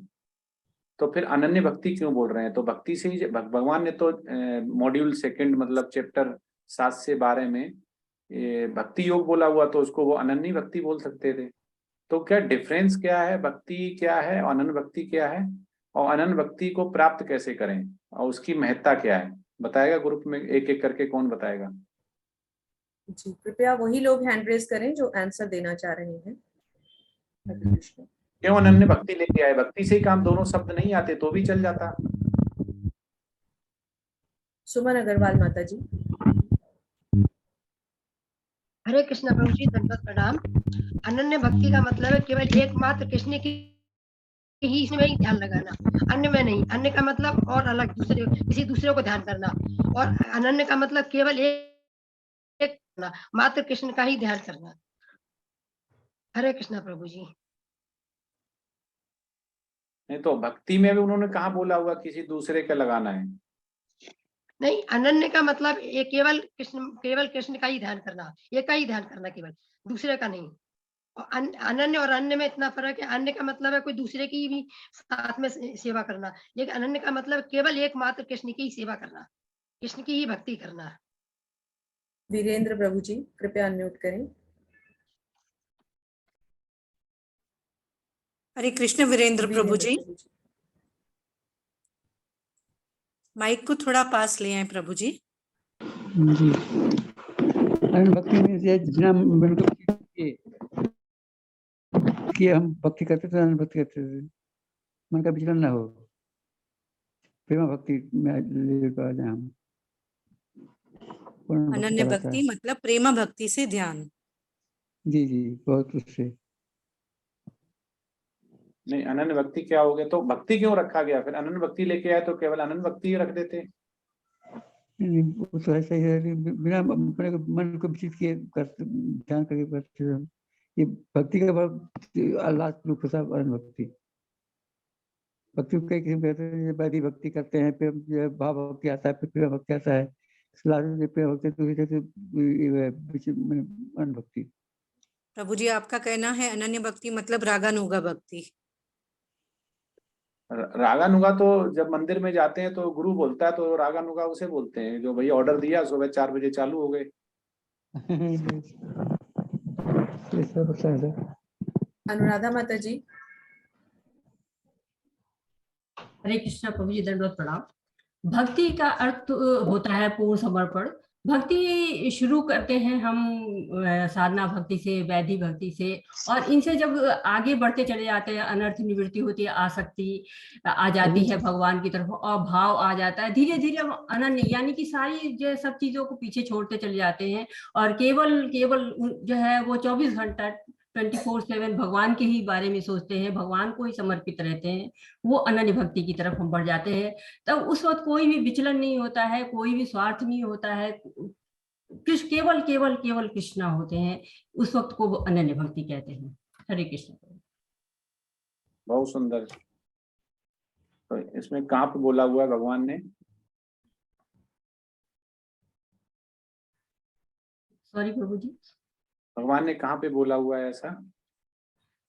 तो फिर अनन्य भक्ति क्यों बोल रहे हैं? तो भक्ति से ही भगवान ने तो मॉड्यूल सेकंड मतलब चैप्टर 7 से 12 में भक्ति योग बोला हुआ, तो उसको वो अनन्य भक्ति बोल सकते थे। तो क्या डिफरेंस क्या है, भक्ति क्या है और अनन्य भक्ति क्या है, और अनन्य भक्ति को प्राप्त कैसे करें और उसकी महत्ता क्या है? बताएगा ग्रुप में एक एक करके, कौन बताएगा? जी, कृपया वही लोग हैंड रेज करें जो आंसर देना चाह रहे हैं। क्यों अनन्य भक्ति लेके आए? भक्ति से ही काम, दोनों शब्द नहीं आते तो भी चल जाता। सुमन अग्रवाल माता जी। हरे कृष्णा प्रभु जी, दंडवत प्रणाम। अनन्य भक्ति का मतलब है केवल एकमात्र कृष्ण की ही इसमें ही ध्यान लगाना, अन्य में नहीं। अन्य का मतलब और अलग दूसरे, किसी दूसरे को ध्यान करना, और अनन्य का मतलब केवल एक मात्र कृष्ण का ही ध्यान करना। हरे कृष्णा प्रभु जी। नहीं तो भक्ति में भी उन्होंने कहाँ बोला हुआ किसी दूसरे का लगाना है? नहीं, अनन्य का मतलब ये केवल कृष्ण का ही ध्यान करना, एक का ही ध्यान करना, केवल दूसरे का नहीं। और अनन्य और अन्य में इतना फर्क है। अन्य का मतलब है कोई दूसरे की भी साथ में सेवा करना, लेकिन अनन्य का मतलब केवल एकमात्र कृष्ण की ही सेवा करना, कृष्ण की ही भक्ति करना। वीरेंद्र प्रभु जी, कृपया अनम्यूट करें। हरे कृष्ण वीरेंद्र प्रभु जी। माइक को थोड़ा पास ले आए प्रभु जी। जी, भक्ति में जितना मन को कि हम भक्ति करते थे, भक्ति करते थे, मन का विचलन ना हो, प्रेम भक्ति में लेकर जाए हम। अनन्य भक्ति मतलब प्रेम भक्ति से ध्यान। जी जी, बहुत उससे। नहीं, अनन्य भक्ति क्या हो गया? तो भक्ति क्यों रखा गया? फिर अनन्य भक्ति लेके आए तो केवल अनन्य भक्ति ही रख देते। नहीं, वो तो ऐसा ही है, बिना अपने मन को विचित किए ध्यान करके करते हैं। ये भक्ति का लास्ट रूप है अनन्य भक्ति। भक्ति को कई किस्म कहते हैं, वैदिक भक्ति करते हैं, फिर भाव भक्ति आता है, फिर प्रेम भक्ति आता है, प्रेम भक्ति अनन्य भक्ति। प्रभु जी, आपका कहना है अनन्य भक्ति मतलब रागानुगा भक्ति। रागानुगा तो जब मंदिर में जाते हैं तो गुरु बोलता है तो रागानुगा उसे बोलते हैं, जो भैया ऑर्डर दिया सुबह 4 बजे चालू हो गए। अनुराधा माता जी। हरे कृष्णा प्रभु जी, दंडवत प्रणाम। भक्ति का अर्थ होता है पूर्ण समर्पण। भक्ति शुरू करते हैं हम साधना भक्ति से, वैदिक भक्ति से, और इनसे जब आगे बढ़ते चले जाते हैं अनर्थ निवृत्ति होती है, आसक्ति आ जाती है भगवान की तरफ और भाव आ जाता है। धीरे धीरे हम अनन्य यानी कि सारी जो सब चीजों को पीछे छोड़ते चले जाते हैं और केवल जो है वो 24 घंटा 24/7 भगवान के ही बारे में सोचते हैं, भगवान को ही समर्पित रहते हैं। वो अनन्य भक्ति की तरफ हम बढ़ जाते हैं। तब उस वक्त कोई भी विचलन नहीं होता है, कोई भी स्वार्थ नहीं होता है, कृष्ण केवल केवल केवल कृष्णा होते हैं, उस वक्त को वो अनन्य भक्ति कहते हैं। हरे कृष्ण। बहुत सुंदर। तो इसमें कहाँ पे बोला हुआ है भगवान ने? सॉरी प्रभु जी, भगवान ने कहाँ पे बोला हुआ है ऐसा?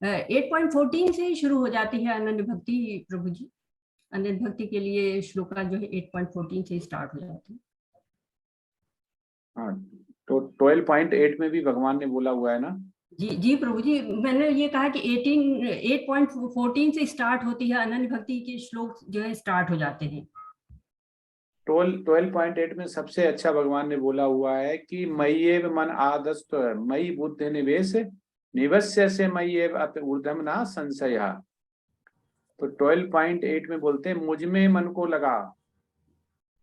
8.14 से ही शुरू हो जाती है अनन्य भक्ति प्रभु जी। अनन्य भक्ति के लिए श्लोका जो है 8.14 से स्टार्ट हो जाती है। हाँ, तो 12.8 में भी भगवान ने बोला हुआ है ना? जी जी प्रभु जी, मैंने ये कहा कि 8.14 से स्टार्ट होती है अनन्य भक्ति के श्लोक जो है स्टार्ट हो जाते हैं। 12.8 में सबसे अच्छा भगवान ने बोला हुआ है कि मय्येव मन आदस्त मयि बुद्धि निवेश निवस्य से मय्येव अत ऊर्ध्वम ना संशया। तो 12.8 में बोलते हैं मुझ में मन को लगा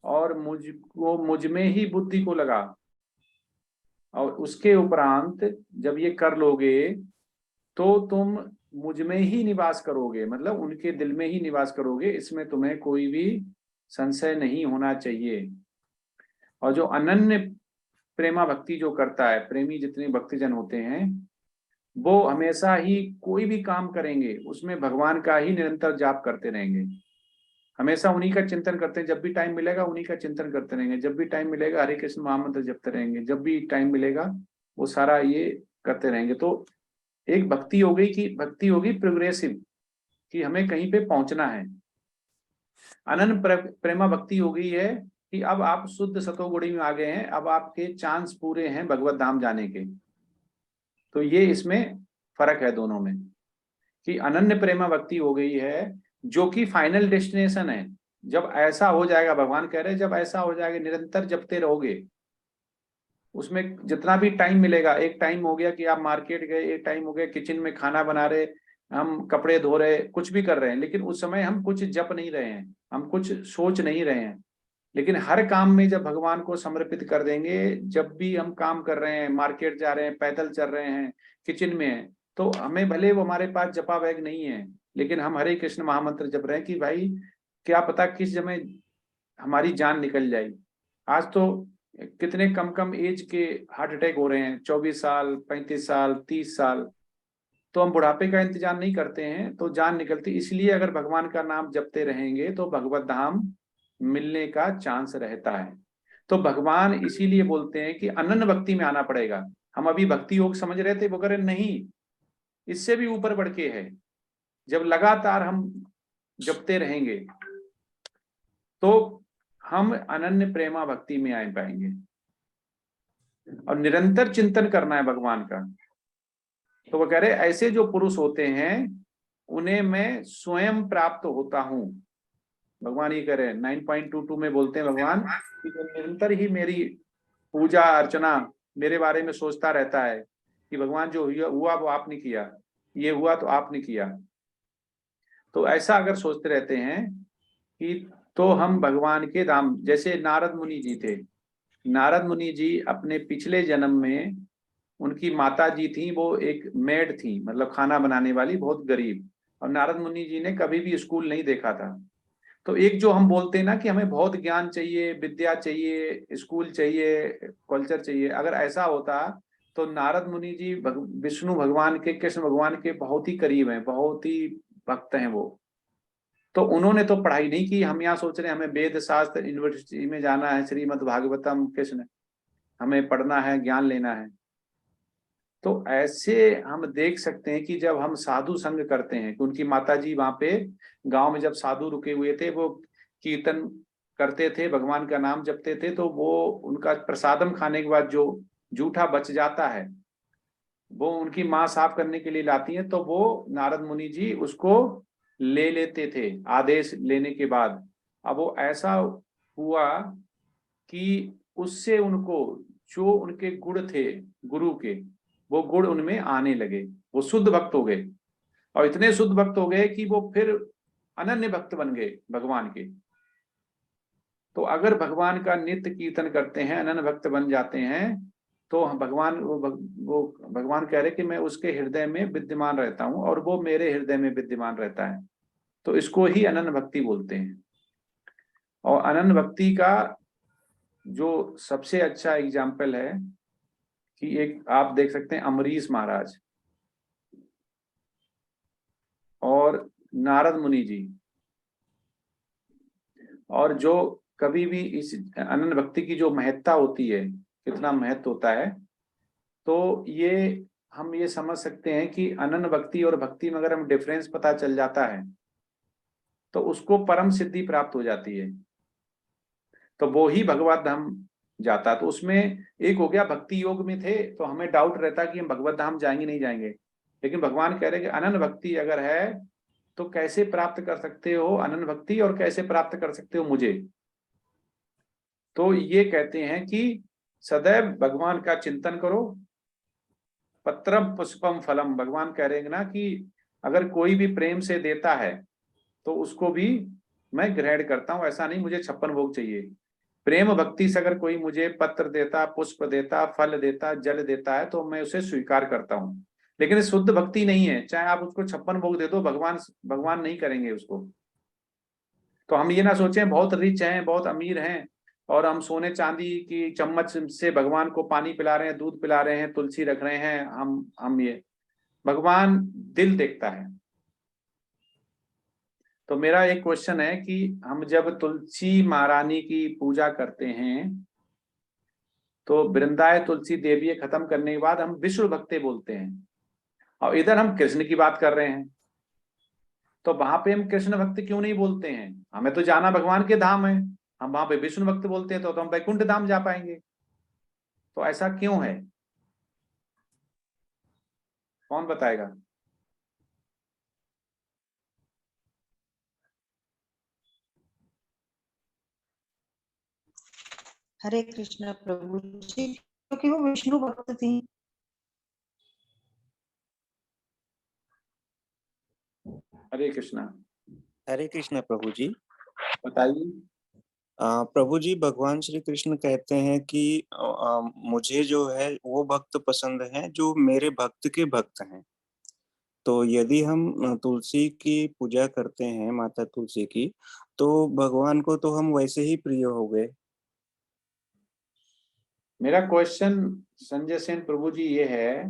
और मुझ में ही बुद्धि को लगा, और उसके उपरांत जब ये कर लोगे तो तुम मुझ में ही निवास करोगे, मतलब उनके दिल में ही निवास करोगे, इसमें तुम्हें कोई भी संशय नहीं होना चाहिए। और जो अनन्य प्रेमा भक्ति जो करता है, प्रेमी जितने भक्तजन होते हैं, वो हमेशा ही कोई भी काम करेंगे उसमें भगवान का ही निरंतर जाप करते रहेंगे, हमेशा उन्हीं का चिंतन करते हैं। जब भी टाइम मिलेगा उन्हीं का चिंतन करते रहेंगे, जब भी टाइम मिलेगा हरे कृष्ण महामंत्र जपते रहेंगे, जब भी टाइम मिलेगा वो सारा ये करते रहेंगे। तो एक भक्ति हो गई कि भक्ति होगी प्रोग्रेसिव, कि हमें कहीं पे पहुंचना है। अनन्य प्रेमा भक्ति हो गई है कि अब आप शुद्ध सतोगुणी में आ गए हैं, अब आपके चांस पूरे हैं भगवत धाम जाने के। तो ये इसमें फर्क है दोनों में, कि अनन्य प्रेमा भक्ति हो गई है जो कि फाइनल डेस्टिनेशन है। जब ऐसा हो जाएगा, भगवान कह रहे हैं जब ऐसा हो जाएगा, निरंतर जपते रहोगे, उसमें जितना भी टाइम मिलेगा, एक टाइम हो गया कि आप मार्केट गए, एक टाइम हो गया किचन में खाना बना रहे, हम कपड़े धो रहे, कुछ भी कर रहे हैं, लेकिन उस समय हम कुछ जप नहीं रहे हैं, हम कुछ सोच नहीं रहे हैं। लेकिन हर काम में जब भगवान को समर्पित कर देंगे, जब भी हम काम कर रहे हैं, मार्केट जा रहे हैं, पैदल चल रहे हैं, किचन में हैं, तो हमें भले वो हमारे पास जपा बैग नहीं है, लेकिन हम हरे कृष्ण महामंत्र जप रहे हैं कि भाई क्या पता किस समय हमारी जान निकल जाए। आज तो कितने कम कम एज के हार्ट अटैक हो रहे हैं, 24 साल, 35 साल, 30 साल, तो हम बुढ़ापे का इंतजार नहीं करते हैं तो जान निकलती। इसलिए अगर भगवान का नाम जपते रहेंगे तो भगवत धाम मिलने का चांस रहता है। तो भगवान इसीलिए बोलते हैं कि अनन्य भक्ति में आना पड़ेगा। हम अभी भक्ति योग समझ रहे थे, वो कह रहे नहीं, इससे भी ऊपर बढ़ के है। जब लगातार हम जपते रहेंगे तो हम अनन्य प्रेमा भक्ति में आ पाएंगे, और निरंतर चिंतन करना है भगवान का। तो वो कह रहे ऐसे जो पुरुष होते हैं उन्हें मैं स्वयं प्राप्त होता हूं। भगवान ये कह रहे हैं 9.22 में बोलते हैं भगवान कि जो निरंतर ही मेरी पूजा अर्चना मेरे बारे में सोचता रहता है कि भगवान जो हुआ वो आपने किया, ये हुआ तो आपने किया, तो ऐसा अगर सोचते रहते हैं कि तो हम भगवान के धाम, जैसे नारद मुनि जी थे, नारद मुनि जी अपने पिछले जन्म में उनकी माता जी थी, वो एक मेड थी, मतलब खाना बनाने वाली, बहुत गरीब, और नारद मुनि जी ने कभी भी स्कूल नहीं देखा था। तो एक जो हम बोलते हैं ना कि हमें बहुत ज्ञान चाहिए, विद्या चाहिए, स्कूल चाहिए, कल्चर चाहिए, अगर ऐसा होता तो नारद मुनि जी विष्णु भगवान के, कृष्ण भगवान के बहुत ही करीब हैं, बहुत ही भक्त हैं वो। तो उन्होंने तो पढ़ाई नहीं की। हम यहाँ सोच रहे हैं हमें वेद शास्त्र यूनिवर्सिटी में जाना है, श्रीमद् भागवतम कृष्ण हमें पढ़ना है, ज्ञान लेना है। तो ऐसे हम देख सकते हैं कि जब हम साधु संग करते हैं, कि उनकी माताजी वहां पे गांव में जब साधु रुके हुए थे, वो कीर्तन करते थे, भगवान का नाम जपते थे, तो वो उनका प्रसादम खाने के बाद जो जूठा बच जाता है वो उनकी माँ साफ करने के लिए लाती है, तो वो नारद मुनि जी उसको ले लेते थे आदेश लेने के बाद। अब वो ऐसा हुआ कि उससे उनको जो उनके गुण थे गुरु के, वो गुण उनमें आने लगे, वो शुद्ध भक्त हो गए, और इतने शुद्ध भक्त हो गए कि वो फिर अनन्य भक्त बन गए भगवान के। तो अगर भगवान का नित्य कीर्तन करते हैं, अनन्य भक्त बन जाते हैं, तो वो भगवान कह रहे कि मैं उसके हृदय में विद्यमान रहता हूं और वो मेरे हृदय में विद्यमान रहता है। तो इसको ही अनन्य भक्ति बोलते हैं। और अनन्य भक्ति का जो सबसे अच्छा एग्जाम्पल है कि एक आप देख सकते हैं अमरीश महाराज और नारद मुनि जी, और जो कभी भी इस अनन्य भक्ति की जो महत्ता होती है, कितना महत्व होता है, तो ये हम ये समझ सकते हैं कि अनन्य भक्ति और भक्ति में अगर हम डिफरेंस पता चल जाता है तो उसको परम सिद्धि प्राप्त हो जाती है, तो वो ही भगवत धाम जाता। तो उसमें एक हो गया भक्ति योग में थे तो हमें डाउट रहता कि हम भगवत धाम जाएंगे नहीं जाएंगे, लेकिन भगवान कह रहे कि अनन्य भक्ति अगर है तो कैसे प्राप्त कर सकते हो अनन्य भक्ति और कैसे प्राप्त कर सकते हो मुझे। तो ये कहते हैं कि सदैव भगवान का चिंतन करो, पत्रम पुष्पम फलम। भगवान कह रहे हैं ना कि अगर कोई भी प्रेम से देता है तो उसको भी मैं ग्रहण करता हूं, ऐसा नहीं मुझे 56 भोग चाहिए। प्रेम भक्ति से अगर कोई मुझे पत्र देता, पुष्प देता, फल देता, जल देता है तो मैं उसे स्वीकार करता हूं, लेकिन शुद्ध भक्ति नहीं है। चाहे आप उसको 56 भोग दे दो, भगवान नहीं करेंगे उसको। तो हम ये ना सोचें बहुत रिच हैं, बहुत अमीर हैं और हम सोने चांदी की चम्मच से भगवान को पानी पिला रहे हैं, दूध पिला रहे हैं, तुलसी रख रहे हैं। हम ये भगवान दिल देखता है। तो मेरा एक क्वेश्चन है कि हम जब तुलसी महारानी की पूजा करते हैं तो वृंदाए तुलसी देवी खत्म करने के बाद हम विष्णु भक्ति बोलते हैं, और इधर हम कृष्ण की बात कर रहे हैं, तो वहां पे हम कृष्ण भक्ति क्यों नहीं बोलते हैं? हमें तो जाना भगवान के धाम है, हम वहां पे विष्णु भक्ति बोलते हैं तो हम वैकुंठ धाम जा पाएंगे। तो ऐसा क्यों है? कौन बताएगा? हरे कृष्ण प्रभु जी, क्योंकि वो विष्णु भक्त थी। हरे कृष्णा। हरे कृष्ण प्रभु जी, बताइए। प्रभु जी, भगवान श्री कृष्ण कहते हैं कि मुझे जो है वो भक्त पसंद है जो मेरे भक्त के भक्त हैं। तो यदि हम तुलसी की पूजा करते हैं, माता तुलसी की, तो भगवान को तो हम वैसे ही प्रिय हो गए। मेरा क्वेश्चन संजय सेन प्रभु जी ये है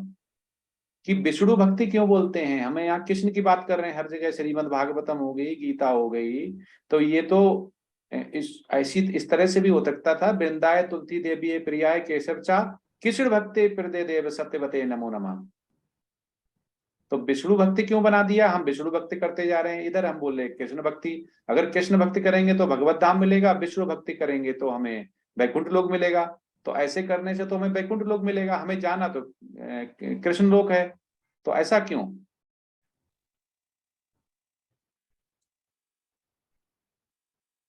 कि विष्णु भक्ति क्यों बोलते हैं? हमें यहाँ कृष्ण की बात कर रहे हैं हर जगह, श्रीमद् भागवतम हो गई, गीता हो गई, तो ये तो इस तरह से भी हो सकता था। वृंदाए तुलसी देवी प्रियाय केशव चा कृष्ण भक्ति हृदय देव सत्यवते नमो नमः। तो विष्णु भक्ति क्यों बना दिया? हम विष्णु भक्ति करते जा रहे हैं, इधर हम बोल रहे कृष्ण भक्ति। अगर कृष्ण भक्ति करेंगे तो भगवत धाम मिलेगा, विष्णु भक्ति करेंगे तो हमें वैकुंठ लोक मिलेगा। तो ऐसे करने से तो हमें वैकुंठ लोक मिलेगा, हमें जाना तो कृष्ण लोक है, तो ऐसा क्यों?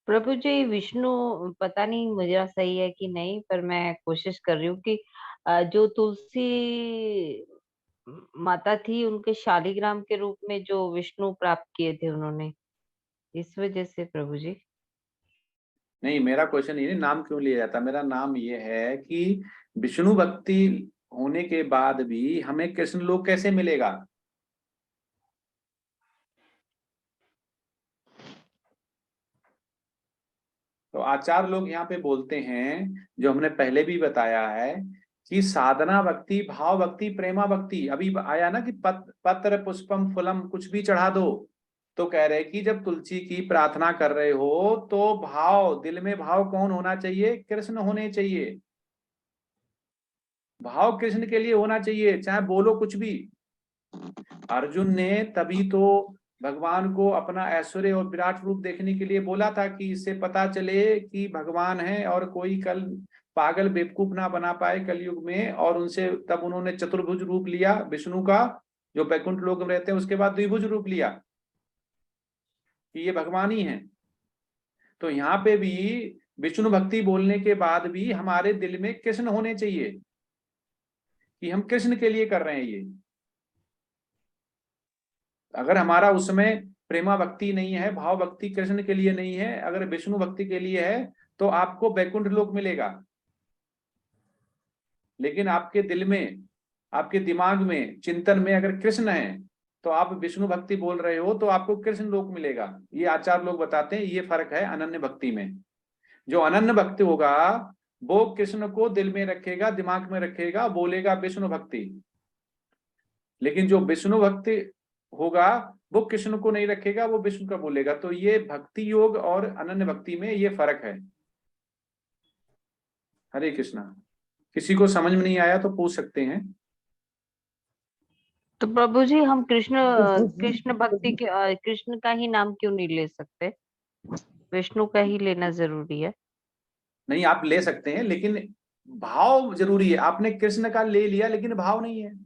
प्रभु जी, विष्णु पता नहीं मुझे सही है कि नहीं, पर मैं कोशिश कर रही हूँ कि जो तुलसी माता थी उनके शालिग्राम के रूप में जो विष्णु प्राप्त किए थे उन्होंने, इस वजह से प्रभु जी। नहीं, मेरा क्वेश्चन ये नहीं नाम क्यों लिया जाता, मेरा नाम ये है कि विष्णु भक्ति होने के बाद भी हमें कृष्ण लोक कैसे मिलेगा? तो आचार्य लोग यहाँ पे बोलते हैं, जो हमने पहले भी बताया है, कि साधना भक्ति, भाव भक्ति, प्रेमा भक्ति। अभी आया ना कि पत्र पुष्पम फूलम कुछ भी चढ़ा दो, तो कह रहे कि जब तुलसी की प्रार्थना कर रहे हो तो भाव, दिल में भाव कौन होना चाहिए? कृष्ण होने चाहिए। भाव कृष्ण के लिए होना चाहिए, चाहे बोलो कुछ भी। अर्जुन ने तभी तो भगवान को अपना ऐश्वर्य और विराट रूप देखने के लिए बोला था कि इससे पता चले कि भगवान है और कोई कल पागल बेवकूफ ना बना पाए कलयुग में। और उनसे तब उन्होंने चतुर्भुज रूप लिया विष्णु का, जो वैकुंठ लोक में रहते हैं, उसके बाद द्विभुज रूप लिया कि ये भगवान ही है। तो यहाँ पे भी विष्णु भक्ति बोलने के बाद भी हमारे दिल में कृष्ण होने चाहिए कि हम कृष्ण के लिए कर रहे हैं ये। अगर हमारा उसमें प्रेमा भक्ति नहीं है, भाव भक्ति कृष्ण के लिए नहीं है, अगर विष्णु भक्ति के लिए है, तो आपको वैकुंठ लोक मिलेगा। लेकिन आपके दिल में, आपके दिमाग में, चिंतन में अगर कृष्ण है तो आप विष्णु भक्ति बोल रहे हो तो आपको कृष्ण लोक मिलेगा। ये आचार्य लोग बताते हैं, ये फर्क है अनन्य भक्ति में। जो अनन्य भक्त होगा वो कृष्ण को दिल में रखेगा, दिमाग में रखेगा, बोलेगा विष्णु भक्ति। लेकिन जो विष्णु भक्ति होगा वो कृष्ण को नहीं रखेगा, वो विष्णु का बोलेगा। तो ये भक्ति योग और अनन्य भक्ति में ये फर्क है। हरे कृष्णा। किसी को समझ में नहीं आया तो पूछ सकते हैं। तो प्रभु जी हम कृष्ण भक्ति के कृष्ण का ही नाम क्यों नहीं ले सकते? विष्णु का ही लेना जरूरी है? नहीं, आप ले सकते हैं लेकिन भाव जरूरी है। आपने कृष्ण का ले लिया लेकिन भाव नहीं है।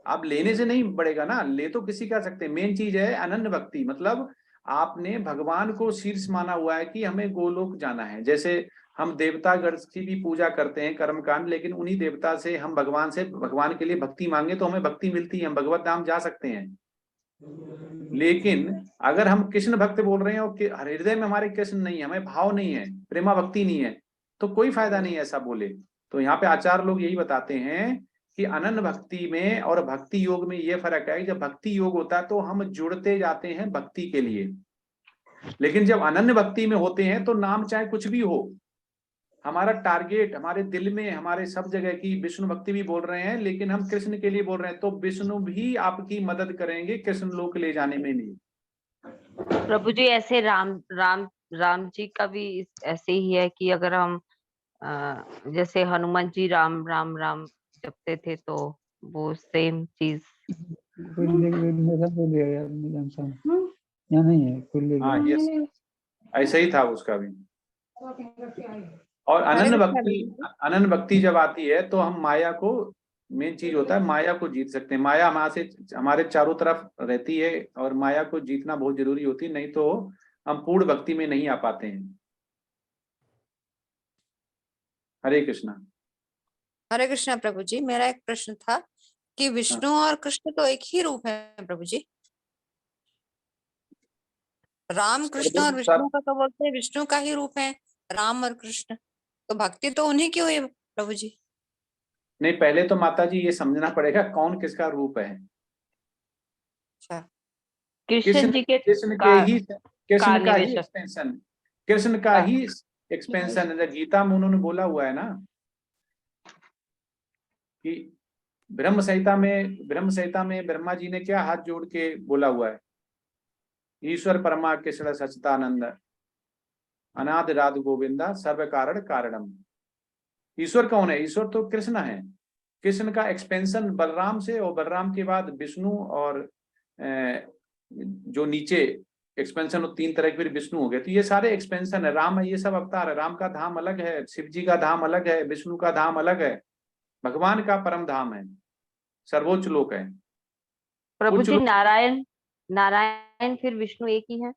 आप लेने से नहीं बढ़ेगा ना, ले तो किसी का सकते हैं। मेन चीज है अनन्य भक्ति, मतलब आपने भगवान को शीर्ष माना हुआ है कि हमें गोलोक जाना है। जैसे हम देवता गण की भी पूजा करते हैं कर्मकांड, लेकिन उन्हीं देवता से हम भगवान के लिए भक्ति मांगे तो हमें भक्ति मिलती है, हम भगवत धाम जा सकते हैं। लेकिन अगर हम कृष्ण भक्त बोल रहे हैं और हृदय में हमारे कृष्ण नहीं है, हमें भाव नहीं है, प्रेमा भक्ति नहीं है, तो कोई फायदा नहीं है ऐसा बोले। तो यहाँ पे आचार्य लोग यही बताते हैं कि अनन्य भक्ति में और भक्ति योग में ये फर्क है। जब भक्ति योग होता है तो हम जुड़ते जाते हैं भक्ति के लिए, लेकिन जब अनन्य भक्ति में होते हैं तो नाम चाहे कुछ भी हो, हमारा टारगेट हमारे दिल में, हमारे सब जगह की विष्णु भक्ति भी बोल रहे हैं लेकिन हम कृष्ण के लिए बोल रहे हैं, तो विष्णु भी आपकी मदद करेंगे कृष्ण लोक ले जाने में। नहीं प्रभु जी ऐसे राम जी का भी ऐसे ही है कि अगर हम जैसे हनुमान जी राम राम राम जपते थे तो वो सेम चीज। यहाँ नहीं है। हाँ, यस, ऐसा ही था उसका भी। और अनन्य भक्ति जब आती है तो हम माया को, मेन चीज होता है माया को जीत सकते हैं। माया हमारे चारों तरफ रहती है और माया को जीतना बहुत जरूरी होती है, नहीं तो हम पूर्ण भक्ति में नहीं आ पाते हैं। हरे कृष्णा। हरे कृष्णा प्रभु जी। मेरा एक प्रश्न था कि विष्णु और कृष्ण तो एक ही रूप है प्रभु जी। राम कृष्ण और विष्णु का तो बोलते हैं विष्णु का ही रूप है राम और कृष्ण, तो भक्ति तो उन्हीं की हुई प्रभु जी। नहीं, पहले तो माता जी ये समझना पड़ेगा कौन किसका रूप है। अच्छा, कृष्ण जी के कृष्ण का ही एक्सपेंशन है। गीता में उन्होंने बोला हुआ है ना कि ब्रह्म संहिता में ब्रह्मा जी ने क्या हाथ जोड़ के बोला हुआ है, ईश्वर परमा कृष्ण सच्चिदानंद अनादि राध गोविंदा सर्व कारण कारणम। ईश्वर कौन है? ईश्वर तो कृष्ण है। कृष्ण का एक्सपेंशन बलराम से, और बलराम के बाद विष्णु, और जो नीचे एक्सपेंशन तीन तरह के फिर विष्णु हो गए। तो ये सारे एक्सपेंशन है। राम है, ये सब अवतार है। राम का धाम अलग है, शिव जी का धाम अलग है, विष्णु का धाम अलग है, भगवान का परम धाम है, सर्वोच्च लोक है। प्रभु जी नारायण फिर विष्णु एक ही है?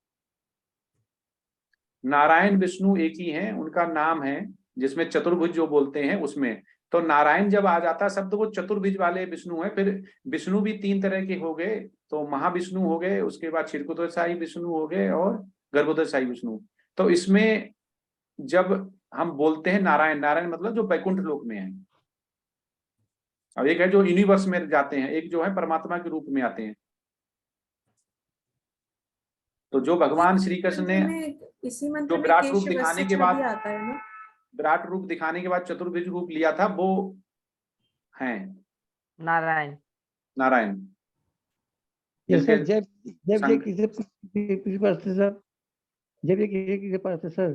नारायण विष्णु एक ही हैं, उनका नाम है जिसमें चतुर्भुज जो बोलते हैं उसमें। तो नारायण जब आ जाता शब्द वो चतुर्भुज वाले विष्णु है। फिर विष्णु भी तीन तरह के हो गए, तो महाविष्णु हो गए, उसके बाद क्षीरकोदरशाही विष्णु हो गए और गर्भोदरशाही विष्णु। तो इसमें जब हम बोलते हैं नारायण मतलब जो वैकुंठ लोक में है। अब एक है जो यूनिवर्स में जाते हैं, एक जो है परमात्मा के रूप में आते हैं। तो जो भगवान श्री कृष्ण ने इसी मंत्र जो में विराट रूप केशव दिखाने से के बाद, छवि आता है ना, विराट रूप दिखाने के बाद चतुर्भुज रूप लिया था, वो हैं नारायण। सर जब ये किसी पास थे सर, जब ये किसी पास थे सर,